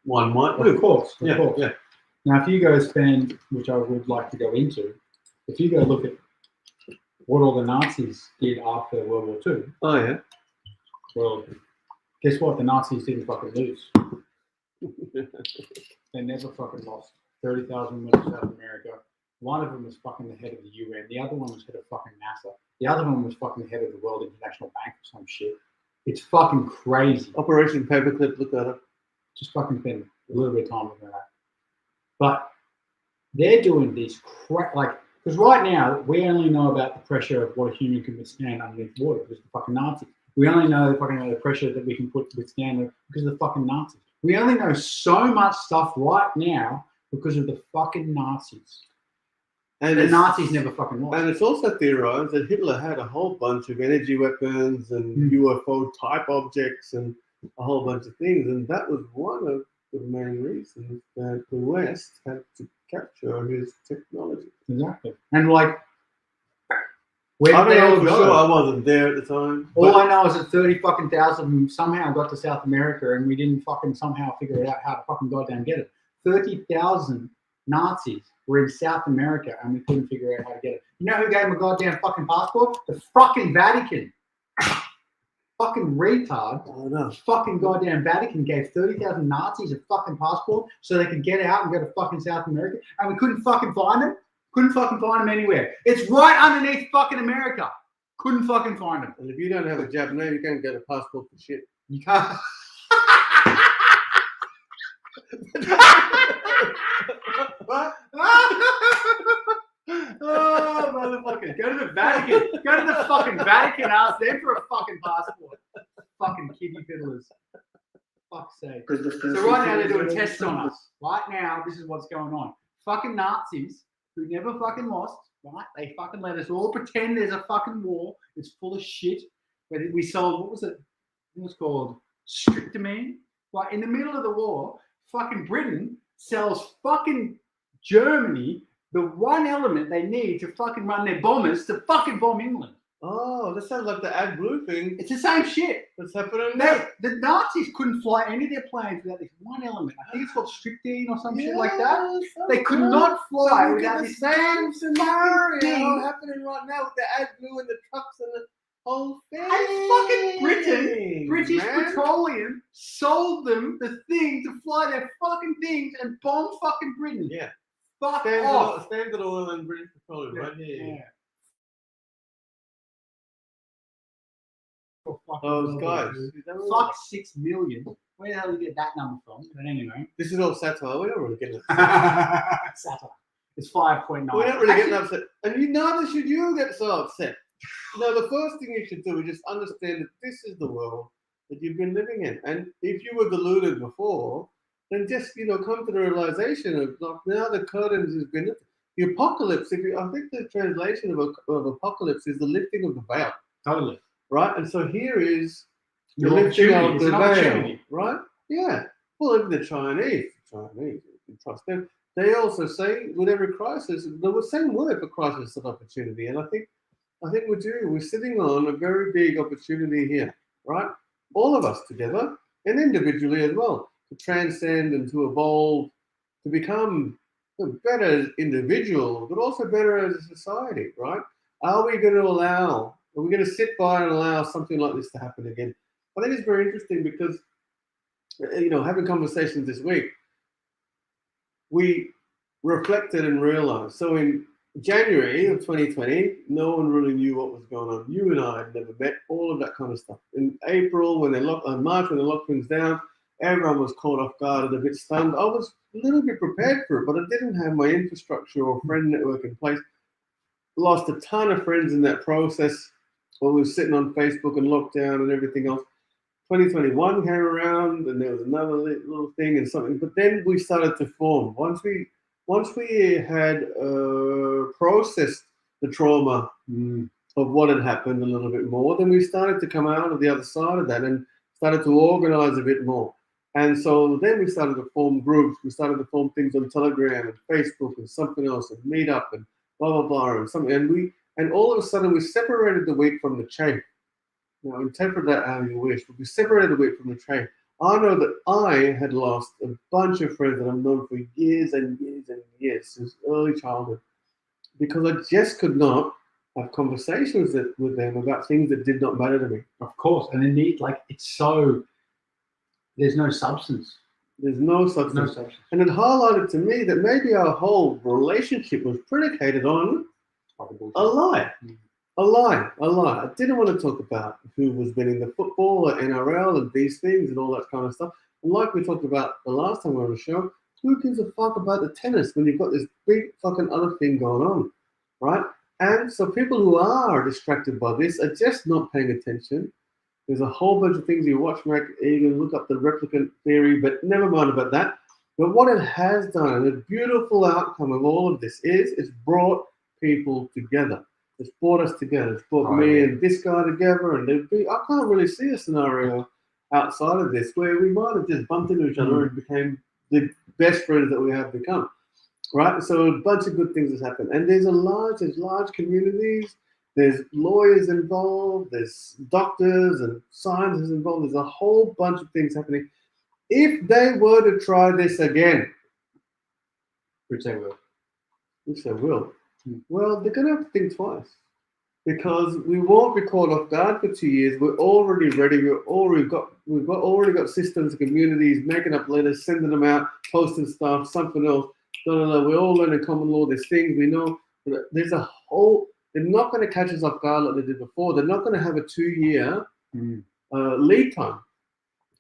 Speaker 1: one might do.
Speaker 2: Of course.
Speaker 1: Yeah.
Speaker 2: Now, if you go spend, which I would like to go into, if you go look at what all the Nazis did after World War II.
Speaker 1: Oh, yeah.
Speaker 2: Well, guess what? The Nazis didn't fucking lose. They never fucking lost. 30,000 men in South America. One of them was fucking the head of the UN. The other one was head of fucking NASA. The other one was fucking the head of the World International Bank or some shit. It's fucking crazy.
Speaker 1: Operation Paperclip, look at it.
Speaker 2: Just fucking spend a little bit of time looking at that. But they're doing these because right now we only know about the pressure of what a human can withstand underneath water because of the fucking Nazis. We only know the pressure that we can withstand because of the fucking Nazis. We only know so much stuff right now because of the fucking Nazis. And the Nazis never fucking lost.
Speaker 1: And it's also theorized that Hitler had a whole bunch of energy weapons and UFO type objects and a whole bunch of things. And that was one of the main reasons that the West had to capture his technology.
Speaker 2: Exactly. And like, Where
Speaker 1: I
Speaker 2: did they
Speaker 1: don't
Speaker 2: all
Speaker 1: know for
Speaker 2: go?
Speaker 1: sure. I wasn't there at the time.
Speaker 2: All
Speaker 1: but
Speaker 2: I know is that 30 fucking thousand of them somehow got to South America and we didn't fucking somehow figure it out how to fucking goddamn get it. 30,000 Nazis were in South America and we couldn't figure out how to get it. You know who gave them a goddamn fucking passport? The fucking Vatican. Fucking retard.
Speaker 1: Oh, no.
Speaker 2: Fucking goddamn Vatican gave 30,000 Nazis a fucking passport so they could get out and go to fucking South America and we couldn't fucking find them. Couldn't fucking find them anywhere. It's right underneath fucking America. Couldn't fucking find them.
Speaker 1: And if you don't have a Jap name, you can't get a passport for shit.
Speaker 2: You can't.
Speaker 1: What?
Speaker 2: Oh, motherfucker. Go to the Vatican. Go to the fucking Vatican. Ask them for a fucking passport. Fucking kiddie fiddlers. Fuck's sake. So right now they're doing tests on us. Right now, this is what's going on. Fucking Nazis who never fucking lost, right? They fucking let us all pretend there's a fucking war. It's full of shit. Where we sold, what was it? It was called Strictamine. Like in the middle of the war, fucking Britain sells fucking Germany the one element they need to fucking run their bombers to fucking bomb England.
Speaker 1: Oh, that sounds like the AdBlue thing.
Speaker 2: It's the same shit.
Speaker 1: What's happening now?
Speaker 2: The Nazis couldn't fly any of their planes without this one element. I think it's called strychnine or some shit like that. They could not fly without
Speaker 1: the
Speaker 2: this
Speaker 1: same scenario
Speaker 2: thing.
Speaker 1: happening right now with the AdBlue and the trucks and the whole thing.
Speaker 2: And fucking Britain, British
Speaker 1: man.
Speaker 2: Petroleum sold them the thing to fly their fucking things and bomb fucking Britain.
Speaker 1: Yeah.
Speaker 2: Fuck off.
Speaker 1: Standard Oil and British Petroleum, right here.
Speaker 2: Yeah.
Speaker 1: Those guys.
Speaker 2: Fuck 6 million. Where the hell did you get that number from? But anyway.
Speaker 1: This is all satire. We're not really getting it.
Speaker 2: Satire. It's 5.9.
Speaker 1: We're not really getting upset. And neither should you get so upset. No, the first thing you should do is just understand that this is the world that you've been living in. And if you were deluded before, then just, come to the realization of, like, now the curtains has been lifted. The apocalypse, I think the translation of apocalypse is the lifting of the veil.
Speaker 2: Totally.
Speaker 1: Right? And so here is the
Speaker 2: Your
Speaker 1: lifting of
Speaker 2: opportunity. It's
Speaker 1: the
Speaker 2: an
Speaker 1: veil.
Speaker 2: opportunity.
Speaker 1: Right? Yeah. Well, even the Chinese, you can trust them. They also say with every crisis, the same word for crisis is opportunity. And I think we do. We're sitting on a very big opportunity here, right? All of us together and individually as well, to transcend and to evolve, to become a better individual, but also better as a society, right? Are we going to sit by and allow something like this to happen again? I think it's very interesting because, having conversations this week, we reflected and realized. So in January of 2020, no one really knew what was going on. You and I had never met, all of that kind of stuff. In April, March, when they locked things down, everyone was caught off guard and a bit stunned. I was a little bit prepared for it, but I didn't have my infrastructure or friend network in place. Lost a ton of friends in that process. While we were sitting on Facebook and lockdown and everything else. 2021 came around and there was another little thing and something, but then we started to form. Once we had processed the trauma of what had happened a little bit more, then we started to come out of the other side of that and started to organize a bit more. And so then we started to form groups. We started to form things on Telegram and Facebook and something else and Meetup and blah, blah, blah, and something. And all of a sudden we separated the wheat from the chaff. Now, interpret that how you wish, but we separated the wheat from the chaff. I know that I had lost a bunch of friends that I've known for years and years and years, since early childhood, because I just could not have conversations with them about things that did not matter to me.
Speaker 2: Of course. And there's no substance.
Speaker 1: There's no substance. And it highlighted to me that maybe our whole relationship was predicated on a lie. A lie. I didn't want to talk about who was winning the football or NRL and these things and all that kind of stuff. And like we talked about the last time we were on the show, who gives a fuck about the tennis when you've got this big fucking other thing going on, right? And so people who are distracted by this are just not paying attention. There's a whole bunch of things you watch, Mac. You can look up the replicant theory, but never mind about that. But what it has done, the beautiful outcome of all of this is it's brought people together. It's brought us together. It's brought me and this guy together. And I can't really see a scenario outside of this where we might have just bumped into each other and became the best friends that we have become. Right? So a bunch of good things has happened. And there's large communities There's lawyers involved, there's doctors and scientists involved. There's a whole bunch of things happening. If they were to try this again,
Speaker 2: Which they will.
Speaker 1: Well, they're going to have to think twice because we won't be caught off guard for 2 years. We're already ready. We've already got systems, communities making up letters, sending them out, posting stuff, something else. No. We're all learning common law. There's things we know. There's a whole. They're not going to catch us off guard like they did before. They're not going to have a 2-year lead time,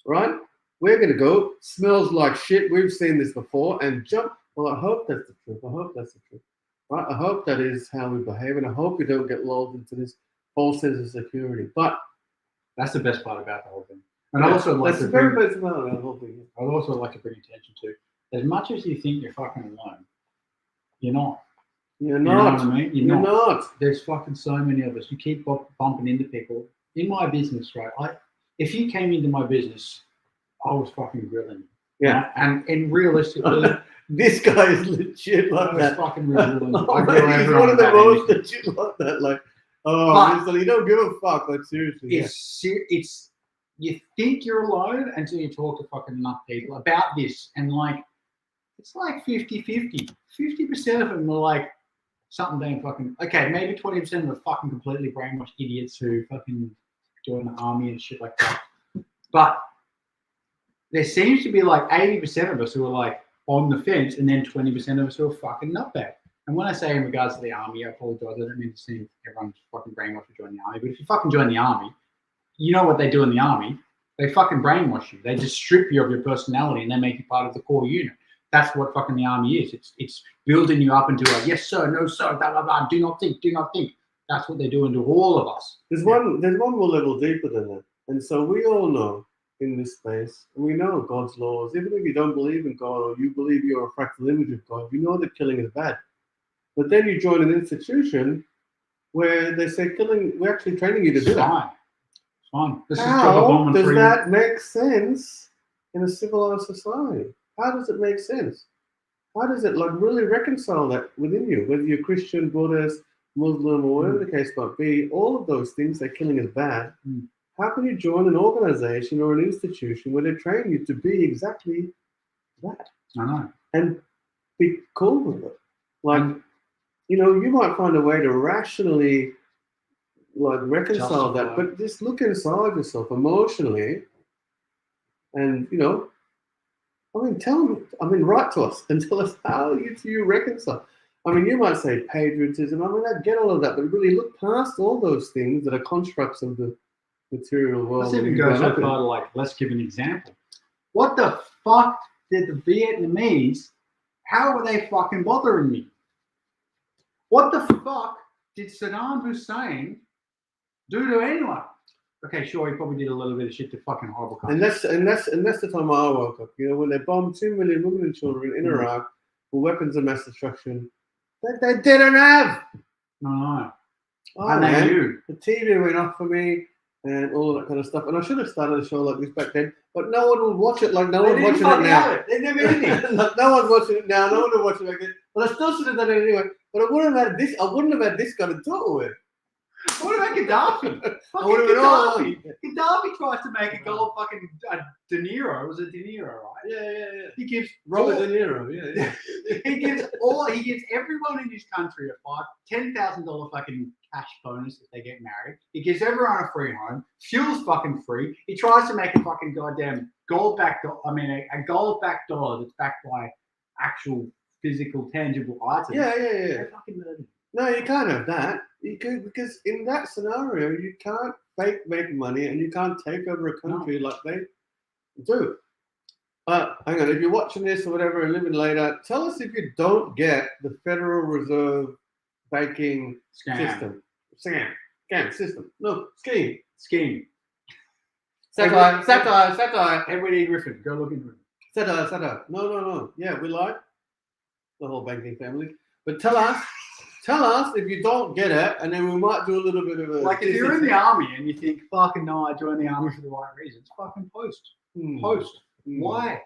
Speaker 1: right? We're going to go. Smells like shit. We've seen this before, and jump. Well, I hope that's the truth. Right? I hope that is how we behave, and I hope we don't get lulled into this false sense of security. But
Speaker 2: that's the best part about the whole thing. And I also like to bring,
Speaker 1: best part about the whole thing.
Speaker 2: I'd also like to bring attention to, as much as you think you're fucking alone, you're not.
Speaker 1: You're
Speaker 2: You know
Speaker 1: not.
Speaker 2: what I mean? You're not. There's fucking so many of us. You keep bumping into people. In my business, right? If you came into my business, I was fucking grilling you.
Speaker 1: Yeah.
Speaker 2: Right? And realistically,
Speaker 1: this guy is legit like that.
Speaker 2: Fucking grilling you.
Speaker 1: He's one of the most legit like that. Like, you don't give a fuck. Like, seriously.
Speaker 2: It's you think you're alone until you talk to fucking enough people about this. And like, it's like 50-50. 50% of them are like, something damn fucking, okay, maybe 20% of them are fucking completely brainwashed idiots who fucking join the army and shit like that. But there seems to be like 80% of us who are like on the fence, and then 20% of us who are fucking nutbag. And when I say in regards to the army, I apologize. I don't mean to seem everyone's fucking brainwashed to join the army. But if you fucking join the army, you know what they do in the army. They fucking brainwash you. They just strip you of your personality and they make you part of the core unit. That's what fucking the army is. It's building you up into a yes sir, no sir, blah blah blah. Do not think. That's what they're doing to all of us.
Speaker 1: There's one more level deeper than that. And so we all know in this space, and we know God's laws. Even if you don't believe in God or you believe you're a fractal image of God, you know that killing is bad. But then you join an institution where they say we're actually training you to do that.
Speaker 2: Fine.
Speaker 1: How does that make sense in a civilized society? How does it make sense? How does it like really reconcile that within you? Whether you're Christian, Buddhist, Muslim, or whatever the case might be, all of those things that killing is bad. How can you join an organization or an institution where they train you to be exactly that?
Speaker 2: I know.
Speaker 1: And be cool with it. Like, you might find a way to rationally like reconcile that, but just look inside yourself emotionally and write to us and tell us how you reconcile. I mean, you might say patriotism. I mean, I get all of that, but really look past all those things that are constructs of the material world.
Speaker 2: Let's even go so far to like, let's give an example. What the fuck did the Vietnamese, how were they fucking bothering me? What the fuck did Saddam Hussein do to anyone? Okay, sure, he probably did a little bit of shit to fucking horrible countries.
Speaker 1: And that's the time I woke up. When they bombed 2 million women and children in Iraq with weapons of mass destruction that they didn't have.
Speaker 2: No.
Speaker 1: Oh, man. The TV went off for me and all that kind of stuff. And I should have started a show like this back then, but no one would watch it like no one's watching it now.
Speaker 2: They never did it.
Speaker 1: No one's watching it now. No one would watch it back then. But I still should have done it anyway. But I wouldn't have had this. I wouldn't have had this guy to talk with.
Speaker 2: What about Gaddafi? Gaddafi. Gaddafi tries to make a goal fucking De Niro. Was it De Niro, right?
Speaker 1: Yeah.
Speaker 2: He gives
Speaker 1: Robert De Niro. Yeah.
Speaker 2: He gives everyone in his country a $10,000 fucking cash bonus if they get married. He gives everyone a free home. Fuel's fucking free. He tries to make a fucking goddamn gold-backed. a gold-backed dollar that's backed by actual physical, tangible items.
Speaker 1: Yeah.
Speaker 2: Fucking murder.
Speaker 1: No, you can't have that. Because in that scenario, you can't fake make money and you can't take over a country like they do. Hang on, if you're watching this or whatever and living later, tell us if you don't get the Federal Reserve banking system. System. No, scheme. Satire.
Speaker 2: Everybody Griffin, go look into it.
Speaker 1: Satire. No. Yeah, we like the whole banking family. But tell us if you don't get it, and then we might do a little bit of a...
Speaker 2: Like, if you're in the army and you think, fucking no, I joined the army for the right reasons, fucking post. Why?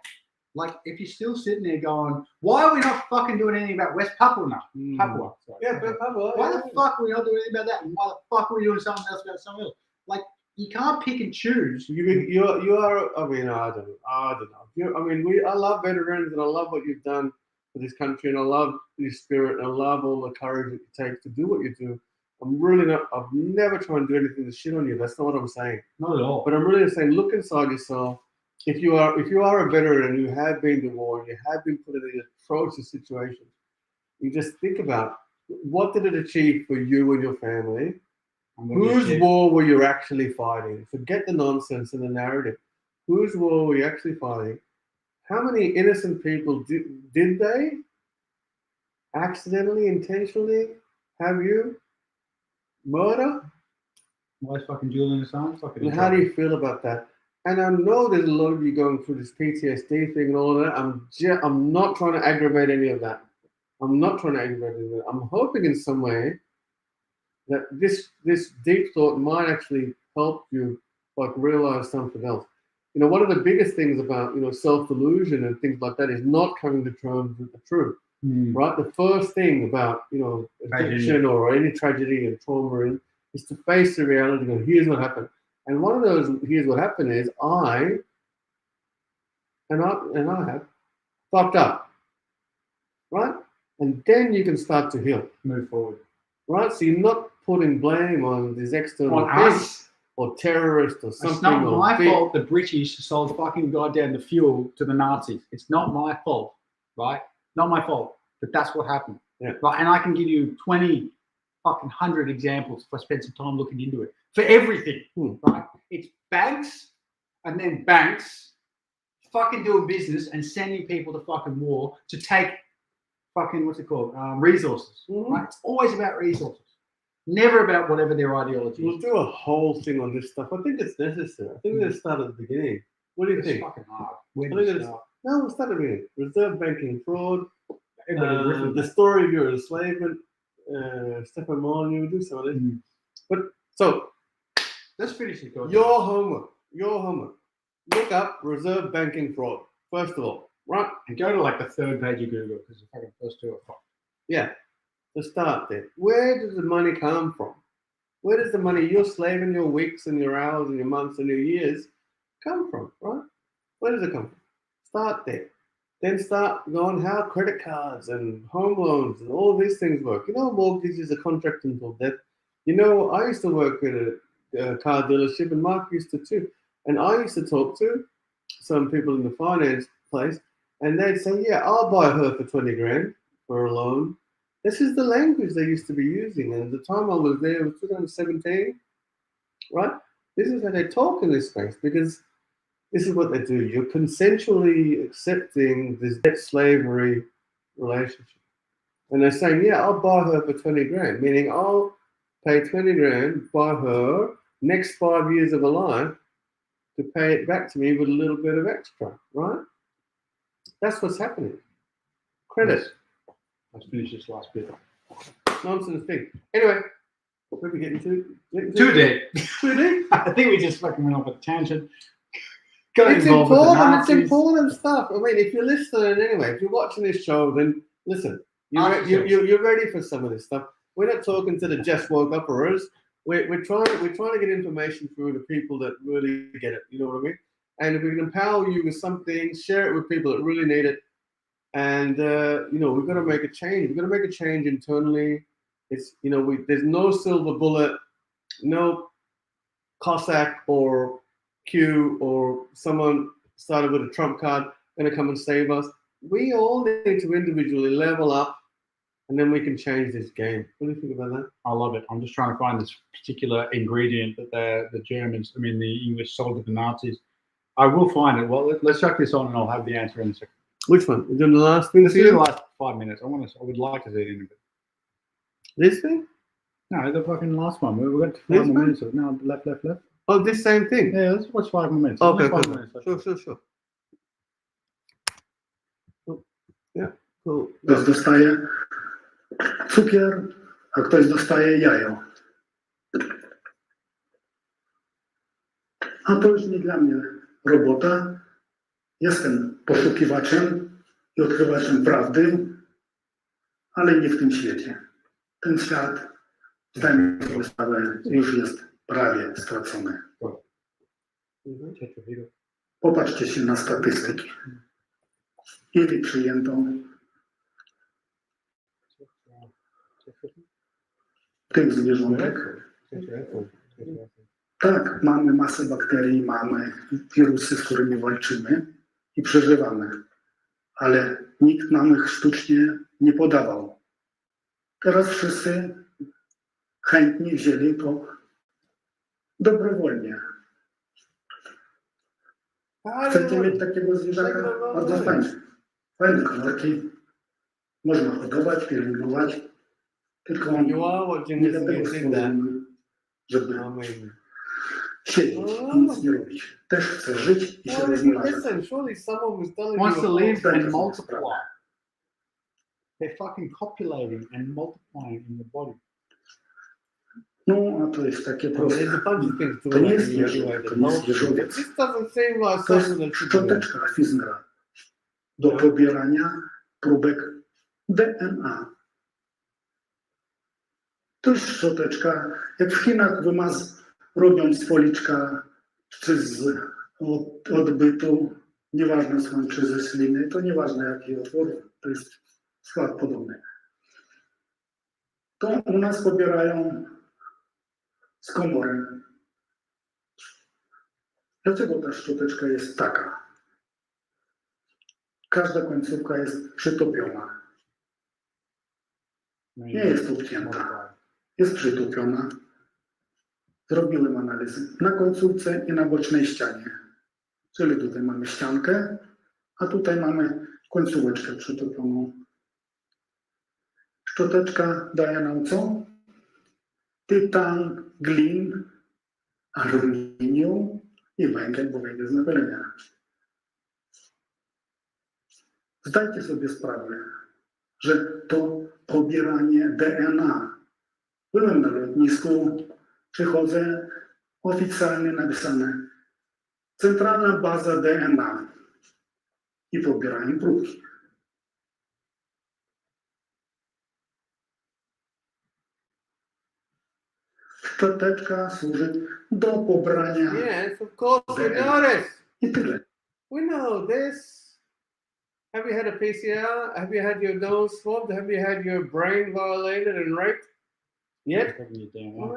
Speaker 2: Like, if you're still sitting there going, why are we not fucking doing anything about West Papua now? Papua, sorry.
Speaker 1: Yeah, Papua.
Speaker 2: Why the fuck are we not doing anything about that? And why the fuck are we doing something else about something else? Like, you can't pick and choose.
Speaker 1: You are. I mean, I don't know. I love veterans, and I love what you've done for this country, and I love your spirit, and I love all the courage that it takes to do what you do. I'm really not. I've never tried and do anything to shit on you. That's not what I'm saying.
Speaker 2: Not at all.
Speaker 1: But I'm really saying, look inside yourself. If you are a veteran and you have been to war and you have been put in these atrocious situations, you just think about what did it achieve for you and your family. Whose war were you actually fighting? Forget the nonsense and the narrative. Whose war were you actually fighting? How many innocent people did they accidentally, intentionally have you murder?
Speaker 2: Why is fucking Julian Assange fucking?
Speaker 1: And how do you feel about that? And I know there's a lot of you going through this PTSD thing and all of that. I'm not trying to aggravate any of that. I'm not trying to aggravate any of that. I'm hoping in some way that this deep thought might actually help you like realize something else. You know, one of the biggest things about, you know, self-delusion and things like that is not coming to terms with the truth, right? The first thing about, you know, addiction or any tragedy and trauma is to face the reality of here's what happened. And one of those here's what happened is I have fucked up, right? And then you can start to heal,
Speaker 2: move forward,
Speaker 1: right? So you're not putting blame on these external
Speaker 2: on
Speaker 1: things
Speaker 2: us
Speaker 1: or terrorists or something.
Speaker 2: It's not my fault the British sold fucking goddamn the fuel to the Nazis. It's not my fault, right? Not my fault. But that's what happened.
Speaker 1: Yeah.
Speaker 2: Right? And I can give you 20 fucking 100 examples if I spend some time looking into it. For everything, right? It's banks and then banks fucking doing business and sending people to fucking war to take fucking, what's it called? Resources, right? It's always about resources. Never about whatever their ideology is.
Speaker 1: We'll do a whole thing on this stuff. I think it's necessary. I think we're going to start at the beginning. What do you think?
Speaker 2: It's fucking hard.
Speaker 1: No, we'll start at the beginning. Reserve banking fraud. The story of your enslavement. Stefan Molyneux, we'll do some of this. But so
Speaker 2: let's finish it.
Speaker 1: Your homework. Look up reserve banking fraud. First of all, right?
Speaker 2: And go to like the third page of Google because the fucking first two are fucked.
Speaker 1: Yeah. To start there. Where does the money come from? Where does the money you're slaving your weeks and your hours and your months and your years come from, right? Where does it come from? Start there. Then start going how credit cards and home loans and all these things work. You know, mortgages are contract until death. You know, I used to work at a car dealership and Mark used to too. And I used to talk to some people in the finance place and they'd say, yeah, I'll buy her for 20 grand for a loan. This is the language they used to be using. And the time I was there, it was 2017, right? This is how they talk in this space because this is what they do. You're consensually accepting this debt slavery relationship. And they're saying, yeah, I'll buy her for 20 grand, meaning I'll pay 20 grand, buy her next 5 years of her life to pay it back to me with a little bit of extra, right? That's what's happening. Credit.
Speaker 2: Let's finish this last bit.
Speaker 1: Nonsense thing. Anyway, we're getting too
Speaker 2: deep.
Speaker 1: Too deep?
Speaker 2: I think we just fucking went off a tangent.
Speaker 1: It's important stuff. I mean, if you're listening anyway, if you're watching this show, then listen. You're ready for some of this stuff. We're not talking to the just woke upperers. We're trying to get information through to people that really get it. You know what I mean? And if we can empower you with something, share it with people that really need it. And you know, we've got to make a change. We've got to make a change internally. It's, you know, there's no silver bullet, no Cossack or Q or someone started with a trump card going to come and save us. We all need to individually level up, and then we can change this game. What do you think about that?
Speaker 2: I love it. I'm just trying to find this particular ingredient that the Germans, the English sold to the Nazis. I will find it. Well, let's chuck this on, and I'll have the answer in a second.
Speaker 1: Which one? We're doing the last thing.
Speaker 2: Let's do the last 5 minutes. I would like to see it in a bit.
Speaker 1: This thing?
Speaker 2: No, the fucking last one. We've got 5 more minutes. No, left.
Speaker 1: Oh, this same thing?
Speaker 2: Yeah, let's watch 5 more minutes.
Speaker 1: Okay,
Speaker 2: cool.
Speaker 1: 5 minutes. Sure. Yeah, cool.
Speaker 14: Ktoś dostaje cukier, a ktoś dostaje jajo. A to już nie dla mnie robota. Jestem poszukiwaczem i odkrywaczem prawdy, ale nie w tym świecie. Ten świat, zdajmy sobie sprawę, już jest prawie stracony. Popatrzcie się na statystyki. Ile przyjęto tych zwierzątek? Tak, mamy masę bakterii, mamy wirusy, z którymi walczymy i przeżywamy, ale nikt nam ich sztucznie nie podawał. Teraz wszyscy chętnie wzięli to dobrowolnie. Chcecie mieć takiego zwierzaka? Bardzo fajny. Fajny kolorki. Można hodować, pielęgnować. Tylko nie dlatego stworzony, żeby siedzieć i nic nie robić. Też chce żyć i się rozmnażać.
Speaker 2: Wants to live and multiply. They're fucking copulating and multiplying in the body.
Speaker 14: No, a to jest takie proste. To nie jest zwierzę, to nie jest zwierzowiec. To jest szczoteczka Fiznera do pobierania próbek DNA. To jest szczoteczka, jak w Chinach robią z policzka czy z odbytu, nieważne skąd, czy ze sliny, to nieważne jaki otwór, to jest skład podobny. To u nas pobierają z komory. Dlaczego ta szczoteczka jest taka? Każda końcówka jest przytopiona. Nie jest obcięta. Jest przytopiona. Zrobiłem analizy na końcówce i na bocznej ścianie. Czyli tutaj mamy ściankę, a tutaj mamy końcóweczkę przytopioną. Szczoteczka daje nam co? Tytan, glin, aluminium i węgiel, bo węgiel z napylenia. Zdajcie sobie sprawę, że to pobieranie DNA. Byłem na lotnisku, przychodzę, oficjalnie napisane Centralna Baza DNA i pobierają próbki. Szczoteczka służy do pobrania.
Speaker 1: Yes, of course, we know this.
Speaker 14: I tyle.
Speaker 1: We know this. Have you had a PCR? Have you had your nose swabbed? Have you had your brain violated and raped? Yet? No.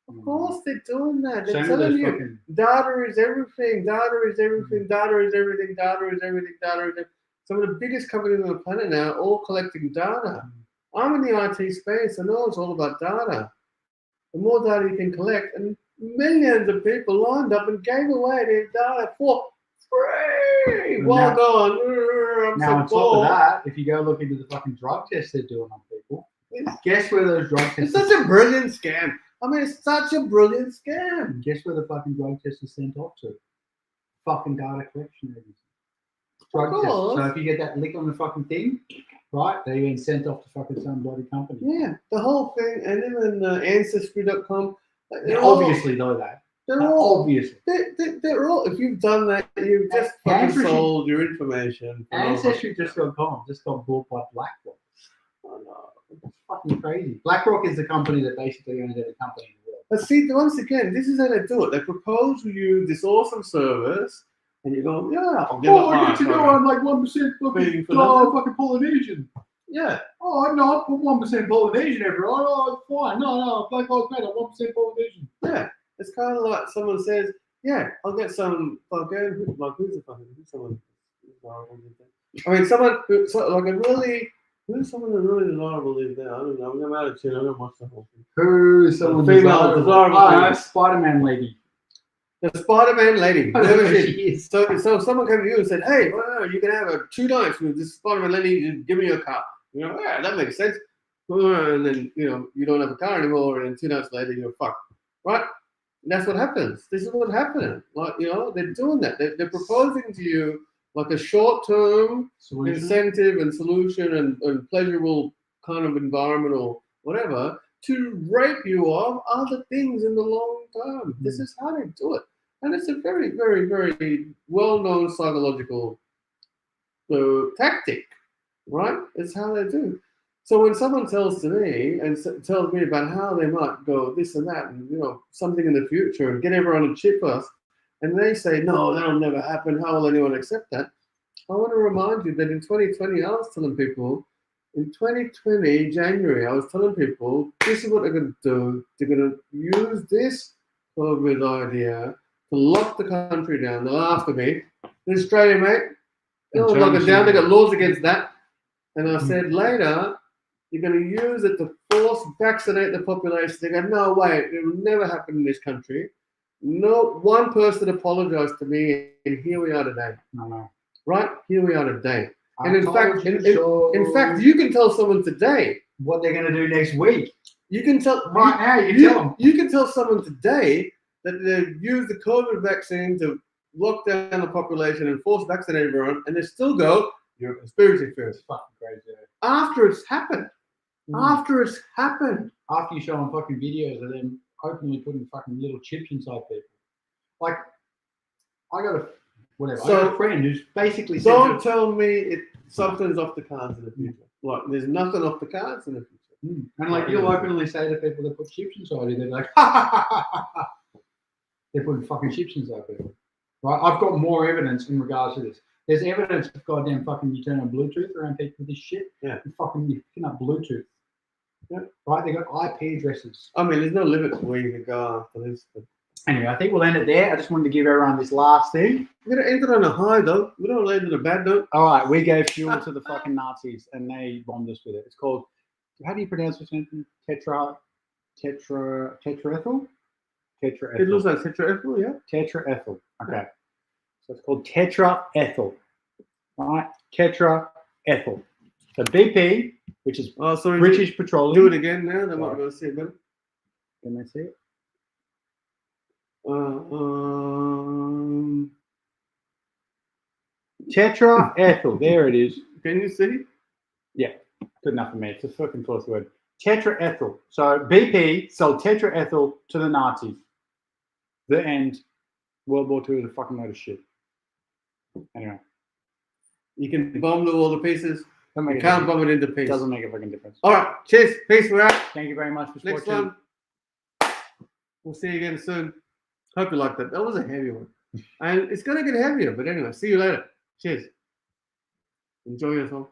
Speaker 1: Of course they're doing that. They're telling you data is everything, data is everything, data is everything, data is everything, data is everything. Some of the biggest companies on the planet now are all collecting data. I'm in the IT space. I know it's all about data. The more data you can collect, and millions of people lined up and gave away their data for free. Well done. I'm
Speaker 2: now,
Speaker 1: so
Speaker 2: on top
Speaker 1: bored.
Speaker 2: of that, if you go look into the fucking drug tests they're doing on people, guess where those drug tests
Speaker 1: It's such a brilliant scam. I mean, it's such a brilliant scam.
Speaker 2: Guess where the fucking drug test is sent off to? Fucking data collection agency. Drug test. So if you get that lick on the fucking thing, right, they're being sent off to fucking some bloody company.
Speaker 1: Yeah, the whole thing, and even Ancestry.com.
Speaker 2: They obviously know that.
Speaker 1: They're all
Speaker 2: obviously.
Speaker 1: They're all. If you've done that, you've just fucking sold your information.
Speaker 2: Ancestry.com just got bought by BlackRock. Oh no, it's fucking crazy. BlackRock is the company that basically owns every company in the world.
Speaker 1: But see, once again, this is how they do it. They propose to you this awesome service, and you go, yeah, I'll give it
Speaker 2: I get to know I'm like 1% fucking, fucking Polynesian.
Speaker 1: Yeah.
Speaker 2: Oh, I'm not 1% Polynesian, everyone. Oh, it's fine. No, Black Lives Matter, 1% Polynesian.
Speaker 1: Yeah. It's kind of like someone says, yeah, I'll get some fucking, like, who's the fucking, who's someone, I mean, someone, who's someone that really desirable is there? I don't know. I'm out of tune. I don't watch the whole thing.
Speaker 2: Who's someone desirable? Oh, Spider-Man lady.
Speaker 1: The Spider-Man lady.
Speaker 2: She is.
Speaker 1: So someone came to you and said, hey, well, you can have 2 nights with this Spider-Man lady. Give me your car. You know, yeah, that makes sense. And then, you don't have a car anymore. And 2 nights later, you're fucked. Right? And that's what happens. This is what happened. Like, they're doing that. They're proposing to you like a short-term incentive and solution and pleasurable kind of environment or whatever to rape you of other things in the long term. This is how they do it. And it's a very, very, very well-known psychological tactic, right? It's how they do. So when someone tells to me and tells me about how they might go this and that, and something in the future, and get everyone to chip us, and they say, no, that'll never happen. How will anyone accept that? I want to remind you that in 2020, I was telling people, in 2020, January, I was telling people, this is what they're going to do. They're going to use this COVID idea to lock the country down. They'll laugh at me. In Australia, mate, they'll lock it down. They got laws against that. And I said later, you're going to use it to force vaccinate the population. They go, no way, it will never happen in this country. No one person apologized to me, and here we are today.
Speaker 2: No.
Speaker 1: Right? Here we are today. And in fact, in fact, you can tell someone today
Speaker 2: what they're going to do next week.
Speaker 1: You can tell
Speaker 2: right now. You tell them.
Speaker 1: You can tell someone today that they use the COVID vaccine to lock down the population and force vaccinate everyone, and they still go, "You're a conspiracy theorist."
Speaker 2: Fucking crazy.
Speaker 1: After it's happened. After it's happened.
Speaker 2: After you show them fucking videos of them openly putting fucking little chips inside people. Like, I got a friend who's basically said,
Speaker 1: don't tell me something's off the cards in the future. Like, there's nothing off the cards in the future.
Speaker 2: And like, you'll openly say to people that put chips inside you, they're like, ha ha ha ha ha. They're putting fucking chips inside people. Right? I've got more evidence in regards to this. There's evidence of goddamn fucking you turn on Bluetooth around people with this shit.
Speaker 1: Yeah.
Speaker 2: You're picking up Bluetooth.
Speaker 1: Yeah.
Speaker 2: Right? They got IP addresses.
Speaker 1: I mean, there's no limit to where you can go after this. But
Speaker 2: anyway, I think we'll end it there. I just wanted to give everyone this last thing.
Speaker 1: We're going to end it on a high, though. We don't end it on a bad note.
Speaker 2: All right, we gave fuel to the fucking Nazis, and they bombed us with it. It's called, how do you pronounce this? Tetraethyl? Tetraethyl.
Speaker 1: It looks like tetraethyl, yeah.
Speaker 2: Tetraethyl. Okay. So it's called tetraethyl. All right, tetraethyl. So BP, which is British Petroleum.
Speaker 1: Do it again now. They might be able to see it better.
Speaker 2: Can they see it? Tetraethyl. There it is.
Speaker 1: Can you see?
Speaker 2: Yeah, good enough for me. It's a fucking fourth word. Tetraethyl. So BP sold tetraethyl to the Nazis. The end. World War II is a fucking load of shit. Anyway.
Speaker 1: You can bomb all the pieces. You can't bomb it into pieces.
Speaker 2: Doesn't make a fucking difference.
Speaker 1: All right. Cheers. Peace. We're out.
Speaker 2: Thank you very much for
Speaker 1: Next
Speaker 2: watching.
Speaker 1: one. We'll see you again soon. Hope you liked that. That was a heavy one. And it's going to get heavier. But anyway, see you later. Cheers. Enjoy yourself.